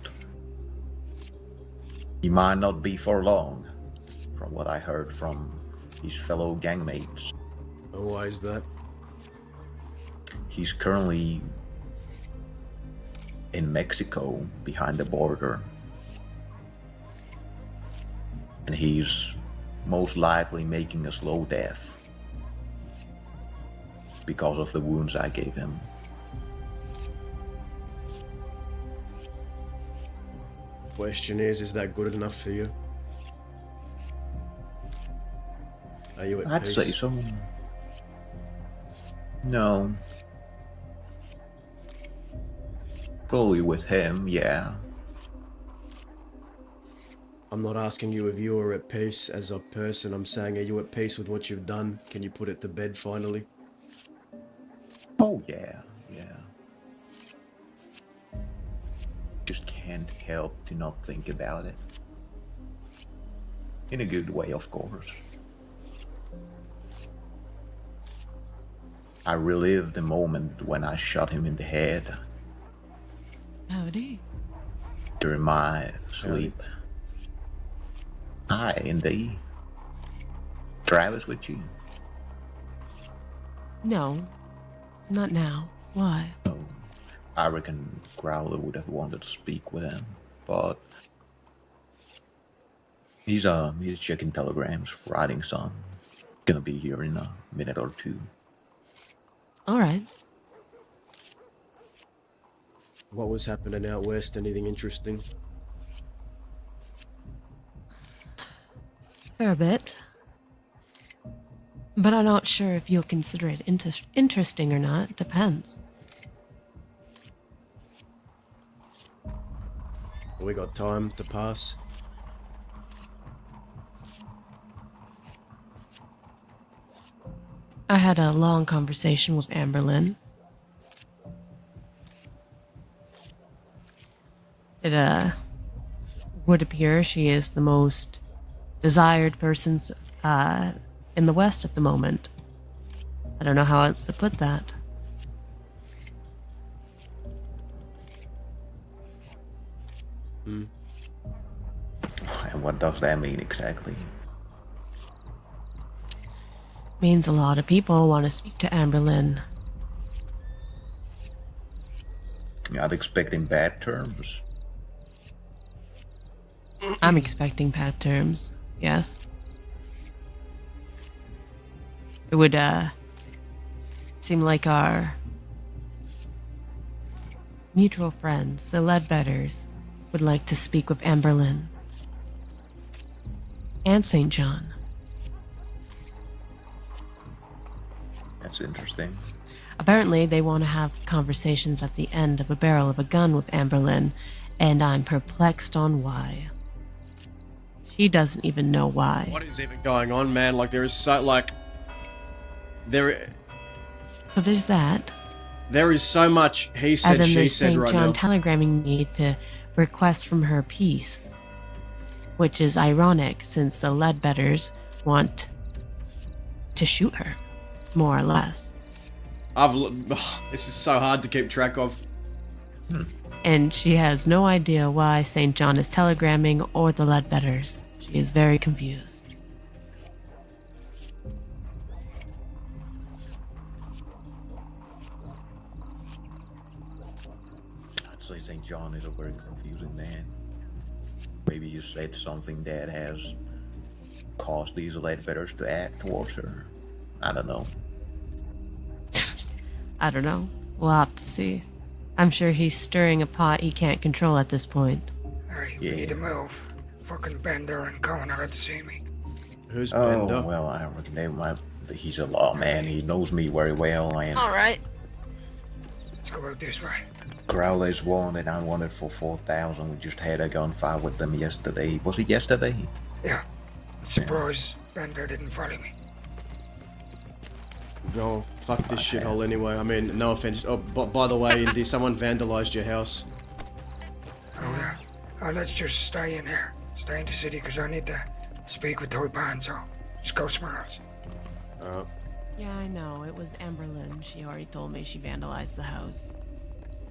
Speaker 13: he might not be for long, from what I heard from his fellow gangmates.
Speaker 3: Oh, why is that?
Speaker 13: He's currently in Mexico, behind the border. And he's most likely making a slow death because of the wounds I gave him.
Speaker 3: Question is that good enough for you? Are you at
Speaker 13: I'd
Speaker 3: peace?
Speaker 13: say so. No. Probably with him, yeah.
Speaker 3: I'm not asking you if you are at peace as a person. I'm saying, are you at peace with what you've done? Can you put it to bed finally?
Speaker 13: Oh, yeah, yeah. Just can't help to not think about it. In a good way, of course. I relived the moment when I shot him in the head
Speaker 14: Howdy.
Speaker 13: during my sleep. Hi, indeed. Travis with you?
Speaker 14: No, not now. Why?
Speaker 13: No. I reckon Growler would have wanted to speak with him, but he's checking telegrams, writing some. Gonna be here in a minute or two.
Speaker 14: All right.
Speaker 3: What was happening out west? Anything interesting?
Speaker 14: Fair bit. But I'm not sure if you'll consider it interesting or not. Depends.
Speaker 3: We got time to pass.
Speaker 14: I had a long conversation with Amberlynn. It would appear she is the most desired person in the West at the moment. I don't know how else to put that.
Speaker 3: Hmm.
Speaker 13: And what does that mean exactly?
Speaker 14: Means a lot of people want to speak to Amberlynn.
Speaker 13: Not expecting bad terms.
Speaker 14: I'm expecting bad terms, yes. It would seem like our mutual friends, the Ledbetters, would like to speak with Amberlynn and St. John.
Speaker 13: That's interesting.
Speaker 14: Apparently, they want to have conversations at the end of a barrel of a gun with Amberlynn, and I'm perplexed on why. She doesn't even know why.
Speaker 3: What is even going on, man? Like, there is so, like...
Speaker 14: So there's that.
Speaker 3: There is so much he said,
Speaker 14: And then
Speaker 3: she
Speaker 14: there's
Speaker 3: said
Speaker 14: St.
Speaker 3: right
Speaker 14: John
Speaker 3: now.
Speaker 14: telegramming me to request from her peace, which is ironic since the Ledbetters want to shoot her, more or less.
Speaker 3: This is so hard to keep track of.
Speaker 14: And she has no idea why St. John is telegramming or the Ledbetters. She is very confused.
Speaker 13: I'd say St. John is a very confusing man. Maybe you said something that has caused these Ledbetters to act towards her. I don't know.
Speaker 14: I don't know. We'll have to see. I'm sure he's stirring a pot he can't control at this point.
Speaker 5: Hey, we need to move. Fucking Bender and Connor had to see me.
Speaker 3: Who's
Speaker 13: Oh,
Speaker 3: Bender?
Speaker 13: well, I reckon they might... He's a lawman. He knows me very well, and
Speaker 14: Alright.
Speaker 5: Let's go out this way.
Speaker 13: Crowley's one that I wanted for 4,000. We just had a gunfight with them yesterday. Was it yesterday?
Speaker 5: Yeah. Surprised Bender didn't follow me.
Speaker 3: Oh, fuck this shithole anyway. I mean, no offense. Oh, by the way, Indy, someone vandalized your house.
Speaker 5: Oh yeah. Let's just stay in here. Stay in the city, because I need to speak with Toy Pan, so just go somewhere else.
Speaker 3: Alright.
Speaker 14: Yeah, I know. It was Emberlyn. She already told me she vandalized the house.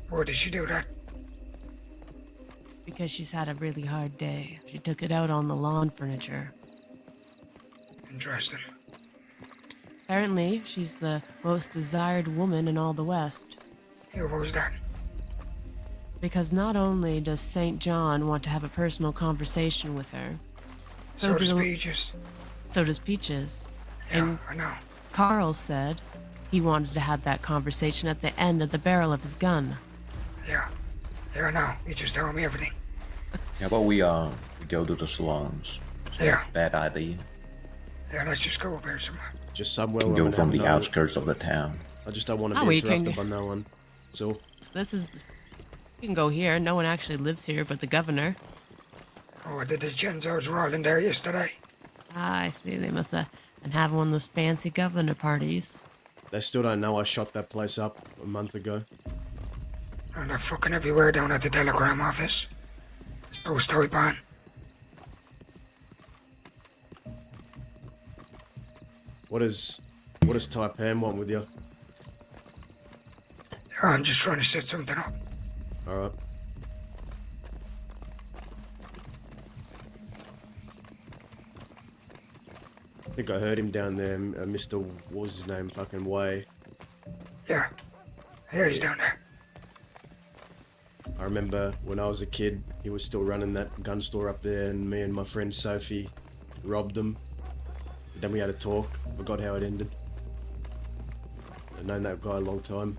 Speaker 5: Why did she do that?
Speaker 14: Because she's had a really hard day. She took it out on the lawn furniture.
Speaker 5: Interesting.
Speaker 14: Apparently, she's the most desired woman in all the West.
Speaker 5: Yeah, what was that?
Speaker 14: Because not only does St. John want to have a personal conversation with her,
Speaker 5: So does
Speaker 14: do-
Speaker 5: Peaches.
Speaker 14: So does Peaches.
Speaker 5: Yeah,
Speaker 14: And
Speaker 5: I know.
Speaker 14: Carl said he wanted to have that conversation at the end of the barrel of his gun.
Speaker 5: Yeah. Yeah, I know. You just told me everything.
Speaker 13: How about we go to the salons?
Speaker 5: Yeah.
Speaker 13: Bad idea.
Speaker 5: Yeah, let's just go up here somewhere.
Speaker 3: Just somewhere
Speaker 13: And
Speaker 3: where
Speaker 13: go
Speaker 3: I'm
Speaker 13: from
Speaker 3: gonna
Speaker 13: the
Speaker 3: have no-
Speaker 13: outskirts of the town.
Speaker 3: I just don't want to
Speaker 14: Oh,
Speaker 3: be
Speaker 14: we can-
Speaker 3: interrupted by no one. So,
Speaker 14: This is... You can go here. No one actually lives here but the governor.
Speaker 5: Oh, the Genzos were all in there yesterday.
Speaker 14: Ah, I see. They must have been having one of those fancy governor parties.
Speaker 3: they still don't know I shot that place up a month ago.
Speaker 5: And they're fucking everywhere down at the telegram office. So was Toy Pan.
Speaker 3: What does Taipan want with you?
Speaker 5: Yeah, I'm just trying to set something up.
Speaker 3: Alright. I think I heard him down there, Mr. What was his name? Fucking Way.
Speaker 5: Yeah. Yeah, he's down there.
Speaker 3: I remember when I was a kid, he was still running that gun store up there, and me and my friend Sophie robbed him. Then we had a talk. Forgot how it ended. I've known that guy a long time.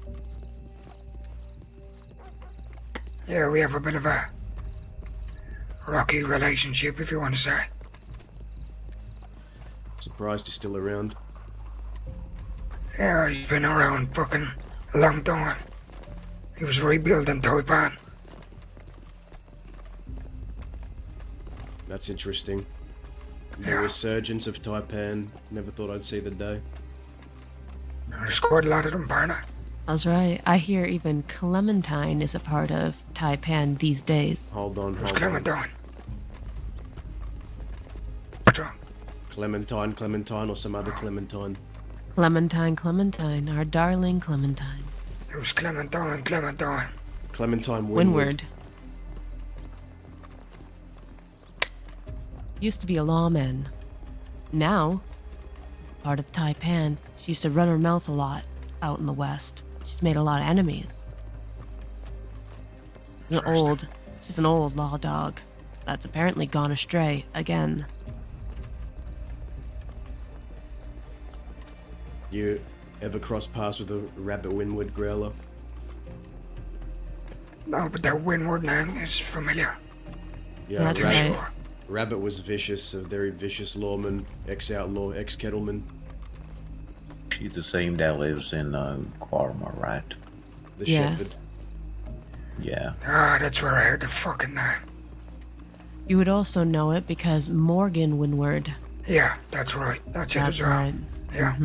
Speaker 5: Yeah, we have a bit of a rocky relationship, if you want to say.
Speaker 3: Surprised he's still around.
Speaker 5: Yeah, he's been around fucking a long time. He was rebuilding Toy Pan.
Speaker 3: That's interesting. The
Speaker 5: Yeah.
Speaker 3: resurgence of Taipan. Never thought I'd see the day.
Speaker 5: There's quite a lot of them, partner.
Speaker 14: That's right. I hear even Clementine is a part of Taipan these days.
Speaker 3: Hold on,
Speaker 5: Who's
Speaker 3: hold on.
Speaker 5: Clementine? What's wrong?
Speaker 3: Clementine, or some other Clementine.
Speaker 14: Clementine, our darling Clementine.
Speaker 5: Who's Clementine? Clementine.
Speaker 3: Clementine Windward.
Speaker 14: Used to be a lawman. Now, part of Taipan, she used to run her mouth a lot out in the West. She's made a lot of enemies. She's an old law dog that's apparently gone astray again.
Speaker 3: You ever cross paths with a rabbit Windward growler?
Speaker 5: No, but that Windward name is familiar.
Speaker 3: Yeah,
Speaker 14: That's
Speaker 3: Rabbit,
Speaker 14: right.
Speaker 3: Rabbit was vicious, a very vicious lawman, ex-outlaw, ex-kettleman.
Speaker 13: She's the same that lives in Quarmar, right?
Speaker 3: The
Speaker 14: Yes.
Speaker 3: shepherd.
Speaker 13: Yeah.
Speaker 5: Ah, that's where I heard the fucking name.
Speaker 14: You would also know it because Morgan Windward.
Speaker 5: Yeah, that's right. That's it
Speaker 14: That's
Speaker 5: as well.
Speaker 14: right.
Speaker 5: Yeah.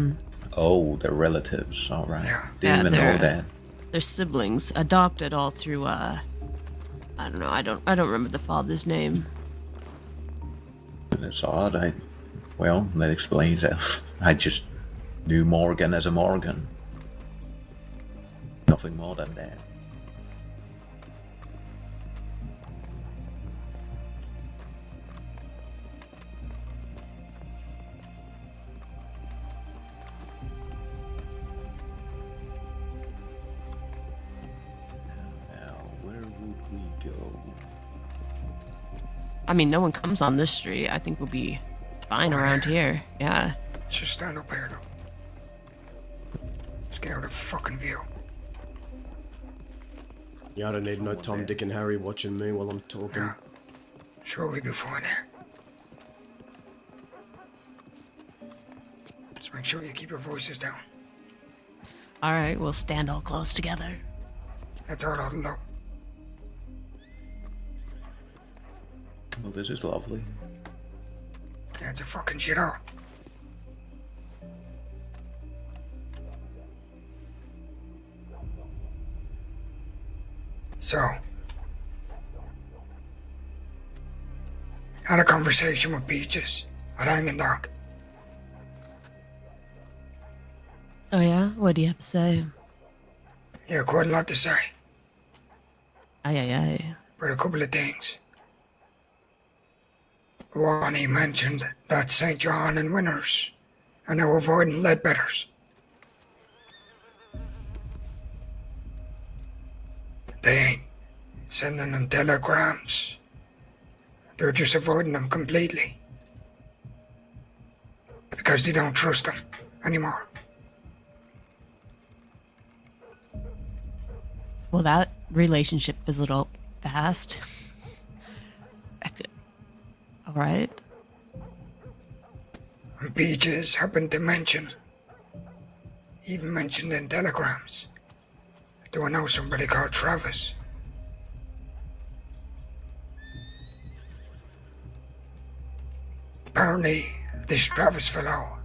Speaker 13: Oh, they're relatives. All right.
Speaker 5: Yeah.
Speaker 13: Didn't even know that.
Speaker 14: They're siblings, adopted all through I don't know, I don't remember the father's name.
Speaker 13: And it's odd. Well, that explains it. I just knew Morgan as a Morgan. Nothing more than that. Now, where would we go?
Speaker 14: I mean, no one comes on this street. I think we'll be fine around here. Yeah.
Speaker 5: Just stand up here, look. Let's get out of fucking view.
Speaker 3: Yeah, I don't need no Tom, Dick, and Harry watching me while I'm talking.
Speaker 5: Yeah. Sure, we'll be fine here. Just make sure you keep your voices down.
Speaker 14: All right, we'll stand all close together.
Speaker 5: That's all out low.
Speaker 13: Well, this is lovely.
Speaker 5: Yeah, it's a fucking shit out. So, had a conversation with Peaches at Hanging Dog.
Speaker 14: Oh yeah? What do you have to say?
Speaker 5: Yeah, quite a lot to say,
Speaker 14: Aye aye aye.
Speaker 5: but a couple of things. One, he mentioned that St. John and Winners are now avoiding Leadbetters. They ain't sending them telegrams. They're just avoiding them completely. Because they don't trust them anymore.
Speaker 14: Well, that relationship fizzled out fast. All right.
Speaker 5: And Peaches happened to mention, even mentioned in telegrams, do I know somebody called Travis? Apparently, this Travis fellow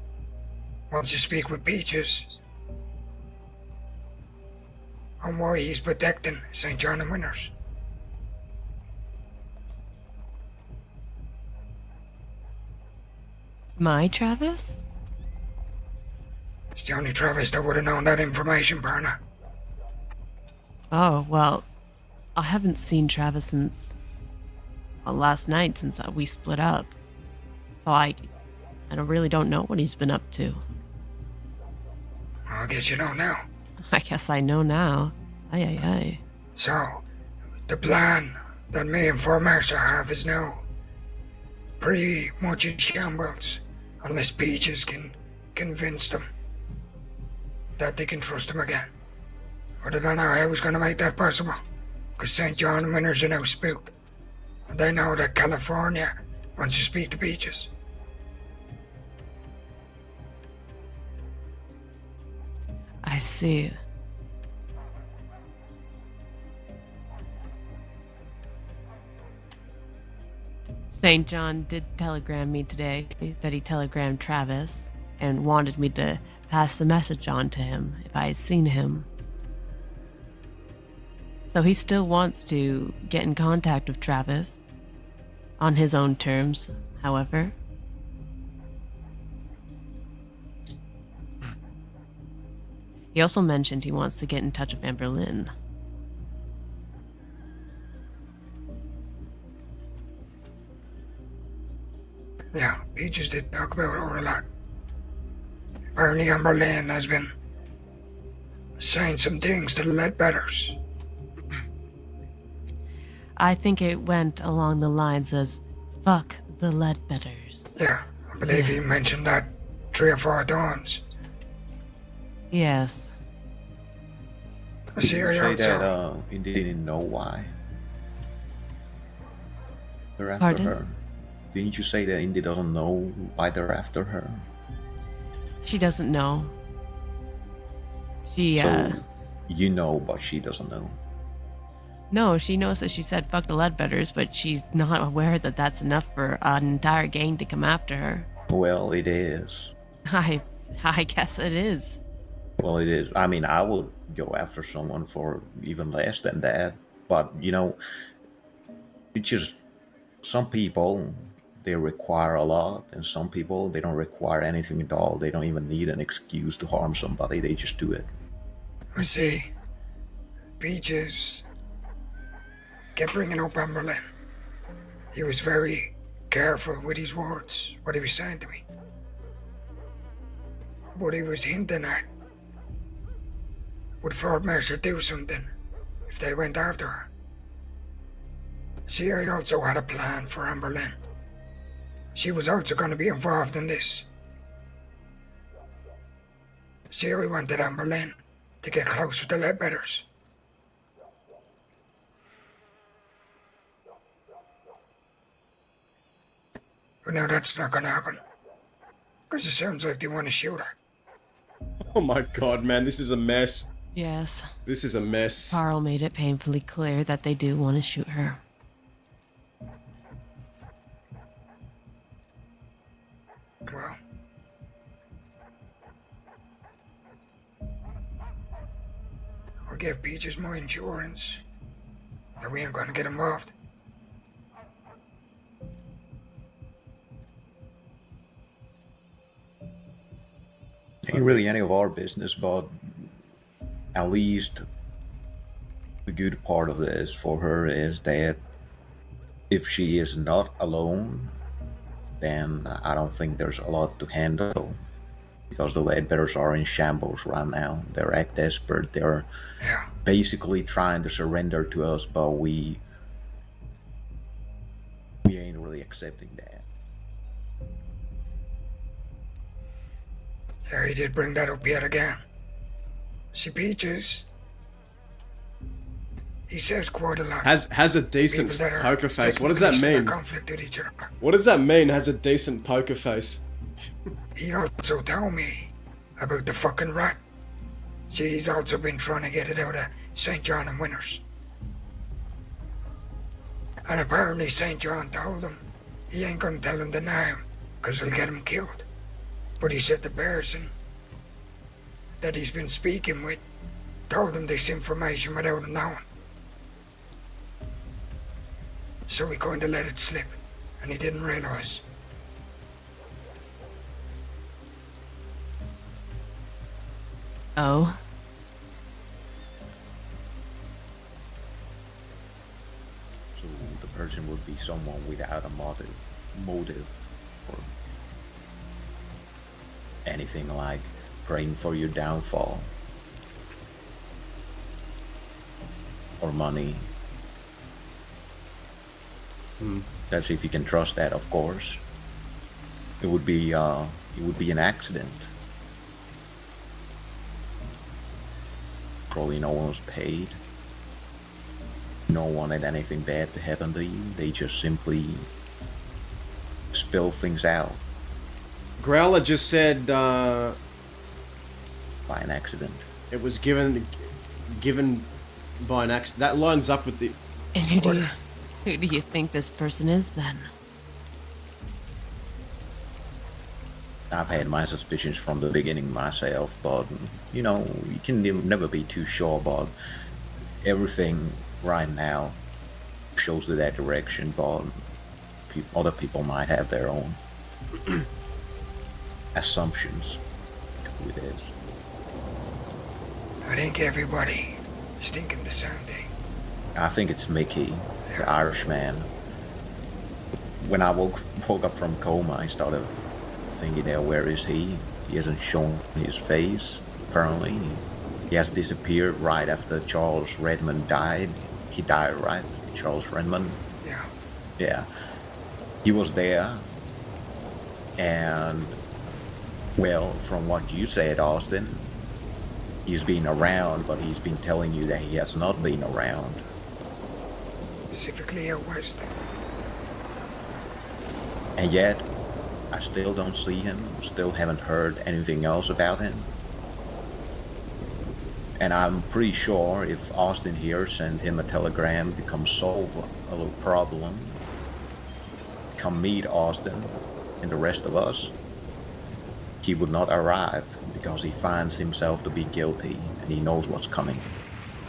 Speaker 5: wants to speak with Peaches on why he's protecting St. John and Winners.
Speaker 14: My Travis?
Speaker 5: It's the only Travis that would have known that information, Barna.
Speaker 14: Oh, well, I haven't seen Travis since last night since we split up. So I really don't know what he's been up to.
Speaker 5: I guess you know now.
Speaker 14: I guess I know now. Aye aye aye.
Speaker 5: So, the plan that me and Fort Mercer have is now pretty much in shambles, unless Peaches can convince them that they can trust him again. But I don't know how he's going to make that possible, because St. John and Winners are now spooked. And they know that California wants to speak to Peaches.
Speaker 14: I see. St. John did telegram me today that he telegrammed Travis and wanted me to pass the message on to him if I had seen him. So he still wants to get in contact with Travis on his own terms, however. He also mentioned he wants to get in touch with Amber Lynn.
Speaker 5: Yeah, Peaches did talk about her a lot. Apparently Amber Lynn has been saying some things to the Leadbetters.
Speaker 14: I think it went along the lines as, fuck the Leadbetters.
Speaker 5: Yeah, I believe he mentioned that 3 or 4 times.
Speaker 14: Yes.
Speaker 5: I see
Speaker 13: Did
Speaker 5: her
Speaker 13: you say
Speaker 5: also.
Speaker 13: that he didn't know why they're after
Speaker 14: Pardon?
Speaker 13: her? Didn't you say that Indy doesn't know why they're after her?
Speaker 14: She doesn't know. She,
Speaker 13: So you know, but she doesn't know.
Speaker 14: No, she knows that she said fuck the Leadbetters, but she's not aware that that's enough for an entire gang to come after her.
Speaker 13: Well, it is.
Speaker 14: I guess it is.
Speaker 13: Well, it is. I mean, I would go after someone for even less than that. But, you know, it's just some people, they require a lot. And some people, they don't require anything at all. They don't even need an excuse to harm somebody. They just do it.
Speaker 5: I see. Peaches kept bringing up Amber Lynn. He was very careful with his words, what he was saying to me. What he was hinting at. Would Fort Mercer do something if they went after her? See, I also had a plan for Amber Lynn. She was also going to be involved in this. See, I wanted Amber Lynn to get close with the Leadbetters. But now that's not going to happen. Because it sounds like they want to shoot her.
Speaker 3: Oh my god, man, this is a mess.
Speaker 14: Yes.
Speaker 3: This is a mess.
Speaker 14: Carl made it painfully clear that they do want to shoot her.
Speaker 5: Well, I'll give Peaches my insurance. and we ain't gonna get involved.
Speaker 13: Ain't really any of our business, but at least the good part of this for her is that if she is not alone, then I don't think there's a lot to handle. Because the Ledbetters are in shambles right now. They're act desperate. They're basically trying to surrender to us, but we ain't really accepting that.
Speaker 5: Yeah, he did bring that up yet again. See, Peaches, he says quite a lot.
Speaker 3: Has a decent
Speaker 5: People that are
Speaker 3: poker face. What does that
Speaker 5: technically
Speaker 3: mean?
Speaker 5: conflict with each other.
Speaker 3: What does that mean? Has a decent poker face.
Speaker 5: He also told me about the fucking rat. See, he's also been trying to get it out of St. John and Winners. And apparently St. John told him he ain't gonna tell him the name, cause he'll get him killed. But he said the person that he's been speaking with told him this information without him knowing. So he kinda let it slip, and he didn't realize.
Speaker 14: Oh?
Speaker 13: So the person would be someone without a motive or anything like praying for your downfall or money. That's if you can trust that, of course. It would be an accident. Probably no one was paid. No one had anything bad to happen to you. They just simply spill things out
Speaker 3: Growler just said
Speaker 13: by an accident.
Speaker 3: it was given by an accident. That lines up with the.
Speaker 14: And who do you think this person is then?
Speaker 13: I've had my suspicions from the beginning myself, but you know, you can never be too sure. But everything right now shows to that direction. But other people might have their own assumptions to who it is.
Speaker 5: I think everybody is thinking the same thing.
Speaker 13: I think it's Mickey, the Irishman. When I woke up from coma, I started thinking, where is he? He hasn't shown his face, apparently. He has disappeared right after Charles Redmond died. He died, right? Charles Redmond?
Speaker 5: Yeah.
Speaker 13: Yeah. He was there, and, well, from what you said, Austin, he's been around, but he's been telling you that he has not been around.
Speaker 5: Specifically out west.
Speaker 13: And yet, I still don't see him, still haven't heard anything else about him. And I'm pretty sure if Austin here sent him a telegram to come solve a little problem, come meet Austin and the rest of us, he would not arrive because he finds himself to be guilty and he knows what's coming.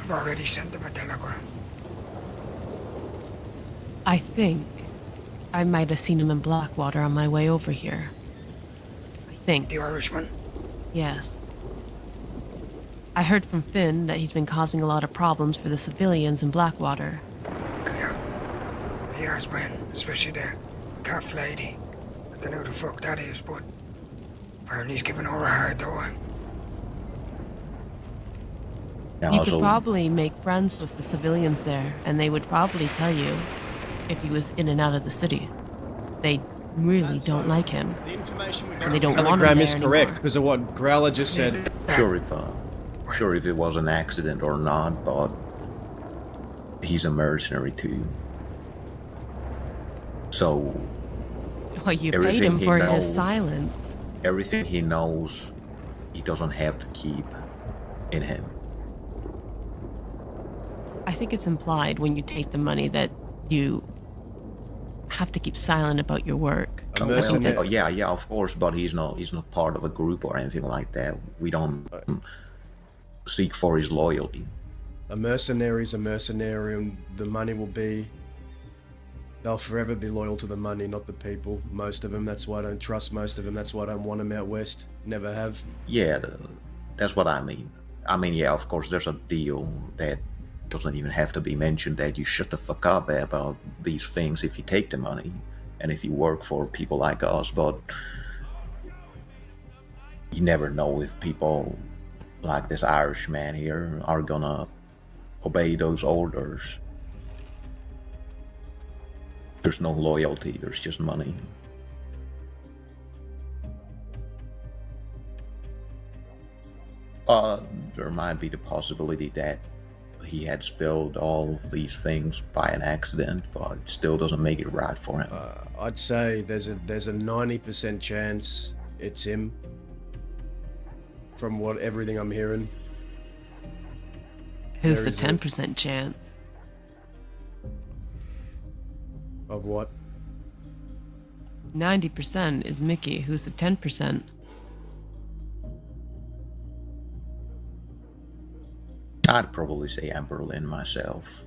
Speaker 5: I've already sent him a telegram.
Speaker 14: I think I might have seen him in Blackwater on my way over here. I think.
Speaker 5: The Irishman?
Speaker 14: Yes. I heard from Finn that he's been causing a lot of problems for the civilians in Blackwater.
Speaker 5: Yeah. He has been, especially the calf lady. I don't know who the fuck that is, but apparently he's giving her a hard time.
Speaker 14: You could probably make friends with the civilians there, and they would probably tell you if he was in and out of the city. They really don't like him.
Speaker 3: The information we
Speaker 14: And they don't want him
Speaker 3: telegram
Speaker 14: there
Speaker 3: is correct
Speaker 14: anymore.
Speaker 3: because of what Growler just said.
Speaker 13: Sure if it was an accident or not, but he's a mercenary too. So
Speaker 14: Well, you paid
Speaker 13: everything
Speaker 14: him
Speaker 13: he
Speaker 14: for his
Speaker 13: knows-
Speaker 14: silence.
Speaker 13: Everything he knows, he doesn't have to keep in him.
Speaker 14: I think it's implied when you take the money that you have to keep silent about your work.
Speaker 13: Well, yeah, of course, but he's not part of a group or anything like that. We don't seek for his loyalty.
Speaker 3: A mercenary's a mercenary, and the money will be... They'll forever be loyal to the money, not the people. Most of them, that's why I don't trust most of them. That's why I don't want them out west. Never have.
Speaker 13: Yeah, that's what I mean. I mean, yeah, of course, there's a deal that doesn't even have to be mentioned, that you shut the fuck up about these things if you take the money and if you work for people like us, but you never know if people like this Irish man here are gonna obey those orders. There's no loyalty, there's just money. There might be the possibility that he had spilled all of these things by an accident, but it still doesn't make it right for him.
Speaker 3: I'd say there's a 90% chance it's him. From everything I'm hearing.
Speaker 14: Who's
Speaker 3: There
Speaker 14: the
Speaker 3: is a-
Speaker 14: 10% chance?
Speaker 3: Of what?
Speaker 14: 90% is Mickey. Who's the 10%?
Speaker 13: I'd probably say Amberlynn myself.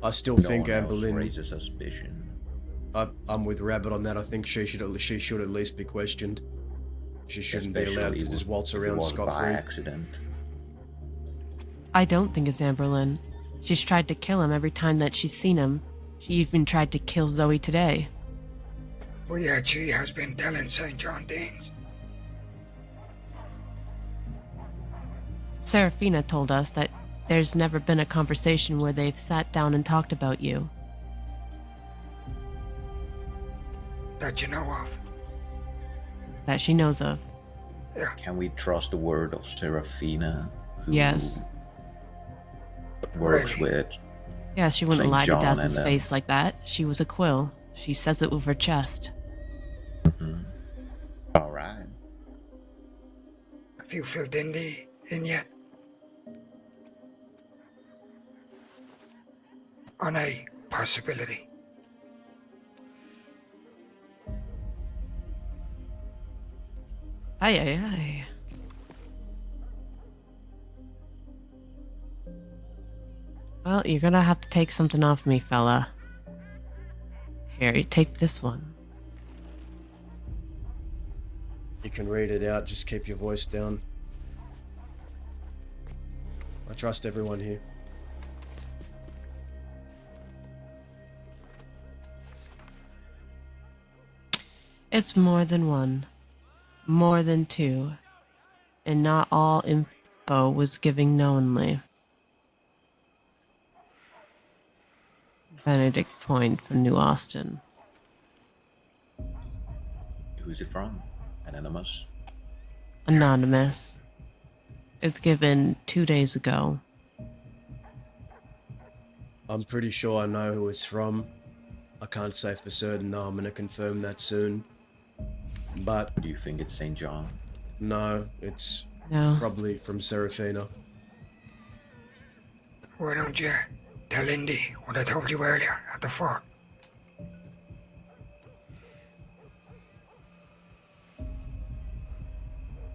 Speaker 3: I still
Speaker 13: No
Speaker 3: think
Speaker 13: one else
Speaker 3: Amberlynn...
Speaker 13: raises suspicion.
Speaker 3: I'm with Rabbit on that. I think she should at least be questioned. She shouldn't be allowed to just waltz around
Speaker 13: by
Speaker 3: scot-free.
Speaker 13: accident.
Speaker 14: I don't think it's Amberlynn. She's tried to kill him every time that she's seen him. She even tried to kill Zoe today.
Speaker 5: Well, yeah, she has been telling St. John things.
Speaker 14: Serafina told us that there's never been a conversation where they've sat down and talked about you.
Speaker 5: That you know of.
Speaker 14: That she knows of.
Speaker 5: Yeah.
Speaker 13: Can we trust the word of Serafina, who
Speaker 14: Yes.
Speaker 13: works with...
Speaker 14: Yeah, she wouldn't
Speaker 13: St.
Speaker 14: lie to
Speaker 13: John
Speaker 14: Daz's
Speaker 13: and,
Speaker 14: face like that. She was a quill. She says it with her chest.
Speaker 13: All right.
Speaker 5: Have you filled in yet? On a possibility.
Speaker 14: Aye, aye, aye. Well, you're gonna have to take something off me, fella. Here, you take this one.
Speaker 3: You can read it out, just keep your voice down. I trust everyone here.
Speaker 14: It's more than one. More than two. And not all info was given knowingly. Benedict Point from New Austin.
Speaker 13: Who's it from? Anonymous?
Speaker 14: Anonymous. It's given 2 days ago.
Speaker 3: I'm pretty sure I know who it's from. I can't say for certain, no, I'm gonna confirm that soon. But...
Speaker 13: Do you think it's St. John?
Speaker 3: No, it's
Speaker 14: No.
Speaker 3: probably from Serafina.
Speaker 5: Why don't you tell Indy what I told you earlier at the fort?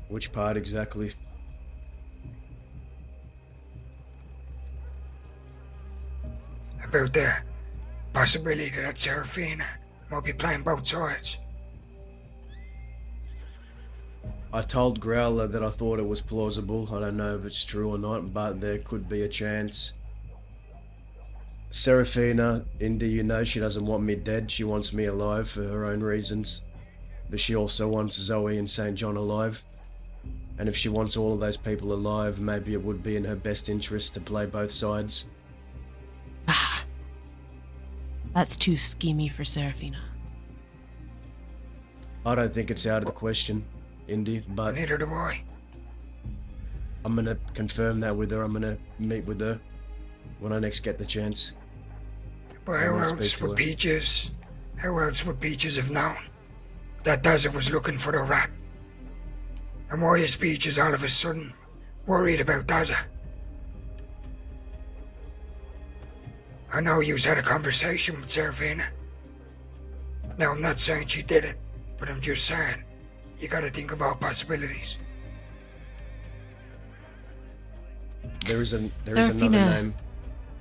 Speaker 3: Which part exactly?
Speaker 5: About the possibility that Serafina might be playing both sides.
Speaker 3: I told Growler that I thought it was plausible. I don't know if it's true or not, but there could be a chance. Serafina, Indy, you know she doesn't want me dead. She wants me alive for her own reasons. But she also wants Zoe and St. John alive. And if she wants all of those people alive, maybe it would be in her best interest to play both sides.
Speaker 14: That's too schemy for Serafina.
Speaker 3: I don't think it's out of the question, Indy, but...
Speaker 5: Neither do I.
Speaker 3: I'm gonna confirm that with her. I'm gonna meet with her when I next get the chance.
Speaker 5: But
Speaker 3: I'm
Speaker 5: how
Speaker 3: gonna
Speaker 5: else
Speaker 3: speak to
Speaker 5: would
Speaker 3: her.
Speaker 5: Peaches have known that Dazza was looking for the rat? And why is Peaches all of a sudden worried about Dazza? I know you've had a conversation with Serafina. Now, I'm not saying she did it, but I'm just saying, you gotta think of all possibilities.
Speaker 3: There is another
Speaker 14: Seraphina.
Speaker 3: name.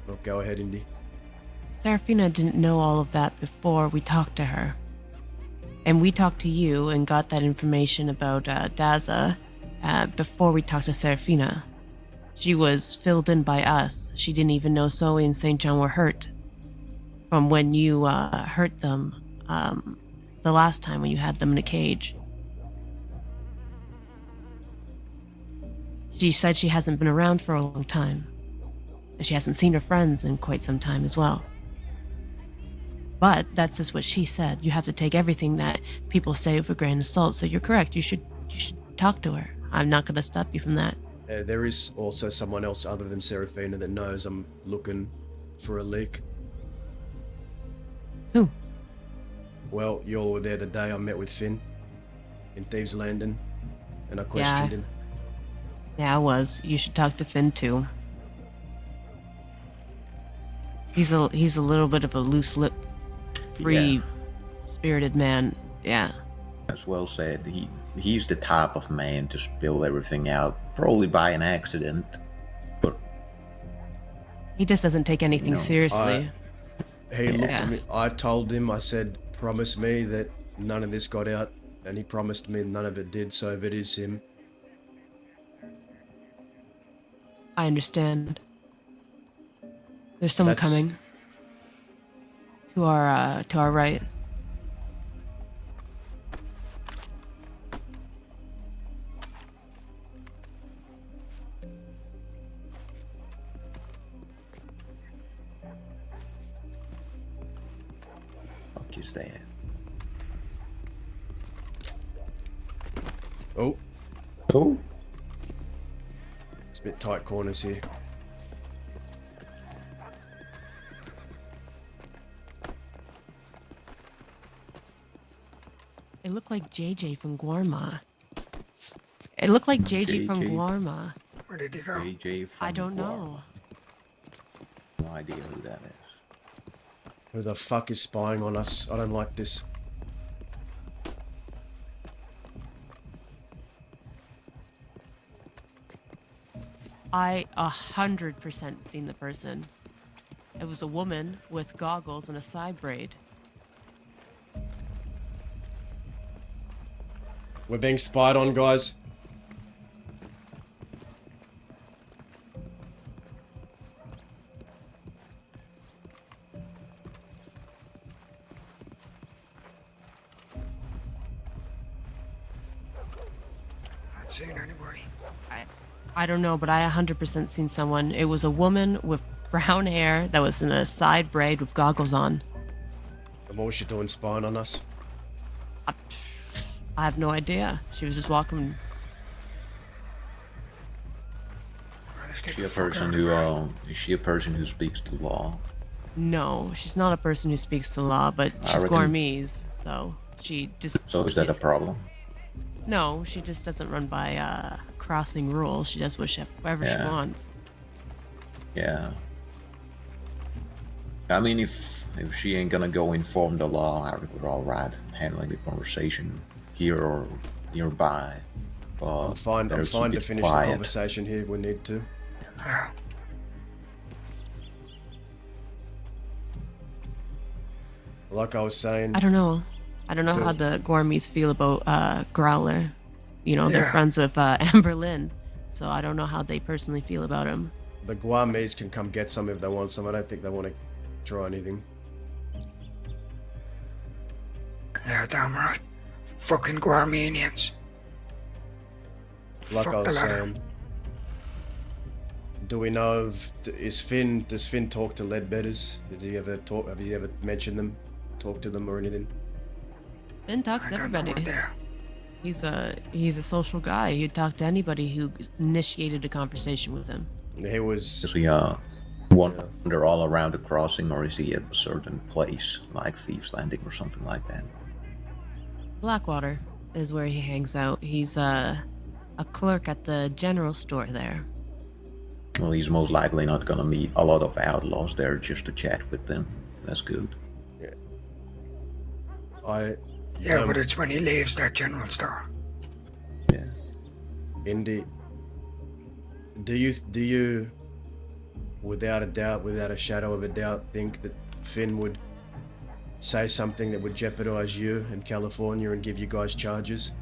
Speaker 3: Oh, go ahead, Indy.
Speaker 14: Seraphina didn't know all of that before we talked to her. And we talked to you and got that information about Daza before we talked to Seraphina. She was filled in by us. She didn't even know Zoe and St. John were hurt from when you hurt them the last time when you had them in a cage. She said she hasn't been around for a long time. And she hasn't seen her friends in quite some time as well. But that's just what she said. You have to take everything that people say with a grain of salt. So you're correct. You should talk to her. I'm not going to stop you from that.
Speaker 3: There is also someone else other than Seraphina that knows I'm looking for a leak.
Speaker 14: Who?
Speaker 3: Well, you all were there the day I met with Finn in Thieves Landing, and I questioned him.
Speaker 14: Yeah, I was. You should talk to Finn too. He's a little bit of a loose lip, free spirited man. Yeah.
Speaker 13: As well said, he's the type of man to spill everything out, probably by an accident, but
Speaker 14: he just doesn't take anything seriously.
Speaker 3: He looked at me. I told him, I said, promise me that none of this got out, and he promised me none of it did. So if it is him,
Speaker 14: I understand. There's someone coming to our right.
Speaker 13: fuck is that?
Speaker 3: Oh.
Speaker 13: Oh.
Speaker 3: It's a bit tight corners here.
Speaker 14: It looked like JJ from Guarma. It looked like JJ from Guarma.
Speaker 5: Where did he go?
Speaker 13: JJ from
Speaker 14: I don't know.
Speaker 13: No idea who that is.
Speaker 3: Who the fuck is spying on us? I don't like this.
Speaker 14: I 100% seen the person. It was a woman with goggles and a side braid.
Speaker 3: We're being spied on, guys.
Speaker 5: Not seeing anybody.
Speaker 14: I don't know, but I 100% seen someone. It was a woman with brown hair that was in a side braid with goggles on.
Speaker 3: And what was she doing spying on us?
Speaker 14: I have no idea. She was just walking.
Speaker 13: Is she a person who speaks the law?
Speaker 14: No, she's not a person who speaks the law, but she's Gourmese, so she just...
Speaker 13: So is that a problem?
Speaker 14: No, she just doesn't run by crossing rules. She does whatever she wants.
Speaker 13: Yeah. I mean, if she ain't gonna go inform the law, I think we're all right handling the conversation here or nearby. But
Speaker 3: I'm fine to finish the conversation here if we need to. Like I was saying...
Speaker 14: I don't know how the Gourmets feel about Growler. You know, they're friends with Amber Lynn, so I don't know how they personally feel about him.
Speaker 3: The Guames can come get some if they want some. I don't think they want to try anything.
Speaker 5: Yeah, damn right. Fucking Guarmanians.
Speaker 3: Like
Speaker 5: Fuck
Speaker 3: I was
Speaker 5: the ladder.
Speaker 3: saying, do we know does Finn talk to Leadbetters? Have you ever mentioned them, talk to them or anything?
Speaker 14: Finn talks to everybody. He's a social guy. He'd talk to anybody who initiated a conversation with him.
Speaker 3: He was...
Speaker 13: Does he wander all around the crossing, or is he at a certain place, like Thieves Landing or something like that?
Speaker 14: Blackwater is where he hangs out. He's a clerk at the general store there.
Speaker 13: Well, he's most likely not gonna meet a lot of outlaws there just to chat with them. That's good.
Speaker 5: Yeah, but it's when he leaves that general store.
Speaker 13: Yeah.
Speaker 3: Indy, Do you, without a doubt, without a shadow of a doubt, think that Finn would say something that would jeopardize you in California and give you guys charges?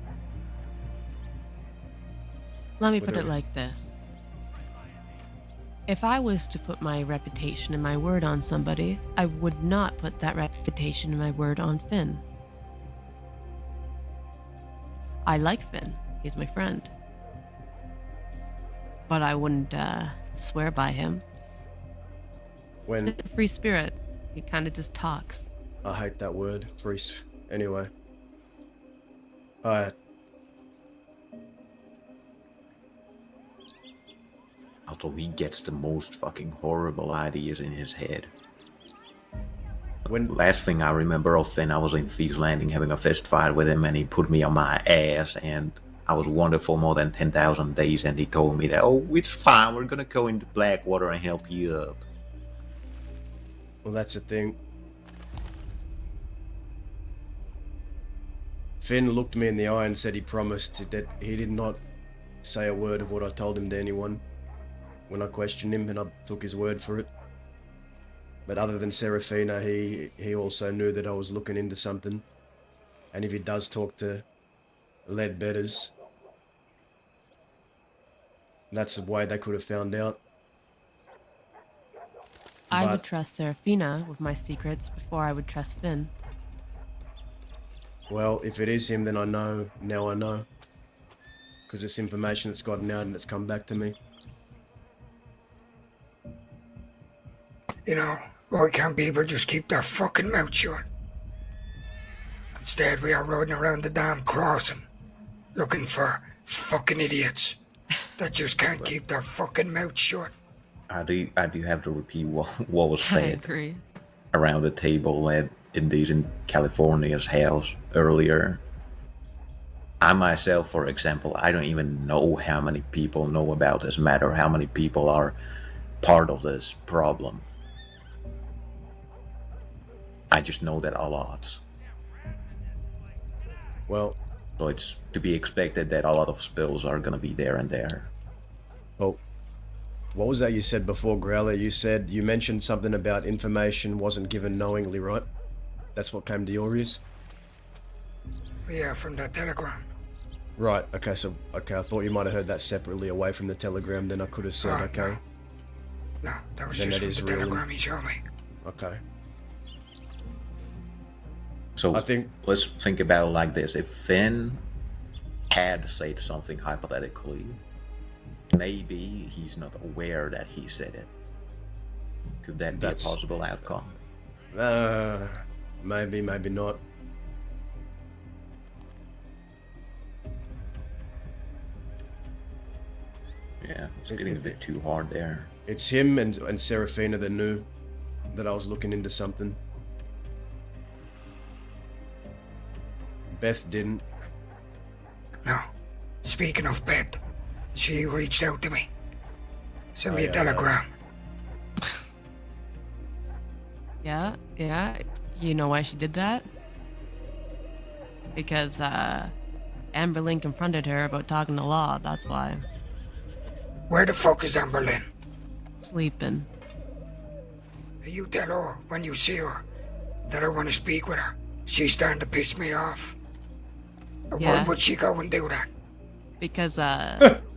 Speaker 14: Let me
Speaker 3: With
Speaker 14: put
Speaker 3: a-
Speaker 14: it like this. If I was to put my reputation and my word on somebody, I would not put that reputation and my word on Finn. I like Finn. He's my friend. But I wouldn't swear by him.
Speaker 3: When
Speaker 14: He's a free spirit. He kind of just talks.
Speaker 3: I hate that word, anyway. Alright.
Speaker 13: Also, he gets the most fucking horrible ideas in his head. Last thing I remember of Finn, I was in Feast Landing having a fist fight with him, and he put me on my ass, and I was wanted for more than 10,000 days, and he told me that, oh, it's fine, we're gonna go into Blackwater and help you up.
Speaker 3: Well, that's the thing. Finn looked me in the eye and said he promised that he did not say a word of what I told him to anyone when I questioned him, and I took his word for it. But other than Serafina, he also knew that I was looking into something. And if he does talk to Leadbetters, that's the way they could have found out.
Speaker 14: I
Speaker 3: But-
Speaker 14: would trust Serafina with my secrets before I would trust Finn.
Speaker 3: Well, if it is him, then I know. Now I know. Because it's information that's gotten out and it's come back to me.
Speaker 5: You know, why can't people just keep their fucking mouth shut? Instead, we are riding around the damn crossing, looking for fucking idiots that just can't keep their fucking mouth shut.
Speaker 13: I do have to repeat what was
Speaker 14: I
Speaker 13: said
Speaker 14: agree.
Speaker 13: around the table at in California's house earlier. I myself, for example, I don't even know how many people know about this matter, how many people are part of this problem. I just know that a lot.
Speaker 3: Well,
Speaker 13: so it's to be expected that a lot of spills are gonna be there and there.
Speaker 3: Oh, what was that you said before, Growler? You mentioned something about information wasn't given knowingly, right? That's what came to your ears?
Speaker 5: Yeah, from that telegram.
Speaker 3: Right, okay, I thought you might have heard that separately away from the telegram, then I could have said, okay.
Speaker 5: No, that was
Speaker 3: Then
Speaker 5: just
Speaker 3: that
Speaker 5: from
Speaker 3: is
Speaker 5: the
Speaker 3: real.
Speaker 5: telegram he showed me.
Speaker 3: Okay.
Speaker 13: So
Speaker 3: I think
Speaker 13: let's think about it like this. If Finn had said something hypothetically, maybe he's not aware that he said it. Could that be a possible outcome?
Speaker 3: Maybe, maybe not.
Speaker 13: Yeah, it's getting a bit too hard there.
Speaker 3: It's him and Serafina that knew that I was looking into something. Beth didn't.
Speaker 5: No. Speaking of Beth, she reached out to me. Sent me a telegram.
Speaker 14: Yeah. You know why she did that? Because Amberlyn confronted her about talking to Law, that's why.
Speaker 5: Where the fuck is Amberlyn?
Speaker 14: Sleeping.
Speaker 5: You tell her when you see her that I want to speak with her. She's starting to piss me off.
Speaker 14: Yeah.
Speaker 5: Why would she go and do that?
Speaker 14: Because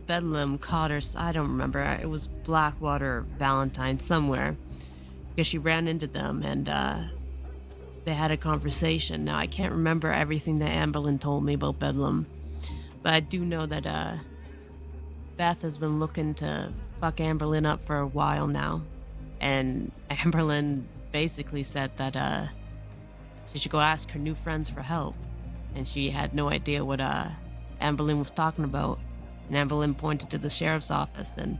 Speaker 14: Bedlam caught her, I don't remember, it was Blackwater or Valentine, somewhere. Because she ran into them and they had a conversation. Now, I can't remember everything that Amberlyn told me about Bedlam, but I do know that Beth has been looking to fuck Amberlyn up for a while now. And Amberlyn basically said that she should go ask her new friends for help. And she had no idea what Amberlyn was talking about. And Amberlyn pointed to the sheriff's office, and,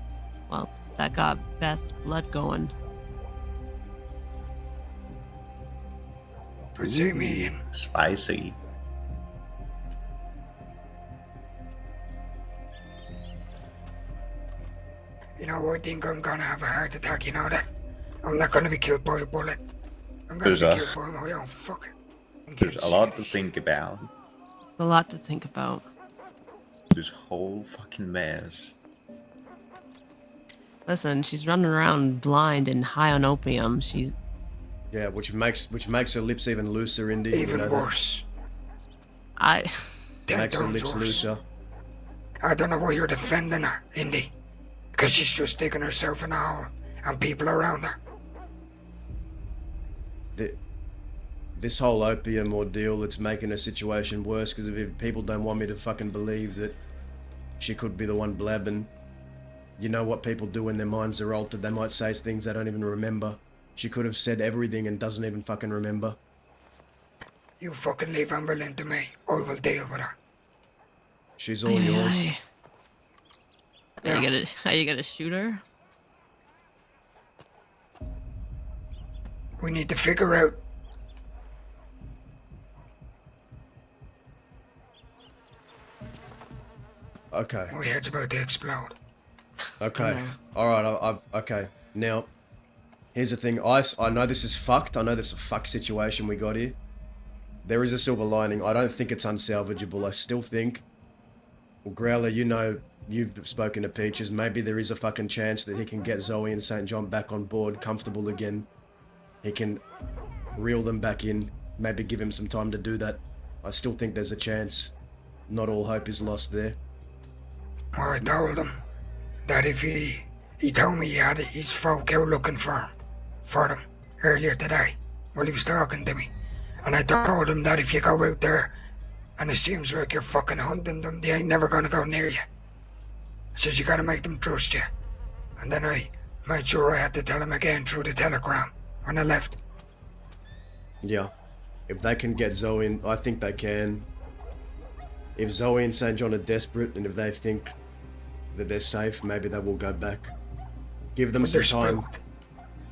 Speaker 14: well, that got Beth's blood going.
Speaker 5: What's he mean?
Speaker 13: Spicy.
Speaker 5: You know, I think I'm gonna have a heart attack, you know that? I'm not gonna be killed by a bullet. I'm gonna
Speaker 13: There's
Speaker 5: be
Speaker 13: a-
Speaker 5: killed by my own fucking...
Speaker 13: There's a lot to think about.
Speaker 14: It's a lot to think about.
Speaker 13: This whole fucking mess.
Speaker 14: Listen, she's running around blind and high on opium. She's
Speaker 3: Yeah, which makes her lips even looser, Indy. You
Speaker 5: Even
Speaker 3: know that?
Speaker 5: worse.
Speaker 14: I
Speaker 5: 10
Speaker 3: Makes her
Speaker 5: times
Speaker 3: lips
Speaker 5: worse.
Speaker 3: looser.
Speaker 5: I don't know why you're defending her, Indy. Because she's just digging herself in a hole, and people around her.
Speaker 3: This whole opium ordeal, it's making her situation worse, because if people don't want me to fucking believe that she could be the one blabbing, you know what people do when their minds are altered, they might say things they don't even remember. She could have said everything and doesn't even fucking remember.
Speaker 5: You fucking leave Amberlyn to me. I will deal with her.
Speaker 3: She's all yours.
Speaker 14: Are you gonna shoot her?
Speaker 5: We need to figure out.
Speaker 3: Okay.
Speaker 5: My head's about to explode.
Speaker 3: Okay. Alright, okay. Now, here's the thing. I know this is fucked. I know this is a fucked situation we got here. There is a silver lining. I don't think it's unsalvageable. I still think... Well, Growler, you know, you've spoken to Peaches. Maybe there is a fucking chance that he can get Zoe and St. John back on board, comfortable again. He can reel them back in. Maybe give him some time to do that. I still think there's a chance. Not all hope is lost there.
Speaker 5: Well, I told him that if he told me he had his folk out looking for them earlier today while he was talking to me. And I told him that if you go out there and it seems like you're fucking hunting them, they ain't never gonna go near you. I says you gotta make them trust you. And then I made sure I had to tell him again through the telegram when I left.
Speaker 3: Yeah. If they can get Zoe in, I think they can. If Zoe and St. John are desperate, and if they think that they're safe, maybe they will go back. Give them
Speaker 5: But
Speaker 3: some
Speaker 5: they're
Speaker 3: time.
Speaker 5: spooked.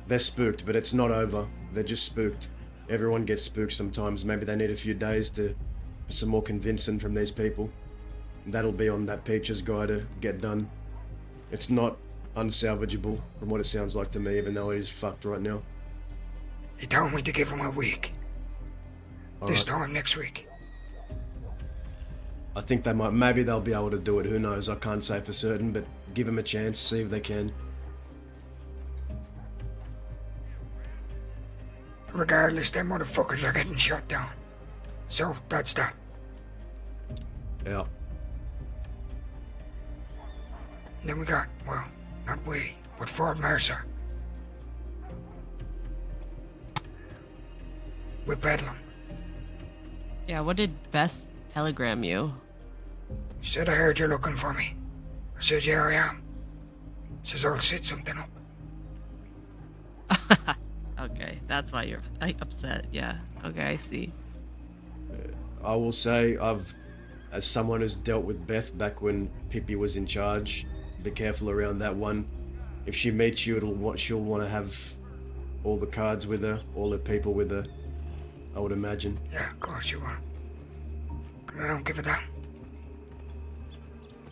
Speaker 3: They're spooked, but it's not over. They're just spooked. Everyone gets spooked sometimes. Maybe they need a few days for some more convincing from these people. That'll be on that Peaches guy to get done. It's not unsalvageable, from what it sounds like to me, even though it is fucked right now.
Speaker 5: He told me to give him a week. This
Speaker 3: Alright.
Speaker 5: time next week.
Speaker 3: I think they might, maybe they'll be able to do it, who knows, I can't say for certain, but give them a chance, see if they can.
Speaker 5: Regardless, them motherfuckers are getting shot down. So, that's that.
Speaker 3: Yeah.
Speaker 5: Then we got, well, not we, but Fort Mercer. With Bedlam.
Speaker 14: Yeah, what did Bess telegram you?
Speaker 5: She said, I heard you're looking for me. I said, yeah, I am. Says, I'll set something up.
Speaker 14: Okay, that's why you're upset. Yeah. Okay, I see.
Speaker 3: I will say, as someone who's dealt with Beth back when Pippi was in charge, be careful around that one. If she meets you, she'll want to have all the cards with her, all the people with her, I would imagine.
Speaker 5: Yeah, of course you will. But I don't give a damn.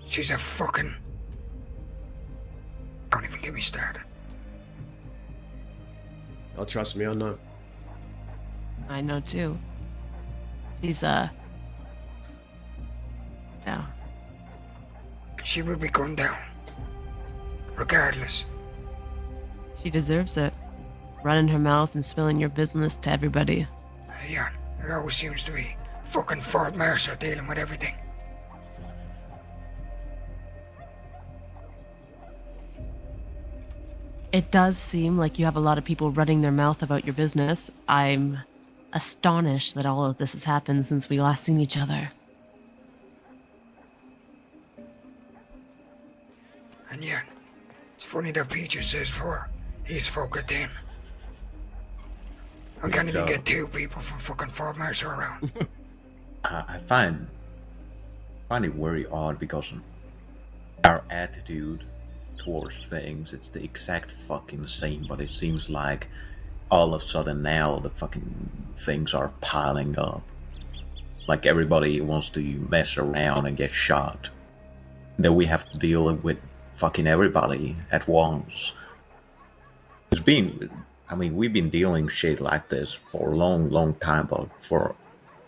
Speaker 5: She's a fucking... Don't even get me started.
Speaker 3: Oh, trust me, I know.
Speaker 14: I know too. She's yeah.
Speaker 5: She will be gunned down. Regardless.
Speaker 14: She deserves it. Running her mouth and spilling your business to everybody.
Speaker 5: Yeah, it always seems to be fucking Fort Mercer dealing with everything.
Speaker 14: It does seem like you have a lot of people running their mouth about your business. I'm astonished that all of this has happened since we last seen each other.
Speaker 5: And yet, it's funny that Peaches says for his folk are thin. I can't even get two people from fucking Fort Mercer around.
Speaker 13: I find it very odd because our attitude towards things, it's the exact fucking same, but it seems like all of a sudden now the fucking things are piling up. Like everybody wants to mess around and get shot. Then we have to deal with fucking everybody at once. It's been, I mean, we've been dealing shit like this for a long time, but for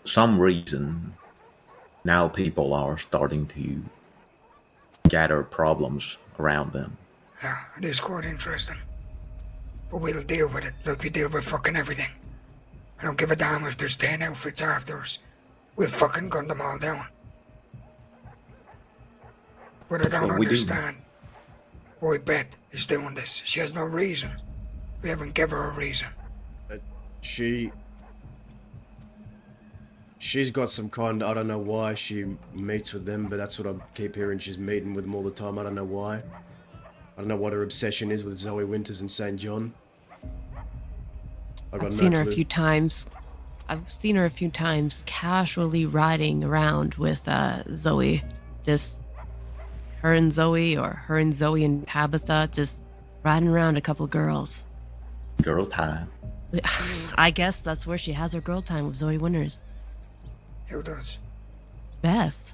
Speaker 13: some reason now people are starting to gather problems around them.
Speaker 5: Yeah, it is quite interesting. But we'll deal with it like we deal with fucking everything. I don't give a damn if there's 10 outfits after us. We'll fucking gun them all down. But I
Speaker 13: That's
Speaker 5: don't
Speaker 13: what we do.
Speaker 5: understand why Beth is doing this. She has no reason. We haven't given her a reason.
Speaker 3: She's got some kind, I don't know why she meets with them, but that's what I keep hearing. She's meeting with them all the time. I don't know why. I don't know what her obsession is with Zoe Winters and St. John.
Speaker 14: I've seen her a few times. I've seen her a few times casually riding around with Zoe. Just her and Zoe, or her and Zoe and Tabitha, just riding around a couple girls.
Speaker 13: Girl time.
Speaker 14: I guess that's where she has her girl time with Zoe Winters.
Speaker 5: Who does?
Speaker 14: Beth.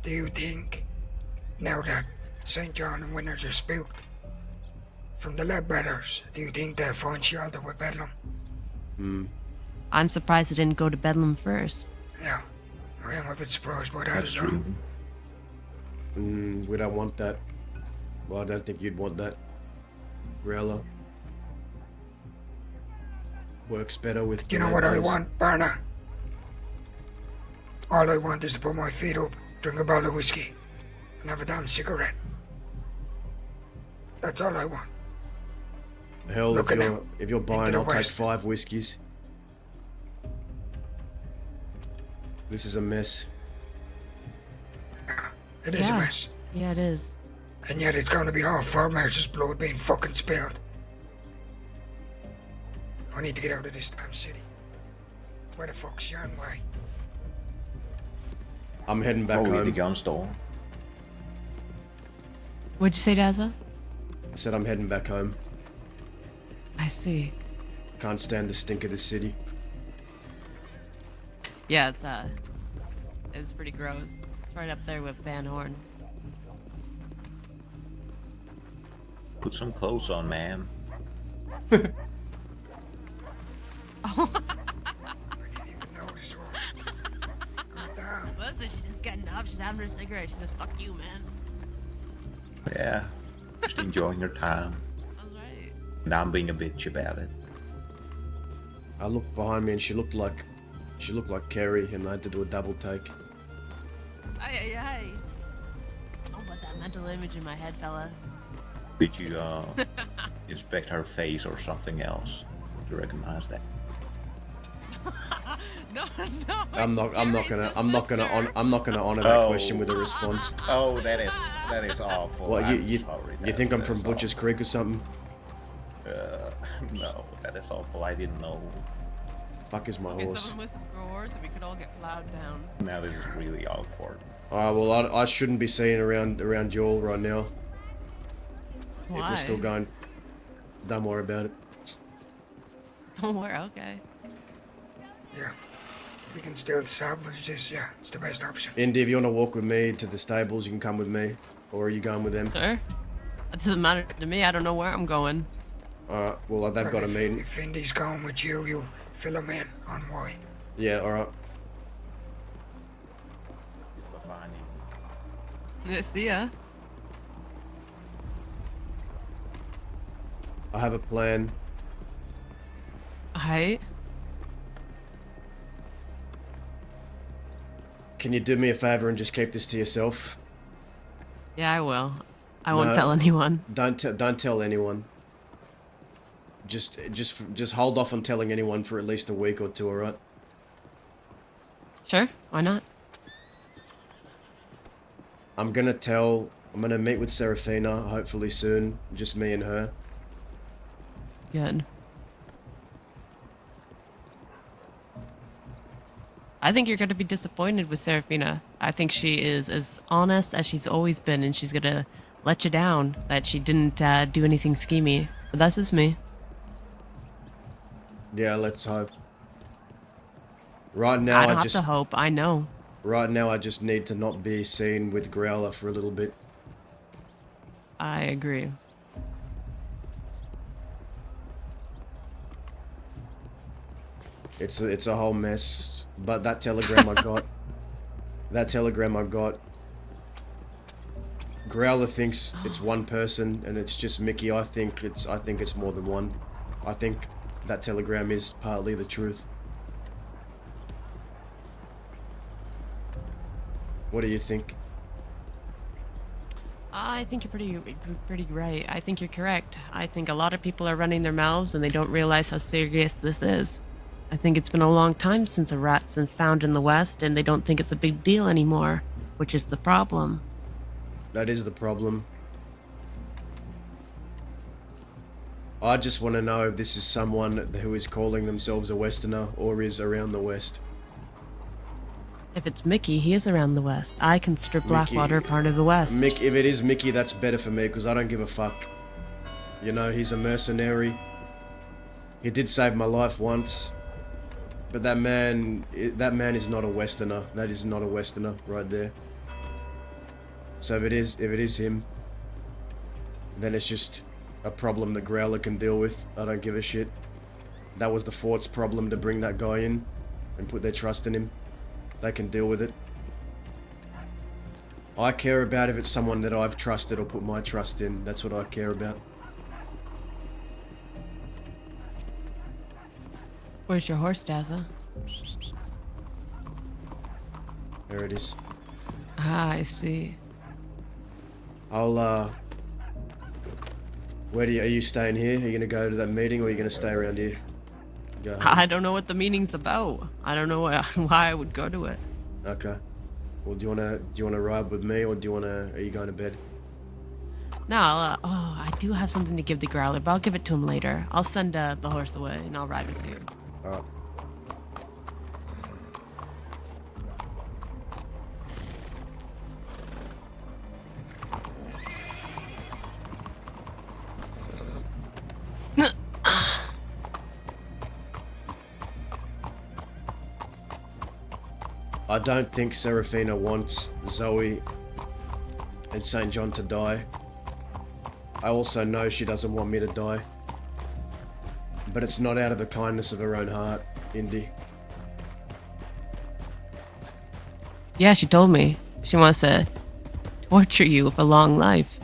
Speaker 5: Do you think, now that St. John and Winters are spooked from the Ledbetters, do you think they'll find shelter with Bedlam?
Speaker 14: I'm surprised it didn't go to Bedlam first.
Speaker 5: Yeah, I am a bit surprised by that
Speaker 13: That's
Speaker 5: as well.
Speaker 13: true.
Speaker 3: We don't want that. Well, I don't think you'd want that. Growler works better with.
Speaker 5: Do you know what I want, Barna? All I want is to put my feet up, drink a bottle of whiskey, and have a damn cigarette. That's all I want.
Speaker 3: Hell,
Speaker 5: Look at now.
Speaker 3: if you're buying,
Speaker 5: the
Speaker 3: I'll take
Speaker 5: West.
Speaker 3: 5 whiskeys. This is a mess.
Speaker 5: It is a
Speaker 14: Yeah.
Speaker 5: mess.
Speaker 14: Yeah, it is.
Speaker 5: And yet it's going to be all Farmer's blood being fucking spilled. I need to get out of this damn city. Where the fuck's Jan Way?
Speaker 3: I'm heading back
Speaker 13: Probably
Speaker 3: home.
Speaker 13: the gun store.
Speaker 14: What'd you say, Daza?
Speaker 3: I said I'm heading back home.
Speaker 14: I see.
Speaker 3: Can't stand the stink of the city.
Speaker 14: Yeah, it's pretty gross. It's right up there with Van Horn.
Speaker 13: Put some clothes on, man.
Speaker 5: I didn't even notice her. God damn.
Speaker 14: Listen, she's just getting up. She's having her cigarette. She says, "Fuck you, man."
Speaker 13: Yeah. Just enjoying her time.
Speaker 14: That's right.
Speaker 13: Now I'm being a bitch about it.
Speaker 3: I looked behind me and she looked like Carrie, and I had to do a double take.
Speaker 14: Hey. Don't put that mental image in my head, fella.
Speaker 13: Did you inspect her face or something else to recognize that?
Speaker 14: No.
Speaker 3: I'm not gonna honor that question with a response.
Speaker 13: Oh, that is awful.
Speaker 3: What
Speaker 13: I'm
Speaker 3: you
Speaker 13: sorry.
Speaker 3: you think I'm
Speaker 13: That
Speaker 3: from
Speaker 13: is
Speaker 3: Butcher's Creek or something?
Speaker 13: No, that is awful. I didn't know.
Speaker 3: Fuck is my
Speaker 14: Okay,
Speaker 3: horse?
Speaker 14: someone whistle for a horse, and we could all get plowed down.
Speaker 13: Now this is really awkward.
Speaker 3: Well, I shouldn't be seen around y'all right now.
Speaker 14: Why?
Speaker 3: If we're still going, don't worry about it.
Speaker 14: Don't worry. Okay.
Speaker 5: Yeah. If we can still salvage this, yeah, it's the best option.
Speaker 3: Indy, if you want to walk with me to the stables, you can come with me. Or are you going with them?
Speaker 14: Sure. It doesn't matter to me. I don't know where I'm going.
Speaker 3: Alright, well, they've got a meeting.
Speaker 5: If Indy's going with you, you fill him in on why.
Speaker 3: Yeah, alright.
Speaker 14: Yeah, see ya.
Speaker 3: I have a plan.
Speaker 14: Hi.
Speaker 3: Can you do me a favor and just keep this to yourself?
Speaker 14: Yeah, I will. I won't tell anyone.
Speaker 3: Don't tell anyone. Just hold off on telling anyone for at least a week or 2, alright?
Speaker 14: Sure. Why not?
Speaker 3: I'm gonna meet with Serafina, hopefully soon. Just me and her.
Speaker 14: Good. I think you're going to be disappointed with Serafina. I think she is as honest as she's always been, and she's going to let you down that she didn't do anything schemy. But that's just me.
Speaker 3: Yeah, let's hope. Right now,
Speaker 14: I don't have to hope. I know.
Speaker 3: Right now, I just need to not be seen with Growler for a little bit.
Speaker 14: I agree.
Speaker 3: It's a whole mess. But that telegram I got, Growler thinks it's one person and it's just Mickey. I think it's more than one. I think that telegram is partly the truth. What do you think?
Speaker 14: I think you're pretty right. I think you're correct. I think a lot of people are running their mouths and they don't realize how serious this is. I think it's been a long time since a rat's been found in the West and they don't think it's a big deal anymore, which is the problem.
Speaker 3: That is the problem. I just want to know if this is someone who is calling themselves a Westerner or is around the West.
Speaker 14: If it's Mickey, he is around the West. I consider Blackwater part of the West.
Speaker 3: If it is Mickey, that's better for me because I don't give a fuck. You know, he's a mercenary. He did save my life once. But that man is not a Westerner. That is not a Westerner right there. So if it is him, then it's just a problem that Growler can deal with. I don't give a shit. That was the fort's problem to bring that guy in and put their trust in him. They can deal with it. I care about if it's someone that I've trusted or put my trust in. That's what I care about.
Speaker 14: Where's your horse, Daza?
Speaker 3: There it is.
Speaker 14: Ah, I see.
Speaker 3: I'll, are you staying here? Are you gonna go to that meeting or are you gonna stay around here? Go home.
Speaker 14: I don't know what the meeting's about. I don't know why I would go to it.
Speaker 3: Okay. Well, do you wanna ride with me or are you going to bed?
Speaker 14: No, I do have something to give the Growler, but I'll give it to him later. I'll send the horse away and I'll ride with you.
Speaker 3: Alright. I don't think Serafina wants Zoe and St. John to die. I also know she doesn't want me to die. But it's not out of the kindness of her own heart, Indy.
Speaker 14: Yeah, she told me. She wants to torture you with a long life.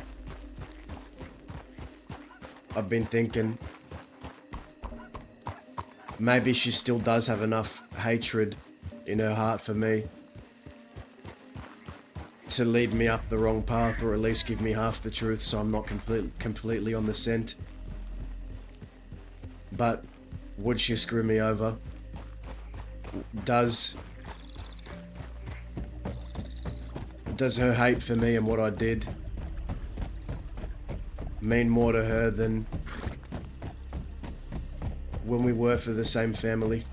Speaker 3: I've been thinking maybe she still does have enough hatred in her heart for me to lead me up the wrong path, or at least give me half the truth so I'm not completely on the scent. But would she screw me over? Does her hate for me and what I did mean more to her than when we were for the same family?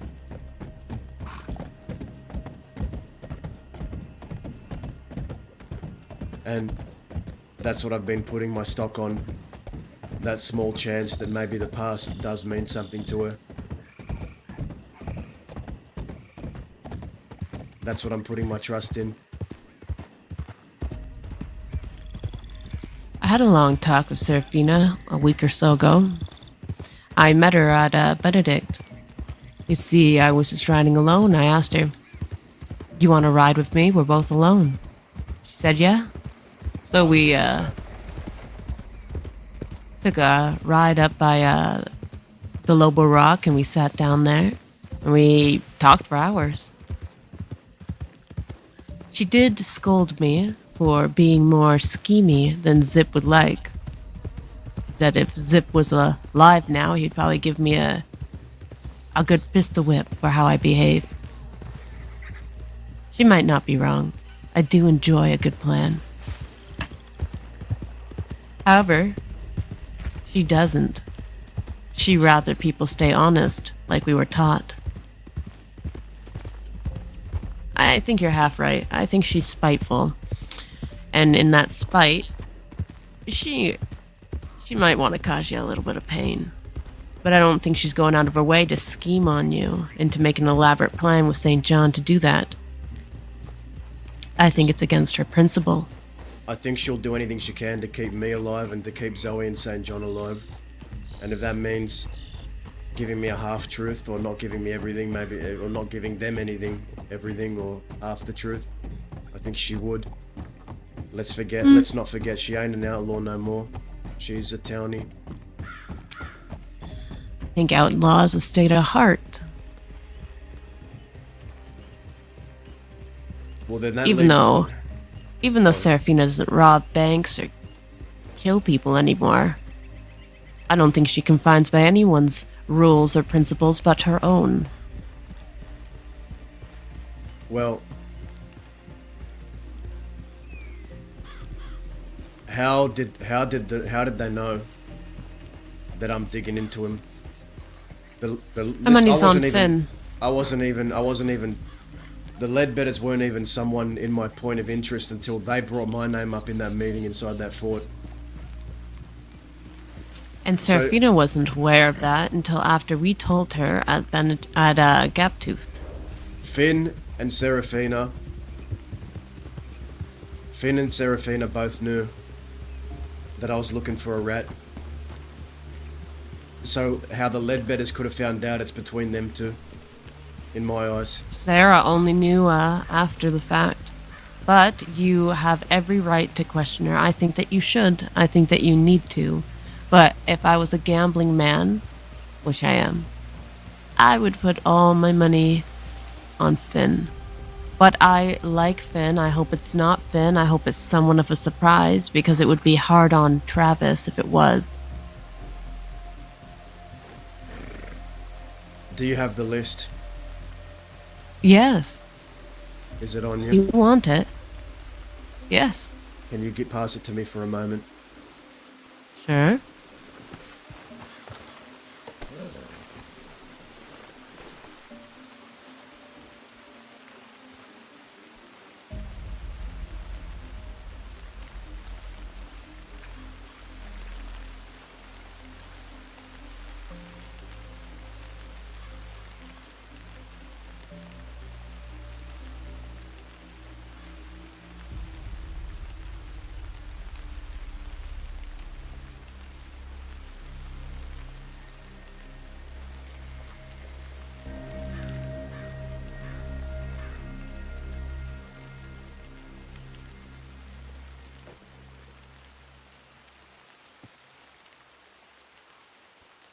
Speaker 3: And that's what I've been putting my stock on. That small chance that maybe the past does mean something to her. That's what I'm putting my trust in.
Speaker 14: I had a long talk with Serafina a week or so ago. I met her at Benedict. You see, I was just riding alone. I asked her, "You want to ride with me? We're both alone." She said, "Yeah." So we took a ride up by the Lobo Rock and we sat down there and we talked for hours. She did scold me for being more schemy than Zip would like. Said if Zip was alive now, he'd probably give me a good pistol whip for how I behave. She might not be wrong. I do enjoy a good plan. However, she doesn't. She'd rather people stay honest, like we were taught. I think you're half right. I think she's spiteful. And in that spite, she might want to cause you a little bit of pain. But I don't think she's going out of her way to scheme on you and to make an elaborate plan with St. John to do that. I think it's against her principle.
Speaker 3: I think she'll do anything she can to keep me alive and to keep Zoe and St. John alive. And if that means giving me a half-truth or not giving me everything, maybe, or not giving them everything or half the truth, I think she would. Let's not forget, she ain't an outlaw no more. She's a townie.
Speaker 14: I think outlaw is a state of heart.
Speaker 3: Well, then that
Speaker 14: Even though Serafina doesn't rob banks or kill people anymore, I don't think she confines by anyone's rules or principles but her own.
Speaker 3: Well, how did they know that I'm digging into him?
Speaker 14: Money's on Finn.
Speaker 3: I wasn't even. The Ledbetters weren't even someone in my point of interest until they brought my name up in that meeting inside that fort.
Speaker 14: And Serafina wasn't aware of that until after we told her at Gaptooth.
Speaker 3: Finn and Serafina both knew that I was looking for a rat. So how the Ledbetters could have found out, it's between them two, in my eyes.
Speaker 14: Sarah only knew after the fact. But you have every right to question her. I think that you should. I think that you need to. But if I was a gambling man, which I am, I would put all my money on Finn. But I like Finn. I hope it's not Finn. I hope it's somewhat of a surprise, because it would be hard on Travis if it was.
Speaker 3: Do you have the list?
Speaker 14: Yes.
Speaker 3: Is it on you?
Speaker 14: You want it? Yes.
Speaker 3: Can you pass it to me for a moment?
Speaker 14: Sure.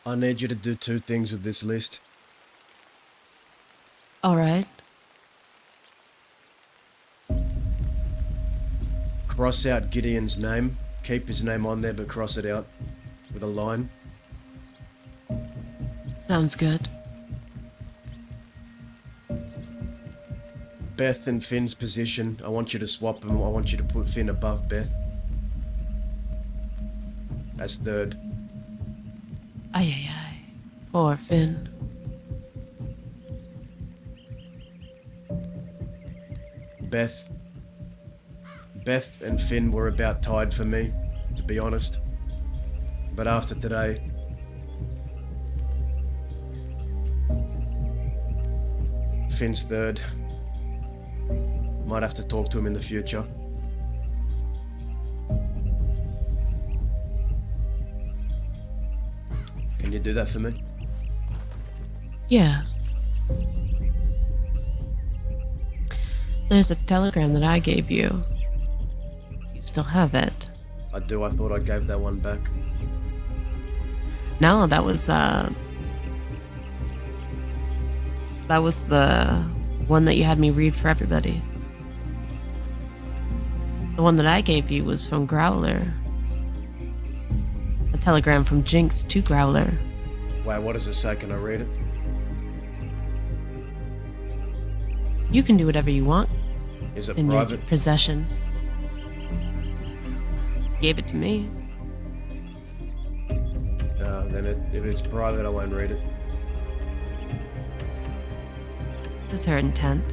Speaker 3: I need you to do two things with this list.
Speaker 14: All right.
Speaker 3: Cross out Gideon's name. Keep his name on there, but cross it out with a line.
Speaker 14: Sounds good.
Speaker 3: Beth and Finn's position, I want you to swap them. I want you to put Finn above Beth. As third.
Speaker 14: Ay. Poor Finn.
Speaker 3: Beth and Finn were about tied for me, to be honest. But after today, Finn's third. Might have to talk to him in the future. Can you do that for me?
Speaker 14: Yes. There's a telegram that I gave you. Do you still have it?
Speaker 3: I do. I thought I gave that one back.
Speaker 14: No, that was the one that you had me read for everybody. The one that I gave you was from Growler. A telegram from Jinx to Growler.
Speaker 3: Wait, what does it say? Can I read it?
Speaker 14: You can do whatever you want.
Speaker 3: Is it
Speaker 14: in
Speaker 3: private?
Speaker 14: Your possession. Gave it to me.
Speaker 3: Then if it's private, I won't read it.
Speaker 14: This is her intent.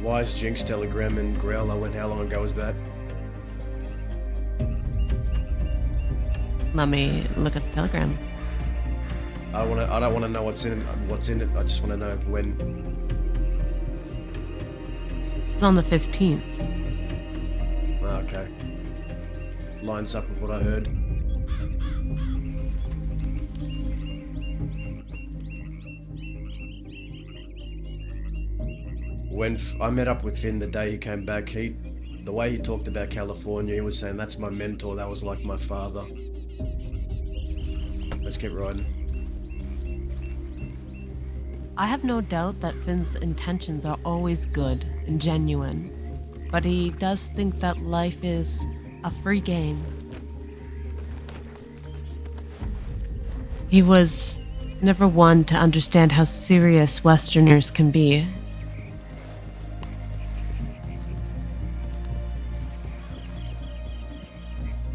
Speaker 3: Why is Jinx telegram and Growler? How long ago was that?
Speaker 14: Let me look at the telegram.
Speaker 3: I don't want to know what's in it. I just want to know when.
Speaker 14: It's on the 15th.
Speaker 3: Okay. Lines up with what I heard. When I met up with Finn the day he came back, the way he talked about California, he was saying, that's my mentor, that was like my father. Let's keep riding.
Speaker 14: I have no doubt that Finn's intentions are always good and genuine, but he does think that life is a free game. He was never one to understand how serious Westerners can be.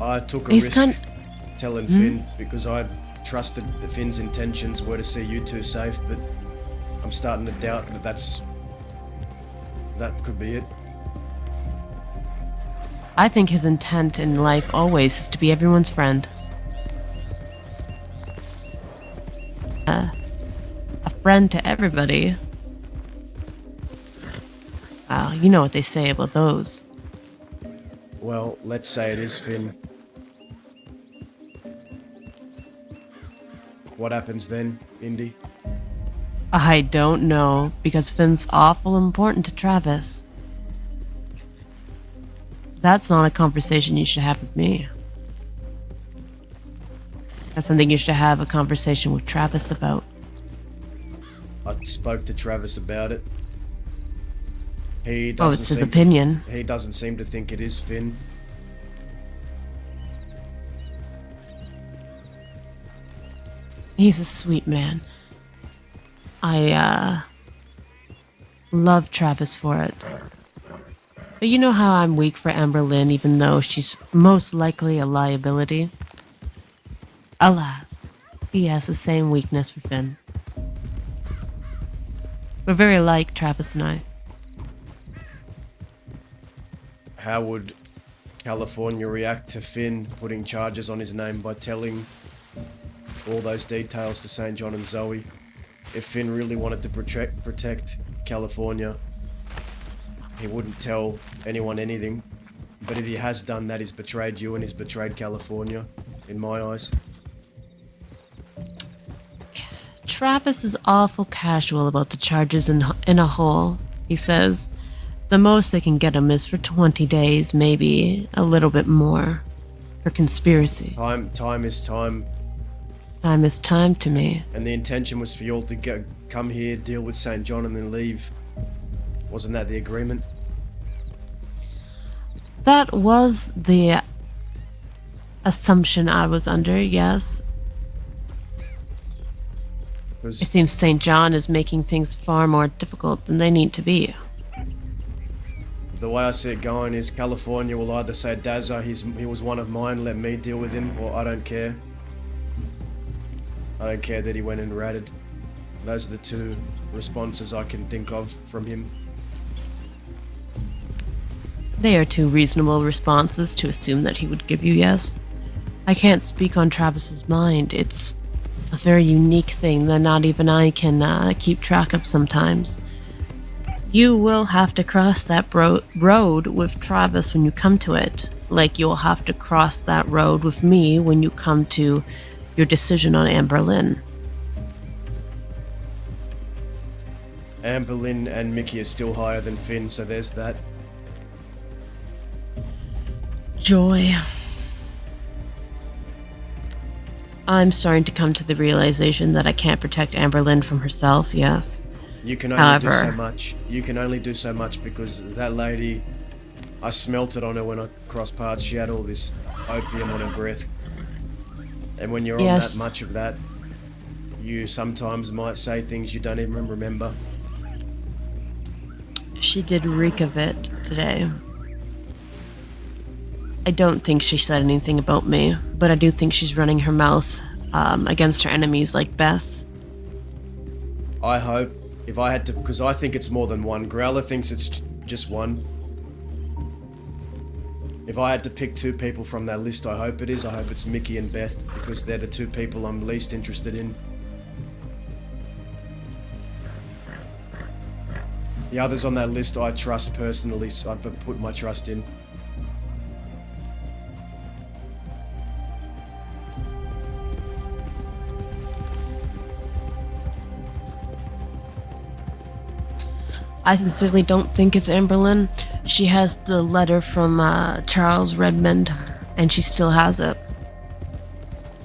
Speaker 3: I took a
Speaker 14: He's
Speaker 3: risk telling Finn because I trusted that Finn's intentions were to see you two safe, but I'm starting to doubt that could be it.
Speaker 14: I think his intent in life always is to be everyone's friend. A friend to everybody. Well, you know what they say about those.
Speaker 3: Well, let's say it is Finn. What happens then, Indy?
Speaker 14: I don't know, because Finn's awful important to Travis. That's not a conversation you should have with me. That's something you should have a conversation with Travis about.
Speaker 3: I spoke to Travis about it. He
Speaker 14: Oh,
Speaker 3: doesn't
Speaker 14: it's his
Speaker 3: seem
Speaker 14: opinion.
Speaker 3: He doesn't seem to think it is Finn.
Speaker 14: He's a sweet man. I love Travis for it. But you know how I'm weak for Amber Lynn, even though she's most likely a liability? Alas, he has the same weakness for Finn. We're very alike, Travis and I.
Speaker 3: How would California react to Finn putting charges on his name by telling all those details to St. John and Zoe? If Finn really wanted to protect California, he wouldn't tell anyone anything. But if he has done that, he's betrayed you and he's betrayed California, in my eyes.
Speaker 14: Travis is awful casual about the charges in a whole. He says the most they can get him is for 20 days, maybe a little bit more, for conspiracy.
Speaker 3: Time is time.
Speaker 14: Time is time to me.
Speaker 3: And the intention was for you all to come here, deal with St. John and then leave. Wasn't that the agreement?
Speaker 14: That was the assumption I was under, yes. It seems St. John is making things far more difficult than they need to be.
Speaker 3: The way I see it going is California will either say, Dazza, he was one of mine, let me deal with him, or I don't care. I don't care that he went and ratted. Those are the two responses I can think of from him.
Speaker 14: They are two reasonable responses to assume that he would give you yes. I can't speak on Travis's mind. It's a very unique thing that not even I can keep track of sometimes. You will have to cross that road with Travis when you come to it, like you'll have to cross that road with me when you come to your decision on Amber Lynn.
Speaker 3: Amber Lynn and Mickey are still higher than Finn, so there's that.
Speaker 14: Joy. I'm starting to come to the realization that I can't protect Amber Lynn from herself, yes.
Speaker 3: You can only do so much. You can only do so much because that lady, I smelt it on her when I crossed paths. She had all this opium on her breath. And when you're on that much of that, you sometimes might say things you don't even remember.
Speaker 14: She did reek of it today. I don't think she said anything about me, but I do think she's running her mouth against her enemies like Beth.
Speaker 3: I hope, if I had to, because I think it's more than one. Growler thinks it's just one. If I had to pick two people from that list, I hope it is. I hope it's Mickey and Beth, because they're the two people I'm least interested in. The others on that list I trust personally, so I've put my trust in.
Speaker 14: I sincerely don't think it's Amberlyn. She has the letter from Charles Redmond, and she still has it.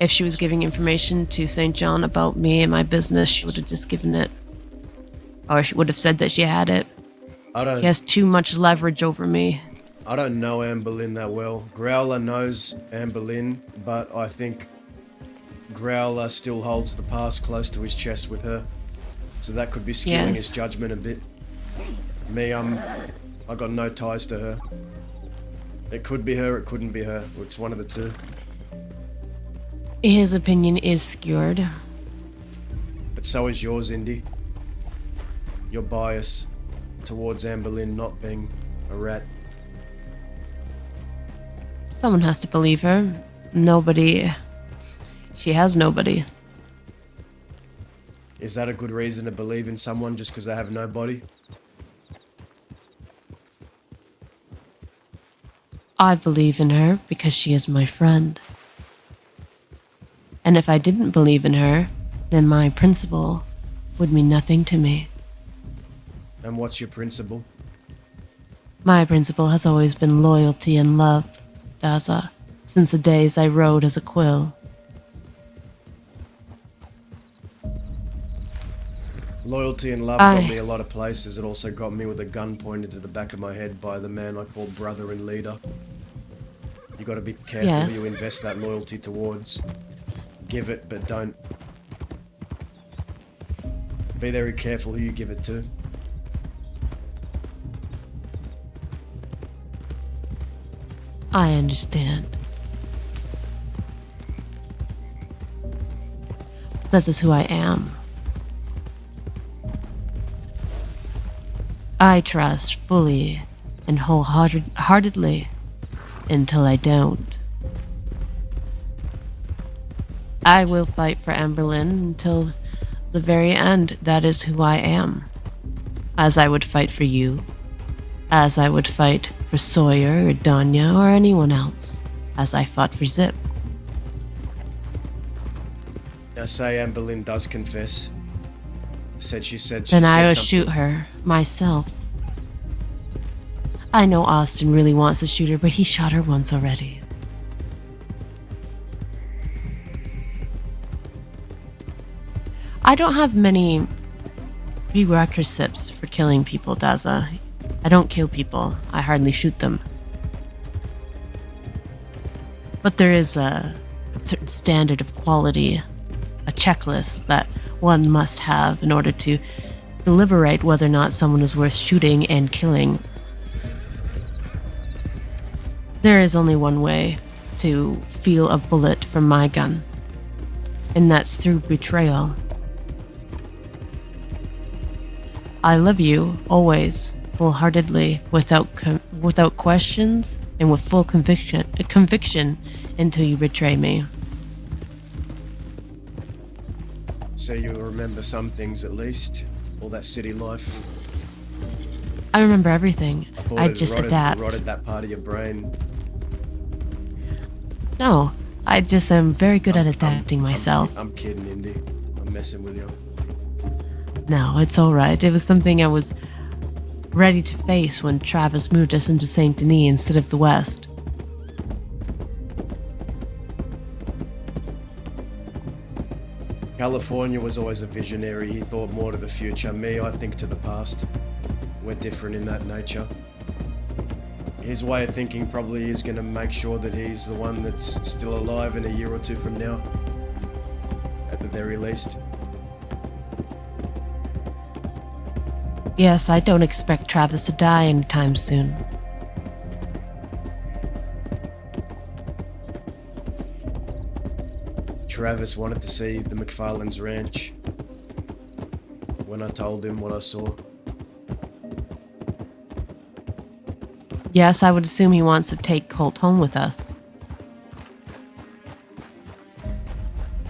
Speaker 14: If she was giving information to St. John about me and my business, she would have just given it. Or she would have said that she had it. She has too much leverage over me.
Speaker 3: I don't know Amberlyn that well. Growler knows Amberlyn, but I think Growler still holds the past close to his chest with her. So that could be skewing his judgment a bit. Me, I got no ties to her. It could be her, it couldn't be her. It's one of the two.
Speaker 14: His opinion is skewered.
Speaker 3: But so is yours, Indy. Your bias towards Amberlyn not being a rat.
Speaker 14: Someone has to believe her. Nobody. She has nobody.
Speaker 3: Is that a good reason to believe in someone just because they have nobody?
Speaker 14: I believe in her because she is my friend. And if I didn't believe in her, then my principle would mean nothing to me.
Speaker 3: And what's your principle?
Speaker 14: My principle has always been loyalty and love, Daza, since the days I rode as a quill.
Speaker 3: Loyalty and love got me a lot of places. It also got me with a gun pointed to the back of my head by the man I call brother and leader. You gotta be careful who you invest that loyalty towards. Give it, but don't. Be very careful who you give it to.
Speaker 14: I understand. This is who I am. I trust fully and wholeheartedly until I don't. I will fight for Amberlyn until the very end. That is who I am. As I would fight for you. As I would fight for Sawyer or Danya or anyone else. As I fought for Zip.
Speaker 3: Now say Amberlyn does confess. She said
Speaker 14: then I will
Speaker 3: something.
Speaker 14: shoot her myself. I know Austin really wants to shoot her, but he shot her once already. I don't have many prerequisites for killing people, Daza. I don't kill people. I hardly shoot them. But there is a certain standard of quality, a checklist that one must have in order to deliberate whether or not someone is worth shooting and killing. There is only one way to feel a bullet from my gun, and that's through betrayal. I love you, always, full-heartedly, without questions, and with full conviction until you betray me.
Speaker 3: So you remember some things at least? All that city life?
Speaker 14: I remember everything. I just adapt.
Speaker 3: Rotted that part of your brain.
Speaker 14: No, I just am very good at adapting myself.
Speaker 3: I'm kidding, Indy. I'm messing with you.
Speaker 14: No, it's alright. It was something I was ready to face when Travis moved us into St. Denis instead of the West.
Speaker 3: California was always a visionary. He thought more to the future. Me, I think to the past. We're different in that nature. His way of thinking probably is going to make sure that he's the one that's still alive in a year or two from now. At the very least.
Speaker 14: Yes, I don't expect Travis to die anytime soon.
Speaker 3: Travis wanted to see the McFarlane's ranch. When I told him what I saw.
Speaker 14: Yes, I would assume he wants to take Colt home with us.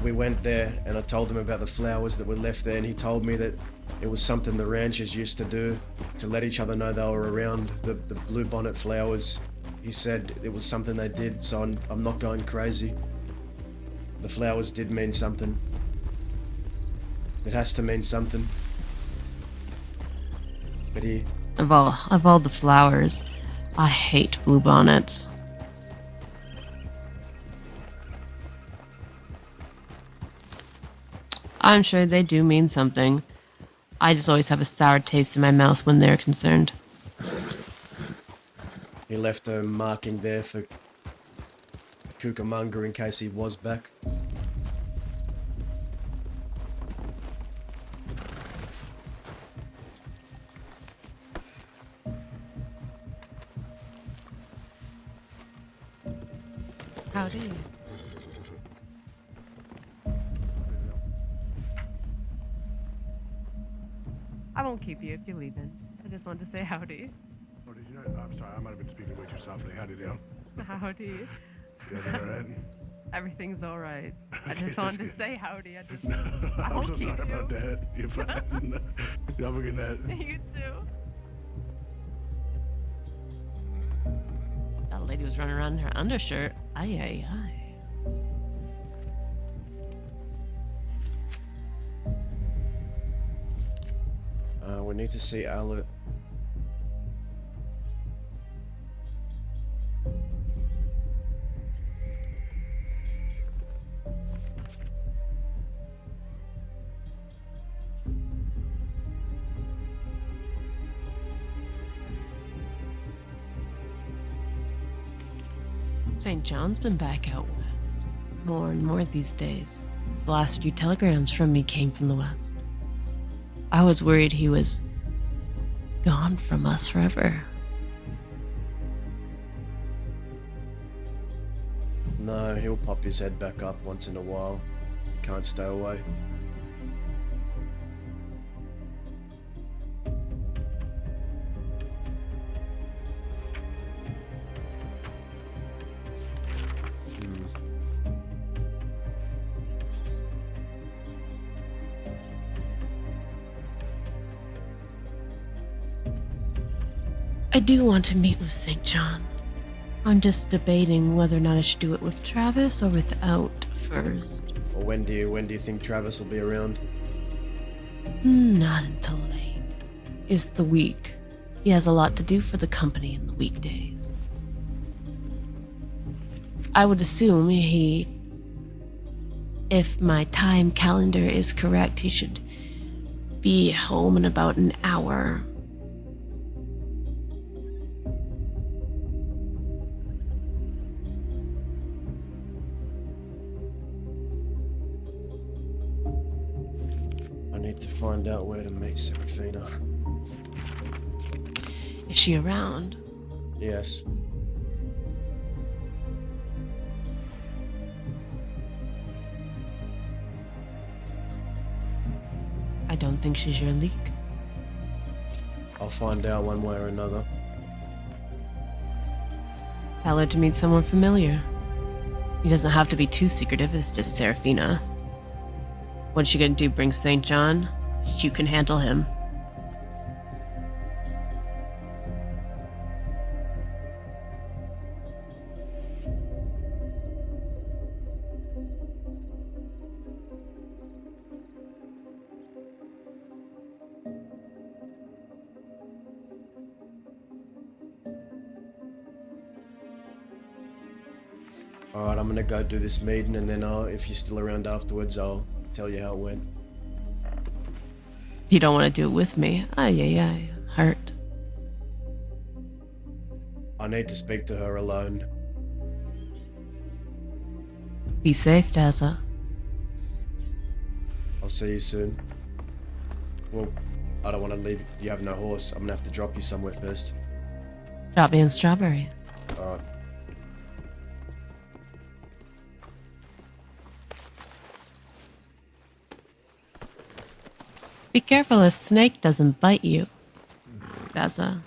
Speaker 3: We went there and I told him about the flowers that were left there, and he told me that it was something the ranchers used to do to let each other know they were around. The bluebonnet flowers. He said it was something they did, so I'm not going crazy. The flowers did mean something. It has to mean something. But he...
Speaker 14: Of all the flowers, I hate bluebonnets. I'm sure they do mean something. I just always have a sour taste in my mouth when they're concerned.
Speaker 3: He left a marking there for Cucamonga in case he was back.
Speaker 14: Howdy. I won't keep you if you're leaving. I just wanted to say howdy.
Speaker 15: Oh, did you not? I'm sorry, I might have been speaking way too softly. Howdy, down?
Speaker 14: Howdy.
Speaker 15: You guys all right?
Speaker 14: Everything's alright. I just
Speaker 15: Okay,
Speaker 14: wanted
Speaker 15: that's
Speaker 14: to
Speaker 15: good.
Speaker 14: say howdy. I
Speaker 15: I'm
Speaker 14: won't
Speaker 15: so
Speaker 14: keep
Speaker 15: sorry
Speaker 14: you.
Speaker 15: about that. You're fine. Have a good night.
Speaker 14: You too. That lady was running around in her undershirt. Aye, aye, aye.
Speaker 3: We need to see Alert.
Speaker 14: St. John's been back out west. More and more these days. His last few telegrams from me came from the west. I was worried he was gone from us forever.
Speaker 3: No, he'll pop his head back up once in a while. Can't stay away.
Speaker 14: I do want to meet with St. John. I'm just debating whether or not I should do it with Travis or without first.
Speaker 3: Or when do you think Travis will be around?
Speaker 14: Not until late. It's the week. He has a lot to do for the company in the weekdays. I would assume if my time calendar is correct, he should be home in about an hour.
Speaker 3: I need to find out where to meet Serafina.
Speaker 14: Is she around?
Speaker 3: Yes.
Speaker 14: I don't think she's your leak.
Speaker 3: I'll find out one way or another.
Speaker 14: Tell her to meet someone familiar. He doesn't have to be too secretive, it's just Serafina. What's she gonna do, bring St. John? You can handle him.
Speaker 3: Alright, I'm gonna go do this meeting and then if you're still around afterwards, I'll tell you how it went.
Speaker 14: You don't want to do it with me. Ay, ay, ay. Hurt.
Speaker 3: I need to speak to her alone.
Speaker 14: Be safe, Daza.
Speaker 3: I'll see you soon. Well, I don't want to leave. You have no horse. I'm gonna have to drop you somewhere first.
Speaker 14: Drop me in Strawberry.
Speaker 3: Alright.
Speaker 14: Be careful a snake doesn't bite you, Daza.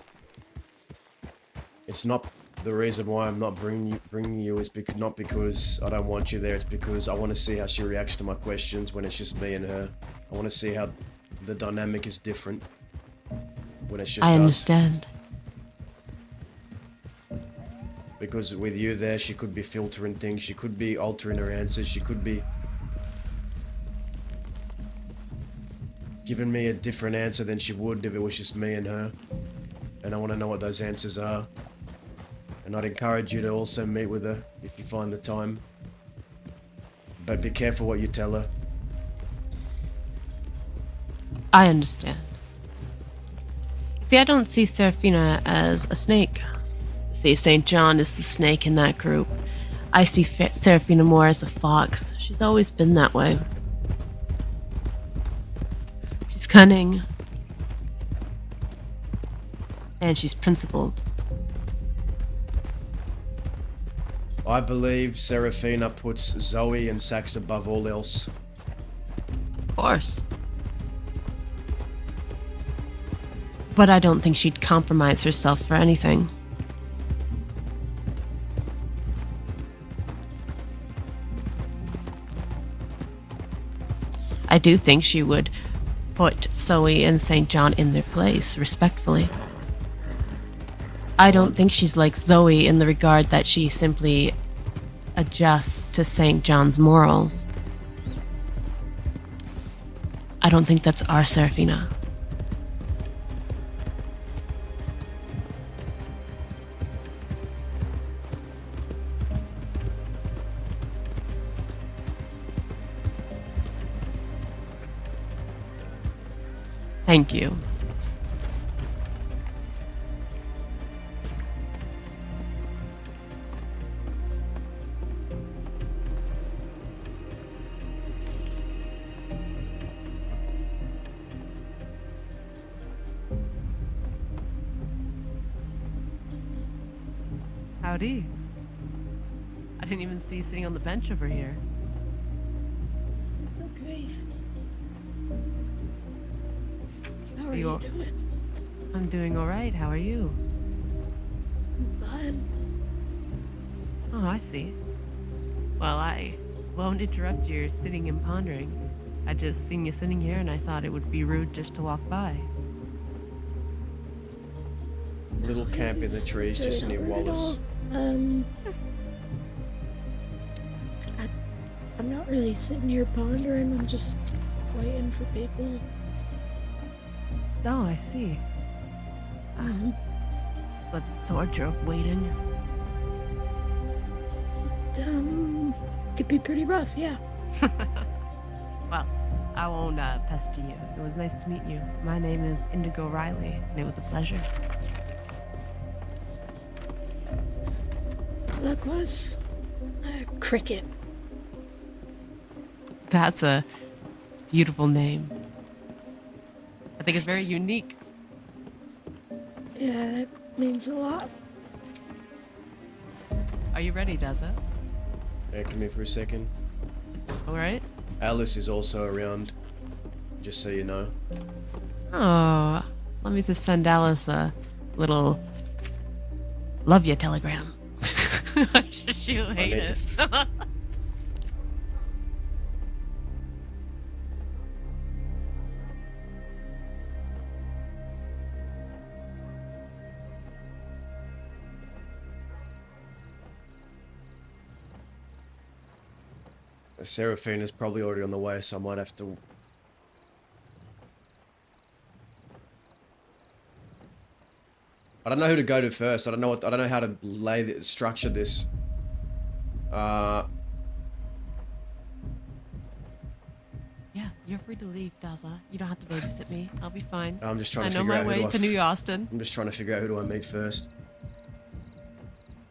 Speaker 3: It's not the reason why I'm not bringing you is not because I don't want you there. It's because I want to see how she reacts to my questions when it's just me and her. I want to see how the dynamic is different when it's just
Speaker 14: I
Speaker 3: us.
Speaker 14: understand.
Speaker 3: Because with you there, she could be filtering things. She could be altering her answers. She could be... given me a different answer than she would if it was just me and her. And I want to know what those answers are. And I'd encourage you to also meet with her if you find the time. But be careful what you tell her.
Speaker 14: I understand. See, I don't see Serafina as a snake. See, St. John is the snake in that group. I see Serafina more as a fox. She's always been that way. She's cunning. And she's principled.
Speaker 3: I believe Serafina puts Zoe and Sax above all else.
Speaker 14: Of course. But I don't think she'd compromise herself for anything. I do think she would put Zoe and St. John in their place, respectfully. I don't think she's like Zoe in the regard that she simply adjusts to St. John's morals. I don't think that's our Serafina. Thank you. Howdy. I didn't even see you sitting on the bench over here.
Speaker 16: It's okay. How are
Speaker 14: You
Speaker 16: you
Speaker 14: all-
Speaker 16: doing?
Speaker 14: I'm doing alright. How are you?
Speaker 16: I'm fine.
Speaker 14: Oh, I see. Well, I won't interrupt your sitting and pondering. I just seen you sitting here and I thought it would be rude just to walk by.
Speaker 3: Little camp in the trees just near Wallace.
Speaker 16: I'm not really sitting here pondering. I'm just waiting for people.
Speaker 14: Oh, I see. But sort of waiting.
Speaker 16: Could be pretty rough, yeah.
Speaker 14: Well, I won't pester you. It was nice to meet you. My name is Indigo Riley, and it was a pleasure.
Speaker 16: Likewise. Cricket.
Speaker 14: That's a beautiful name. I think it's very
Speaker 16: Thanks.
Speaker 14: unique.
Speaker 16: Yeah, that means a lot.
Speaker 14: Are you ready, Daza?
Speaker 3: Yeah, come here for a second.
Speaker 14: Alright.
Speaker 3: Alice is also around, just so you know.
Speaker 14: Oh, let me just send Alice a little love you telegram. She'll hate
Speaker 3: need to
Speaker 14: it.
Speaker 3: Seraphina's probably already on the way, so I might have to... I don't know who to go to first. I don't know how to structure this.
Speaker 14: Yeah, you're free to leave, Daza. You don't have to babysit me. I'll be fine.
Speaker 3: I'm just trying to
Speaker 14: I know
Speaker 3: figure
Speaker 14: my
Speaker 3: out who
Speaker 14: way
Speaker 3: do I
Speaker 14: to New Austin.
Speaker 3: I'm just trying to figure out who do I meet first.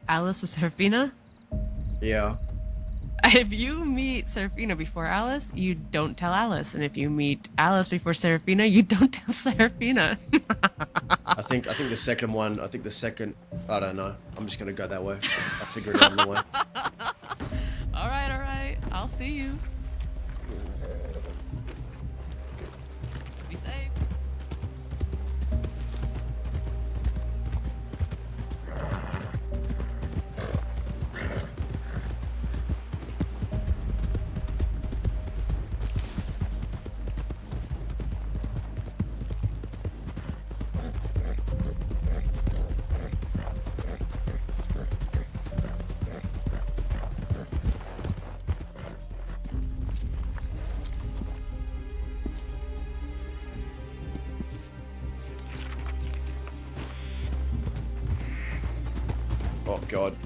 Speaker 14: Alice or Serafina?
Speaker 3: Yeah.
Speaker 14: If you meet Serafina before Alice, you don't tell Alice. And if you meet Alice before Serafina, you don't tell Serafina.
Speaker 3: I think the second one, I don't know. I'm just gonna go that way. I'll figure it out on the way.
Speaker 14: Alright. I'll see you. Be safe.
Speaker 3: Oh god.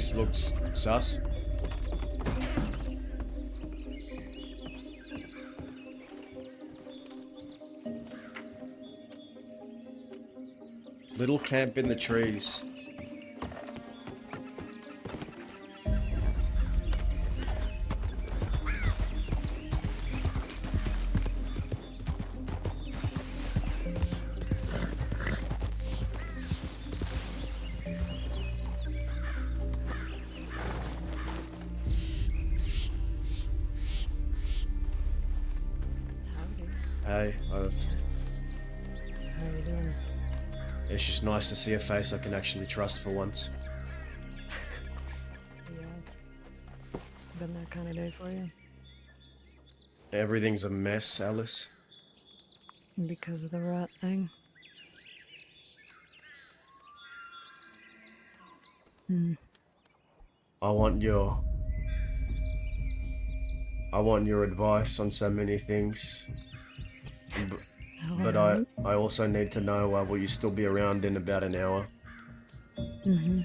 Speaker 3: This looks sus. Little camp in the trees. Hey,
Speaker 17: How you doing?
Speaker 3: it's just nice to see a face I can actually trust for once.
Speaker 17: Yeah, it's been that kind of day for you.
Speaker 3: Everything's a mess, Alice.
Speaker 17: Because of the rat thing. Hmm.
Speaker 3: I want your advice on so many things. But I also need to know, will you still be around in about an hour?
Speaker 17: Mm-hmm.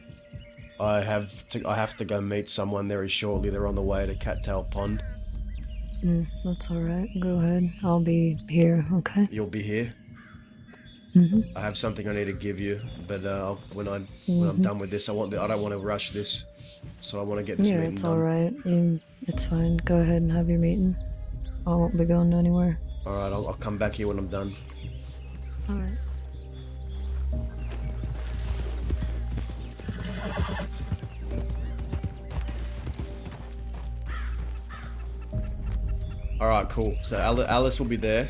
Speaker 3: I have to go meet someone very shortly. They're on the way to Cattail Pond.
Speaker 17: That's alright. Go ahead. I'll be here, okay?
Speaker 3: You'll be here?
Speaker 17: Mm-hmm.
Speaker 3: I have something I need to give you, but when I'm done with this, I don't want to rush this, so I want to get this meeting
Speaker 17: it's
Speaker 3: done.
Speaker 17: alright. It's fine. Go ahead and have your meeting. I won't be going anywhere.
Speaker 3: Alright, I'll come back here when I'm done.
Speaker 17: Alright.
Speaker 3: Alright, cool. So Alice will be there.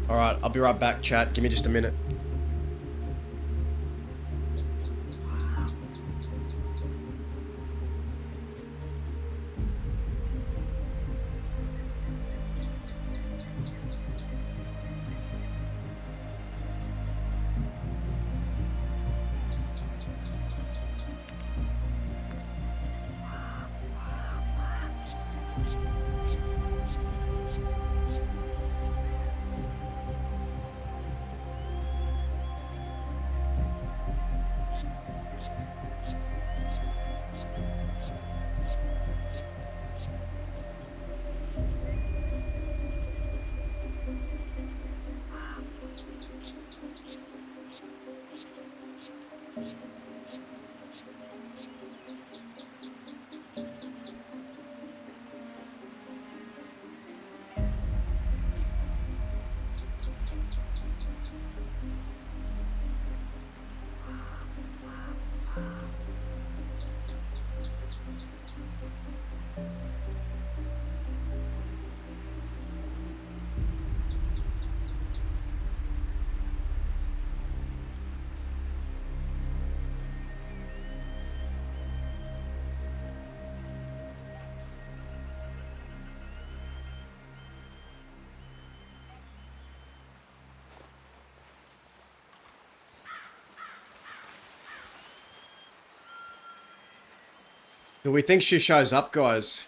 Speaker 3: Alright, I'll be right back, chat. Give me just a minute. Do we think she shows up, guys?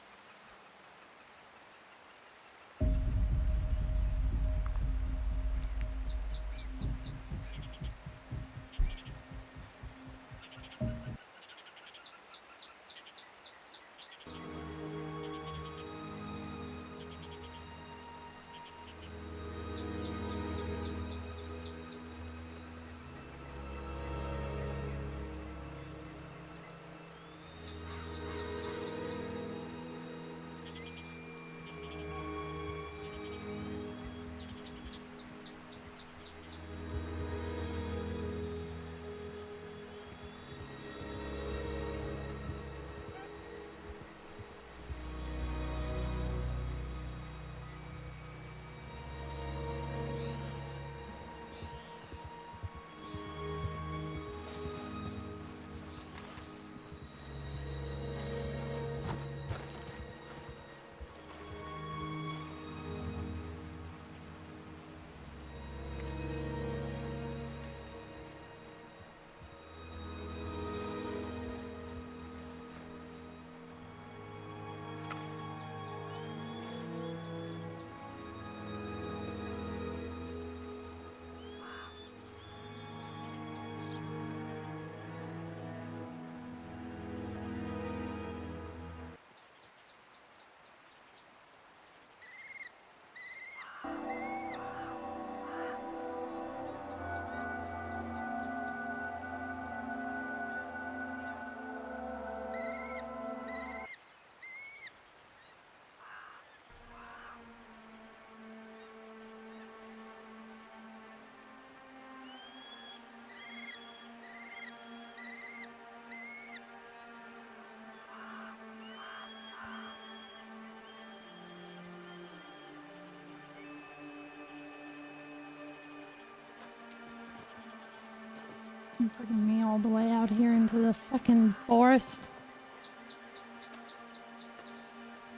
Speaker 16: Bringing me all the way out here into the fucking forest.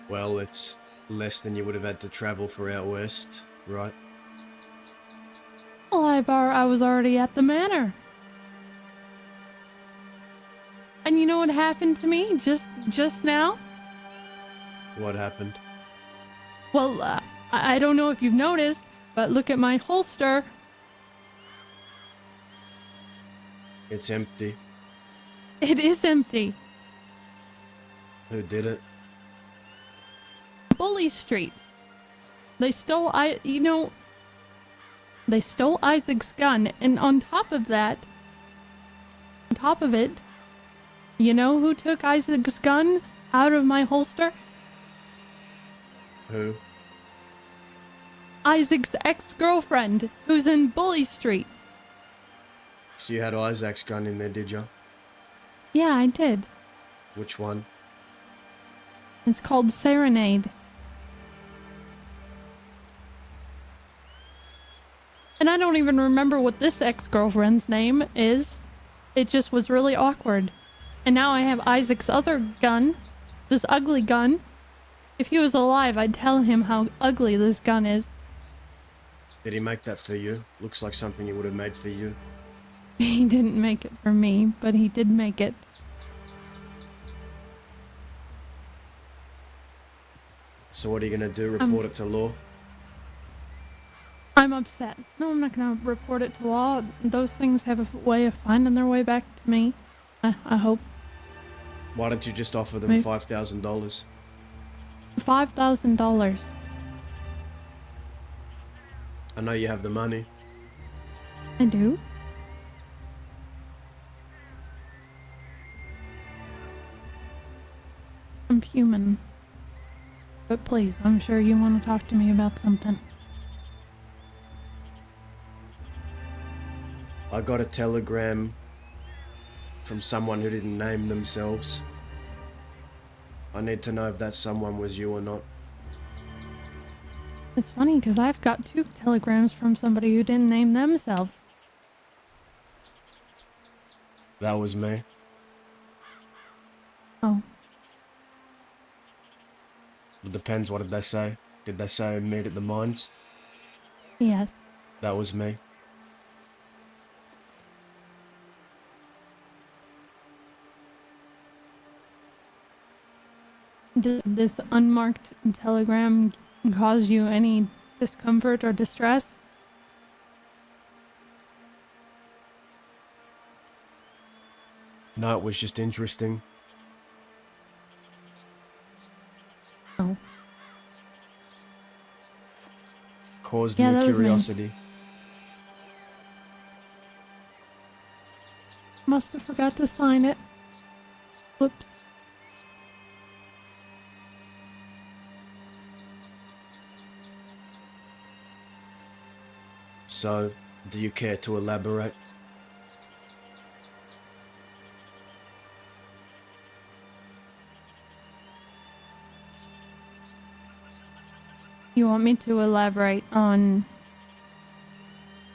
Speaker 3: Well, it's less than you would have had to travel for out west, right?
Speaker 16: Well, I was already at the manor. And you know what happened to me just now?
Speaker 3: What happened?
Speaker 16: Well, I don't know if you've noticed, but look at my holster.
Speaker 3: It's empty.
Speaker 16: It is empty.
Speaker 3: Who did it?
Speaker 16: Bully Street. They stole they stole Isaac's gun, and on top of it, you know who took Isaac's gun out of my holster?
Speaker 3: Who?
Speaker 16: Isaac's ex-girlfriend, who's in Bully Street.
Speaker 3: So you had Isaac's gun in there, did you?
Speaker 16: Yeah, I did.
Speaker 3: Which one?
Speaker 16: It's called Serenade. And I don't even remember what this ex-girlfriend's name is. It just was really awkward. And now I have Isaac's other gun, this ugly gun. If he was alive, I'd tell him how ugly this gun is.
Speaker 3: Did he make that for you? Looks like something he would have made for you.
Speaker 16: He didn't make it for me, but he did make it.
Speaker 3: So what are you gonna do? Report it to law?
Speaker 16: I'm upset. No, I'm not gonna report it to law. Those things have a way of finding their way back to me. I hope.
Speaker 3: Why don't you just offer them
Speaker 16: Maybe.
Speaker 3: $5,000?
Speaker 16: $5,000.
Speaker 3: I know you have the money.
Speaker 16: I do. I'm human. But please, I'm sure you want to talk to me about something.
Speaker 3: I got a telegram from someone who didn't name themselves. I need to know if that someone was you or not.
Speaker 16: It's funny because I've got 2 telegrams from somebody who didn't name themselves.
Speaker 3: That was me.
Speaker 16: Oh.
Speaker 3: It depends, what did they say? Did they say meet at the mines?
Speaker 16: Yes.
Speaker 3: That was me.
Speaker 16: Did this unmarked telegram cause you any discomfort or distress?
Speaker 3: No, it was just interesting.
Speaker 16: Oh.
Speaker 3: Caused
Speaker 16: Yeah,
Speaker 3: me
Speaker 16: that was me.
Speaker 3: curiosity.
Speaker 16: Must have forgot to sign it. Whoops.
Speaker 3: So, do you care to elaborate?
Speaker 16: You want me to elaborate on...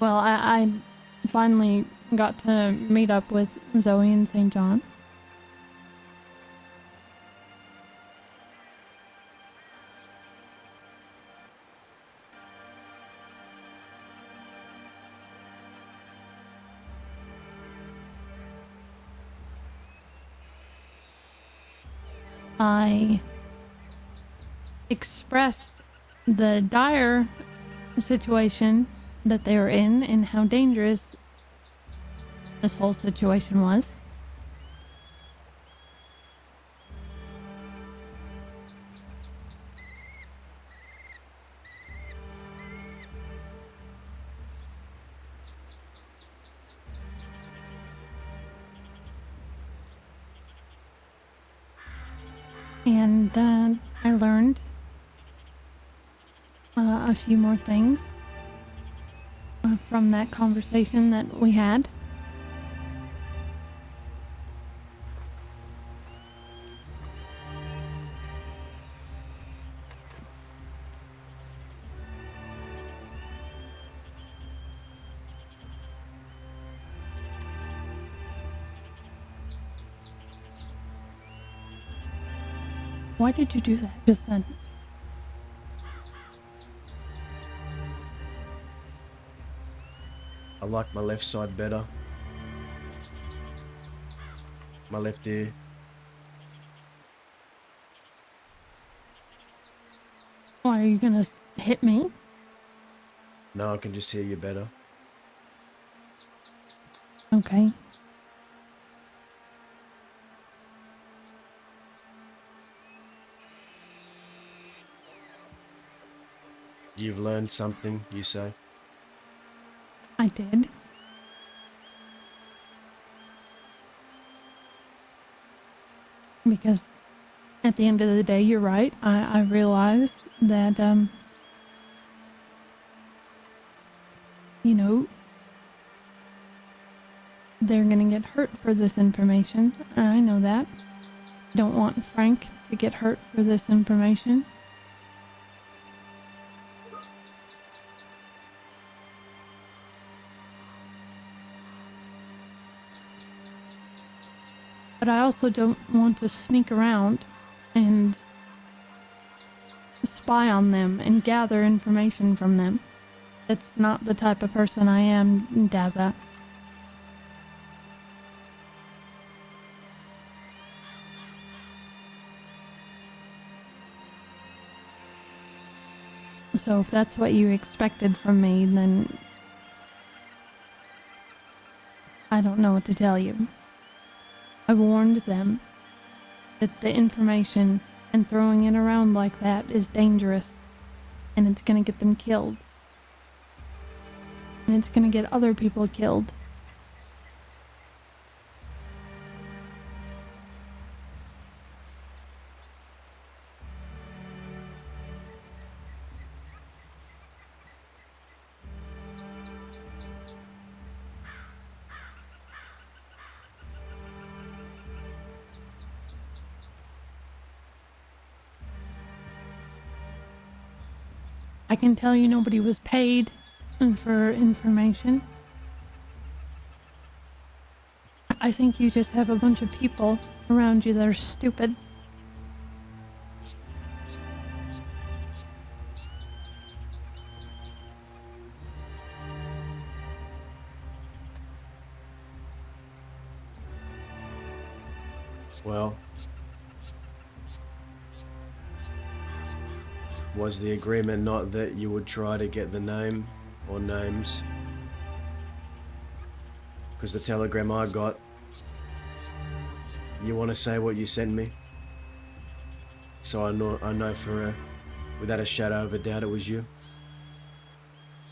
Speaker 16: Well, I finally got to meet up with Zoe in St. John. I expressed the dire situation that they were in and how dangerous this whole situation was. And I learned a few more things from that conversation that we had. Why did you do that just then?
Speaker 3: I like my left side better. My left ear.
Speaker 16: Why are you gonna hit me?
Speaker 3: Now I can just hear you better.
Speaker 16: Okay.
Speaker 3: You've learned something, you say?
Speaker 16: I did. Because at the end of the day, you're right. I realize that, you know, they're gonna get hurt for this information. I know that. Don't want Frank to get hurt for this information. But I also don't want to sneak around and spy on them and gather information from them. That's not the type of person I am, Daza. So if that's what you expected from me, then I don't know what to tell you. I warned them that the information and throwing it around like that is dangerous, and it's gonna get them killed. And it's gonna get other people killed. I can tell you nobody was paid for information. I think you just have a bunch of people around you that are stupid.
Speaker 3: Well, was the agreement not that you would try to get the name or names? Because the telegram I got, you want to say what you sent me? So I know without a shadow of a doubt it was you.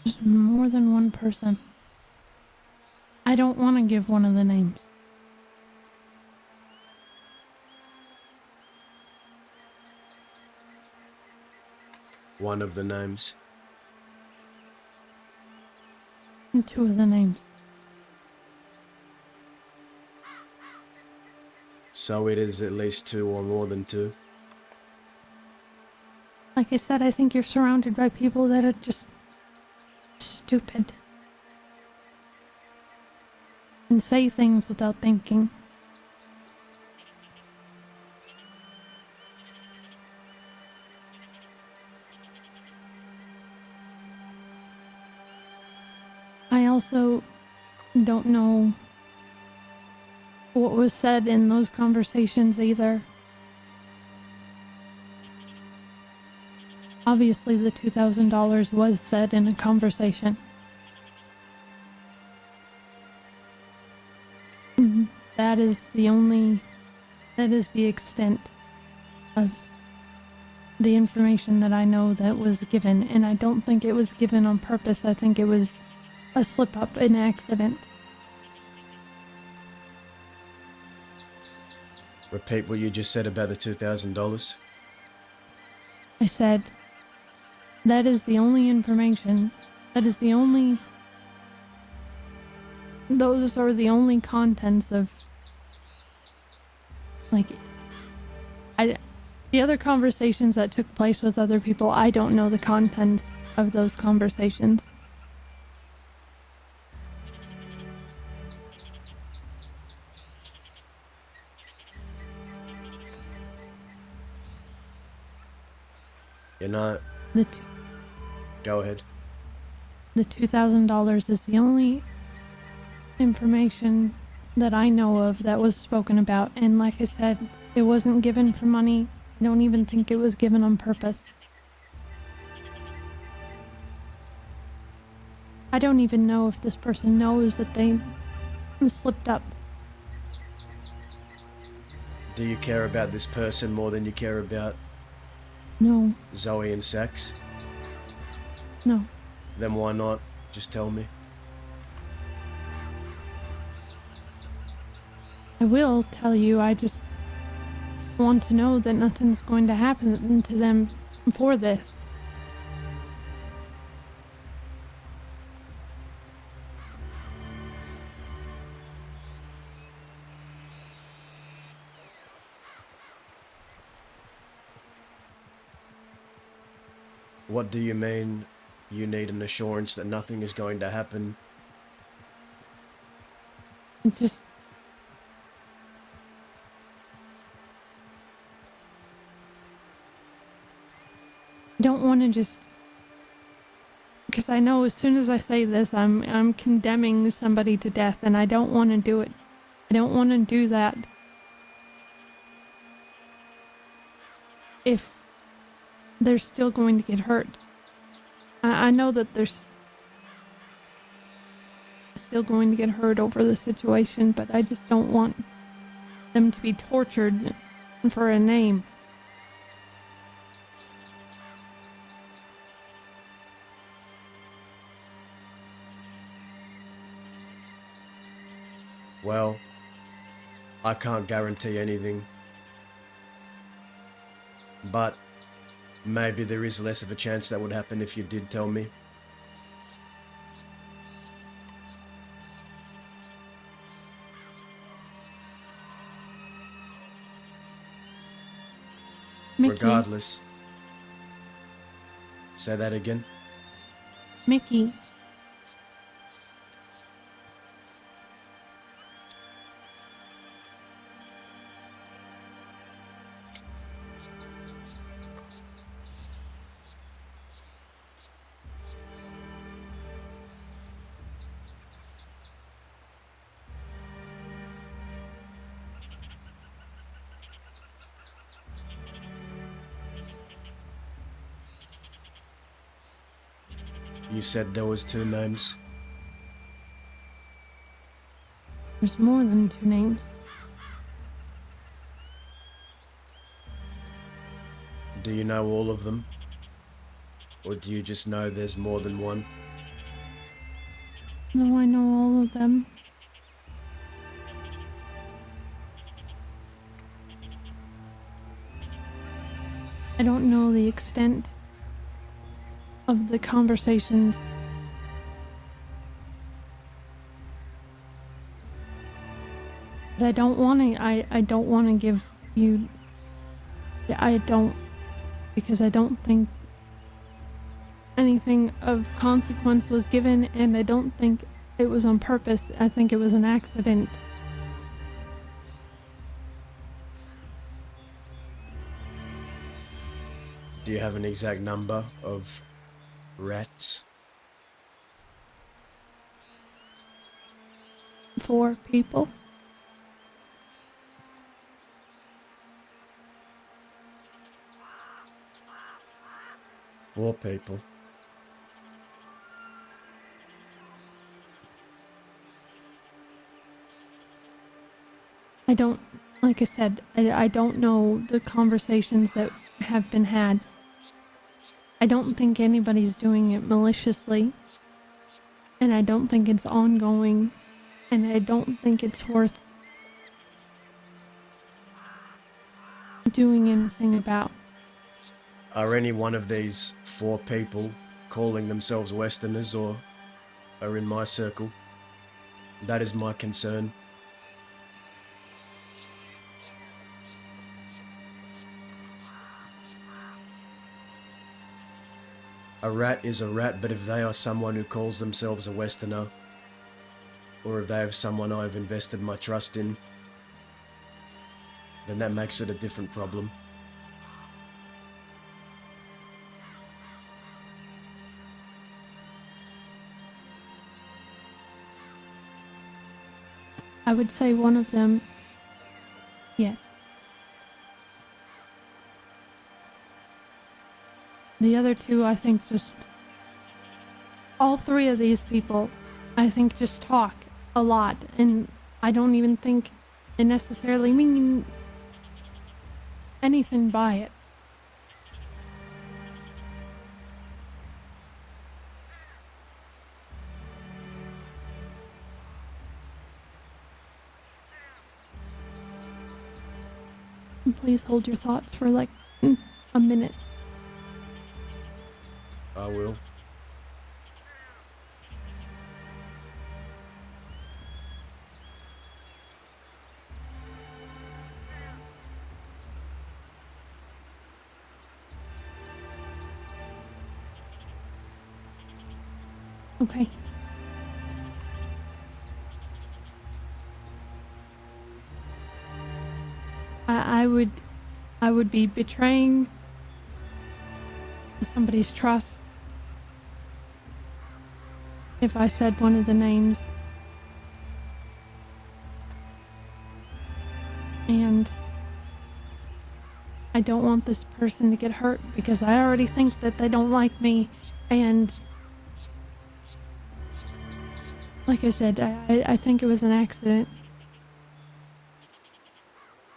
Speaker 16: There's more than one person. I don't want to give one of the names.
Speaker 3: One of the names.
Speaker 16: And two of the names.
Speaker 3: So it is at least two or more than two.
Speaker 16: Like I said, I think you're surrounded by people that are just stupid. And say things without thinking. I also don't know what was said in those conversations either. Obviously, the $2,000 was said in a conversation. That is the extent of the information that I know that was given, and I don't think it was given on purpose. I think it was a slip-up, an accident.
Speaker 3: Repeat what you just said about the $2,000.
Speaker 16: I said, that is the only information, those are the only contents of, like, the other conversations that took place with other people, I don't know the contents of those conversations.
Speaker 3: You're not. Go ahead.
Speaker 16: The $2,000 is the only information that I know of that was spoken about, and like I said, it wasn't given for money. I don't even think it was given on purpose. I don't even know if this person knows that they slipped up.
Speaker 3: Do you care about this person more than you care about
Speaker 16: No,
Speaker 3: Zoe and sex?
Speaker 16: no.
Speaker 3: Then why not just tell me?
Speaker 16: I will tell you, I just want to know that nothing's going to happen to them for this.
Speaker 3: What do you mean you need an assurance that nothing is going to happen?
Speaker 16: Just don't want to just, because I know as soon as I say this, I'm condemning somebody to death, and I don't want to do it. I don't want to do that. If they're still going to get hurt. I know that there's still going to get hurt over the situation, but I just don't want them to be tortured for a name.
Speaker 3: Well, I can't guarantee anything. But maybe there is less of a chance that would happen if you did tell me.
Speaker 16: Mickey.
Speaker 3: Regardless. Say that again.
Speaker 16: Mickey.
Speaker 3: You said there was 2 names.
Speaker 16: There's more than 2 names.
Speaker 3: Do you know all of them? Or do you just know there's more than one?
Speaker 16: No, I know all of them. I don't know the extent of the conversations. But I don't want to, I don't want to give you, I don't, because I don't think anything of consequence was given, and I don't think it was on purpose. I think it was an accident.
Speaker 3: Do you have an exact number of rats?
Speaker 16: 4 people.
Speaker 3: Four people.
Speaker 16: I don't, like I said, I don't know the conversations that have been had. I don't think anybody's doing it maliciously. And I don't think it's ongoing. And I don't think it's worth doing anything about.
Speaker 3: Are any one of these 4 people calling themselves Westerners or are in my circle? That is my concern. A rat is a rat, but if they are someone who calls themselves a Westerner, or if they have someone I've invested my trust in, then that makes it a different problem.
Speaker 16: I would say one of them, yes. The other 2, I think just, all 3 of these people, I think just talk a lot, and I don't even think they necessarily mean anything by it. Please hold your thoughts for like a minute.
Speaker 3: I will.
Speaker 16: Okay. I would be betraying the somebody's trust if I said one of the names. And I don't want this person to get hurt because I already think that they don't like me. And like I said, I think it was an accident.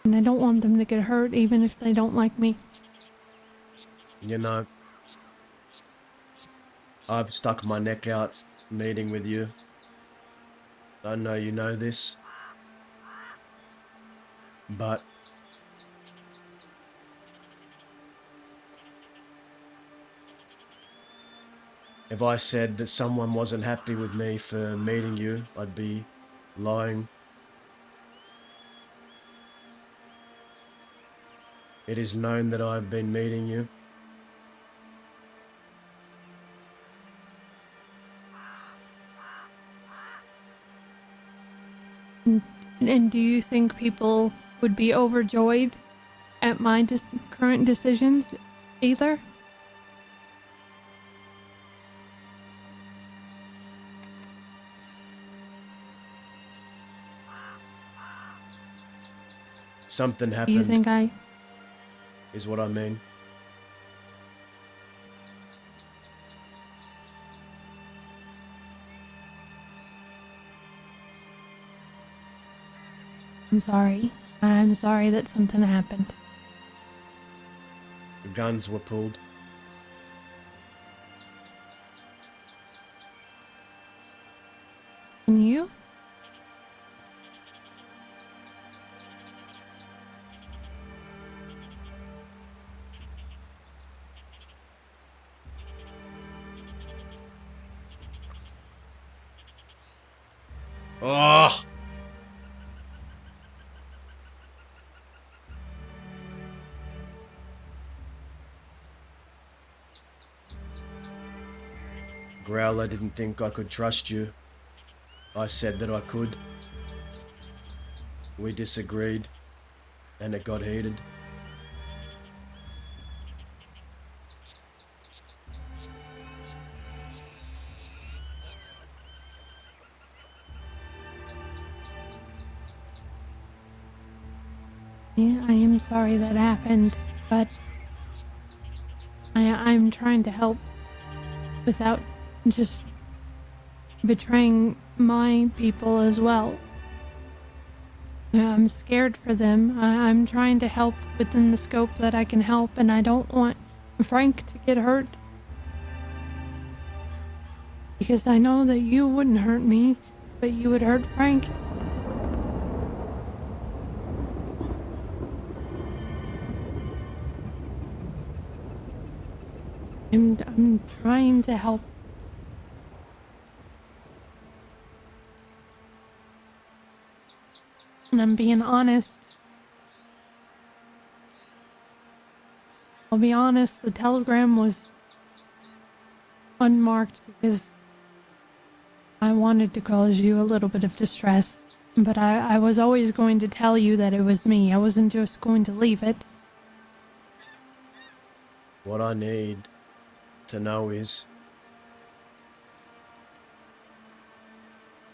Speaker 16: And I don't want them to get hurt even if they don't like me.
Speaker 3: You know, I've stuck my neck out meeting with you. I know you know this. But if I said that someone wasn't happy with me for meeting you, I'd be lying. It is known that I've been meeting you.
Speaker 16: And do you think people would be overjoyed at my current decisions either?
Speaker 3: Something
Speaker 16: Do
Speaker 3: happened.
Speaker 16: you think
Speaker 3: is what I mean.
Speaker 16: I'm sorry. I'm sorry that something happened.
Speaker 3: The guns were pulled.
Speaker 16: And you?
Speaker 3: Oh! Growler didn't think I could trust you. I said that I could. We disagreed, and it got heated.
Speaker 16: Yeah, I am sorry that happened, but I'm trying to help without just betraying my people as well. I'm scared for them. I'm trying to help within the scope that I can help, and I don't want Frank to get hurt. Because I know that you wouldn't hurt me, but you would hurt Frank. I'm trying to help. And I'm being honest. I'll be honest, the telegram was unmarked because I wanted to cause you a little bit of distress. But I was always going to tell you that it was me. I wasn't just going to leave it.
Speaker 3: What I need to know is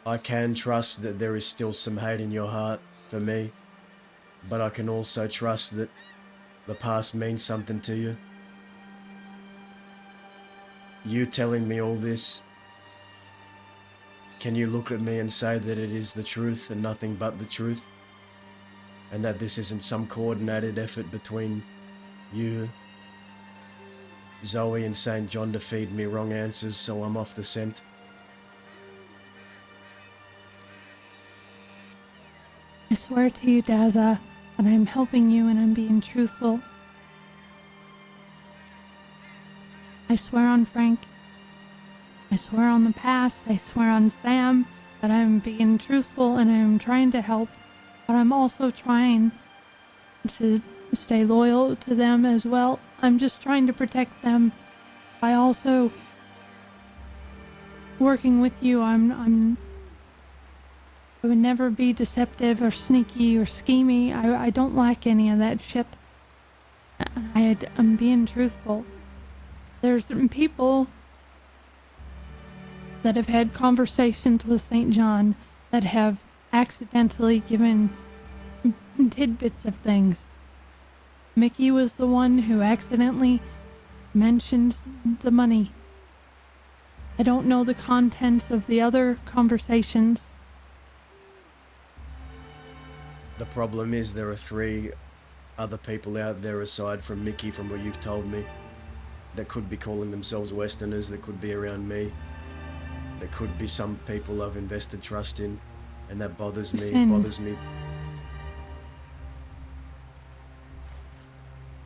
Speaker 3: I can trust that there is still some hate in your heart for me, but I can also trust that the past means something to you. You telling me all this, can you look at me and say that it is the truth and nothing but the truth? And that this isn't some coordinated effort between you, Zoe, and St. John to feed me wrong answers so I'm off the scent?
Speaker 16: I swear to you, Daza, that I'm helping you and I'm being truthful. I swear on Frank. I swear on the past. I swear on Sam that I'm being truthful and I'm trying to help, but I'm also trying to stay loyal to them as well. I'm just trying to protect them by also working with you. I would never be deceptive or sneaky or schemy. I don't like any of that shit. I'm being truthful. There's some people that have had conversations with St. John that have accidentally given tidbits of things. Mickey was the one who accidentally mentioned the money. I don't know the contents of the other conversations.
Speaker 3: The problem is there are 3 other people out there aside from Mickey, from what you've told me, that could be calling themselves Westerners, that could be around me. There could be some people I've invested trust in, and that bothers me.
Speaker 16: Finn.
Speaker 3: Bothers me.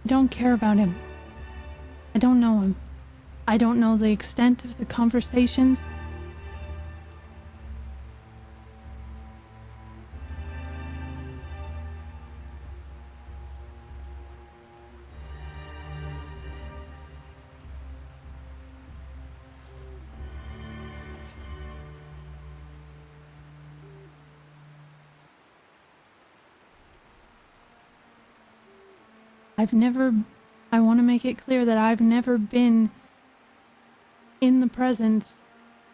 Speaker 16: I don't care about him. I don't know him. I don't know the extent of the conversations. I want to make it clear that I've never been in the presence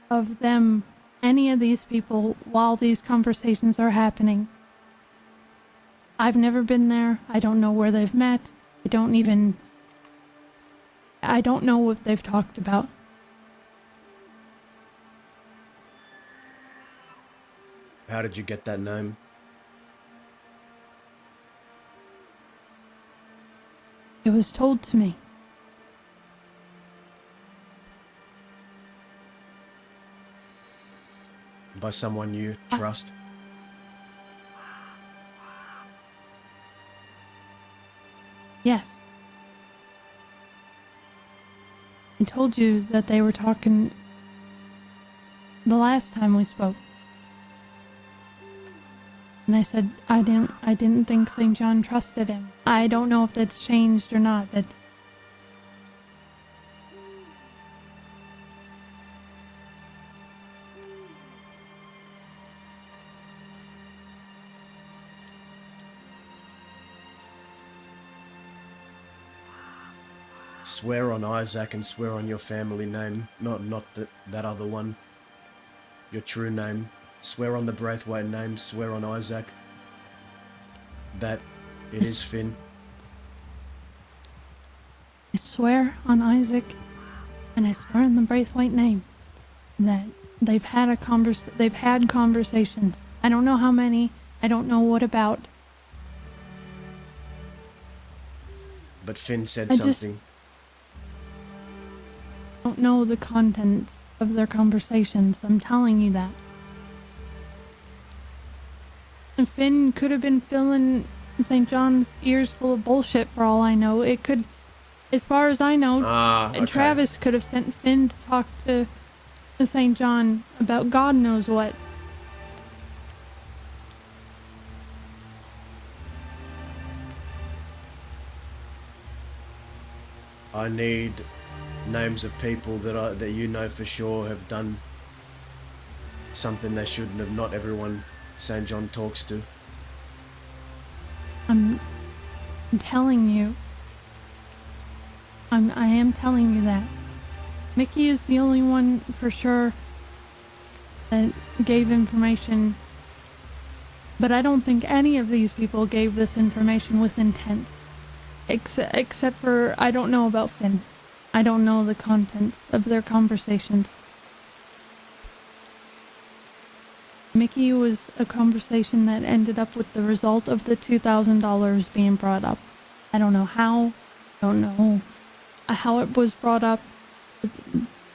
Speaker 16: of them, any of these people, while these conversations are happening. I've never been there. I don't know where they've met. I don't know what they've talked about.
Speaker 3: How did you get that name?
Speaker 16: It was told to me.
Speaker 3: By someone you trust?
Speaker 16: Yes. I told you that they were talking the last time we spoke. And I said I didn't think St. John trusted him. I don't know if that's changed or not. That's
Speaker 3: Swear on Isaac and swear on your family name, not that other one. Your true name. Swear on the Braithwaite name, swear on Isaac. That it is Finn.
Speaker 16: I swear on Isaac, and I swear on the Braithwaite name that they've had conversations. I don't know how many. I don't know what about.
Speaker 3: But Finn said
Speaker 16: I
Speaker 3: something.
Speaker 16: Don't know the contents of their conversations. I'm telling you that. And Finn could have been filling St. John's ears full of bullshit for all I know. It could, as far as I know,
Speaker 3: okay.
Speaker 16: Travis could have sent Finn to talk to St. John about God knows what.
Speaker 3: I need names of people that you know for sure have done something they shouldn't have. Not everyone St. John talks to.
Speaker 16: I'm telling you. I am telling you that. Mickey is the only one for sure that gave information. But I don't think any of these people gave this information with intent. Except for, I don't know about Finn. I don't know the contents of their conversations. Mickey was a conversation that ended up with the result of the $2,000 being brought up. I don't know how. I don't know how it was brought up.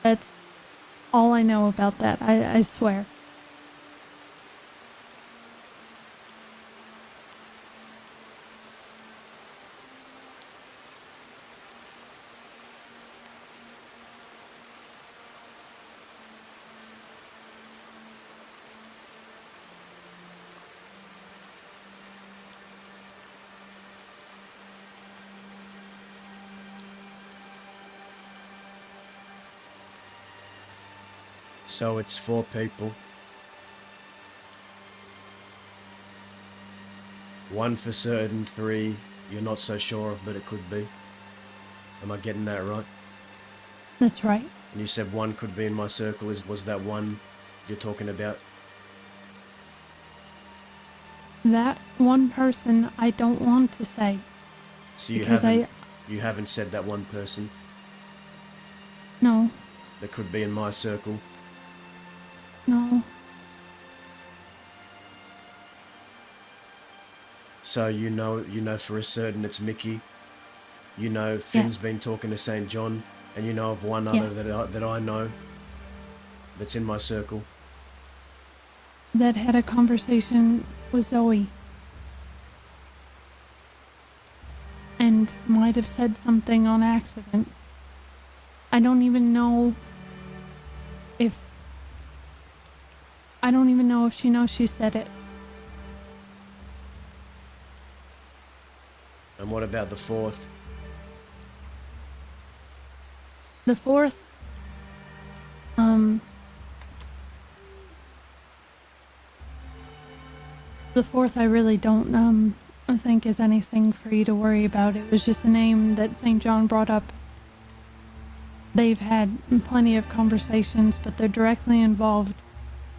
Speaker 16: That's all I know about that. I swear.
Speaker 3: So it's 4 people. 1 for certain, 3 you're not so sure of, but it could be. Am I getting that right?
Speaker 16: That's right.
Speaker 3: And you said one could be in my circle. Was that one you're talking about?
Speaker 16: That one person I don't want to say.
Speaker 3: So you
Speaker 16: Because
Speaker 3: haven't said that one person
Speaker 16: No,
Speaker 3: that could be in my circle.
Speaker 16: no.
Speaker 3: So you know for a certain it's Mickey. You know Finn's been talking to St. John, and you know of one other
Speaker 16: Yes.
Speaker 3: that I know that's in my circle.
Speaker 16: That had a conversation with Zoe. And might have said something on accident. I don't even know if she knows she said it.
Speaker 3: And what about the fourth?
Speaker 16: The fourth, I really don't think is anything for you to worry about. It was just a name that St. John brought up. They've had plenty of conversations, but they're directly involved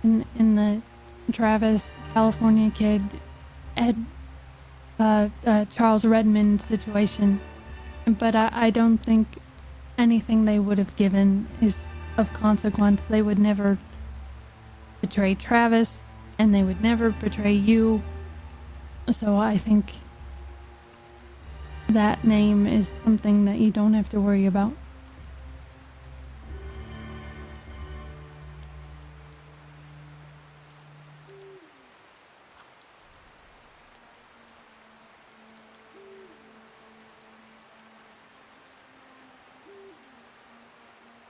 Speaker 16: in the Travis, California kid, Charles Redmond situation. But I don't think anything they would have given is of consequence. They would never betray Travis, and they would never betray you. So I think that name is something that you don't have to worry about.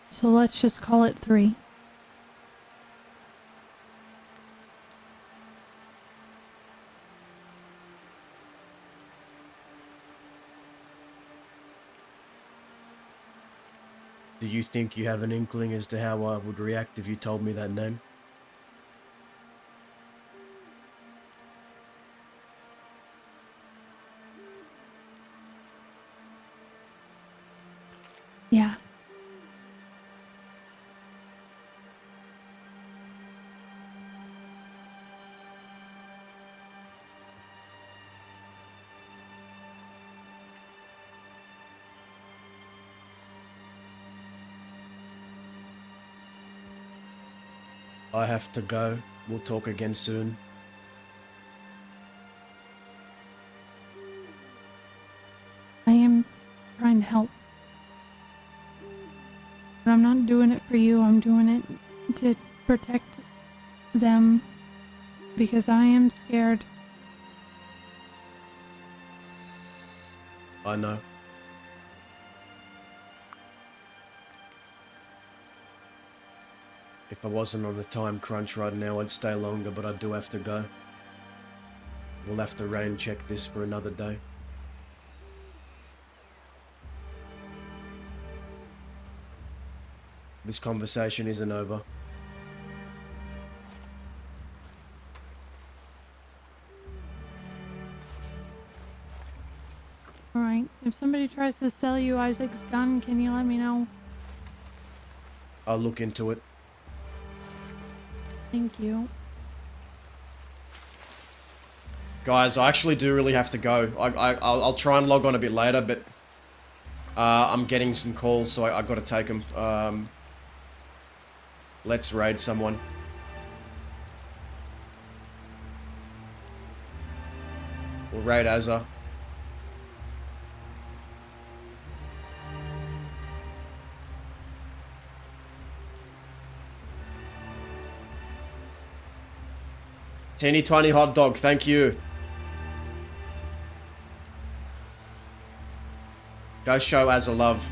Speaker 16: So let's just call it 3.
Speaker 3: Do you think you have an inkling as to how I would react if you told me that name?
Speaker 16: Yeah.
Speaker 3: I have to go. We'll talk again soon.
Speaker 16: I am trying to help. But I'm not doing it for you. I'm doing it to protect them because I am scared.
Speaker 3: I know. If I wasn't on a time crunch right now, I'd stay longer, but I do have to go. We'll have to rain check this for another day. This conversation isn't over.
Speaker 16: Alright, if somebody tries to sell you Isaac's gun, can you let me know?
Speaker 3: I'll look into it.
Speaker 16: Thank you.
Speaker 3: Guys, I actually do really have to go. I'll try and log on a bit later, but I'm getting some calls, so I gotta take them. Let's raid someone. We'll raid Azza. Teeny tiny hot dog, thank you. Go show Azza love.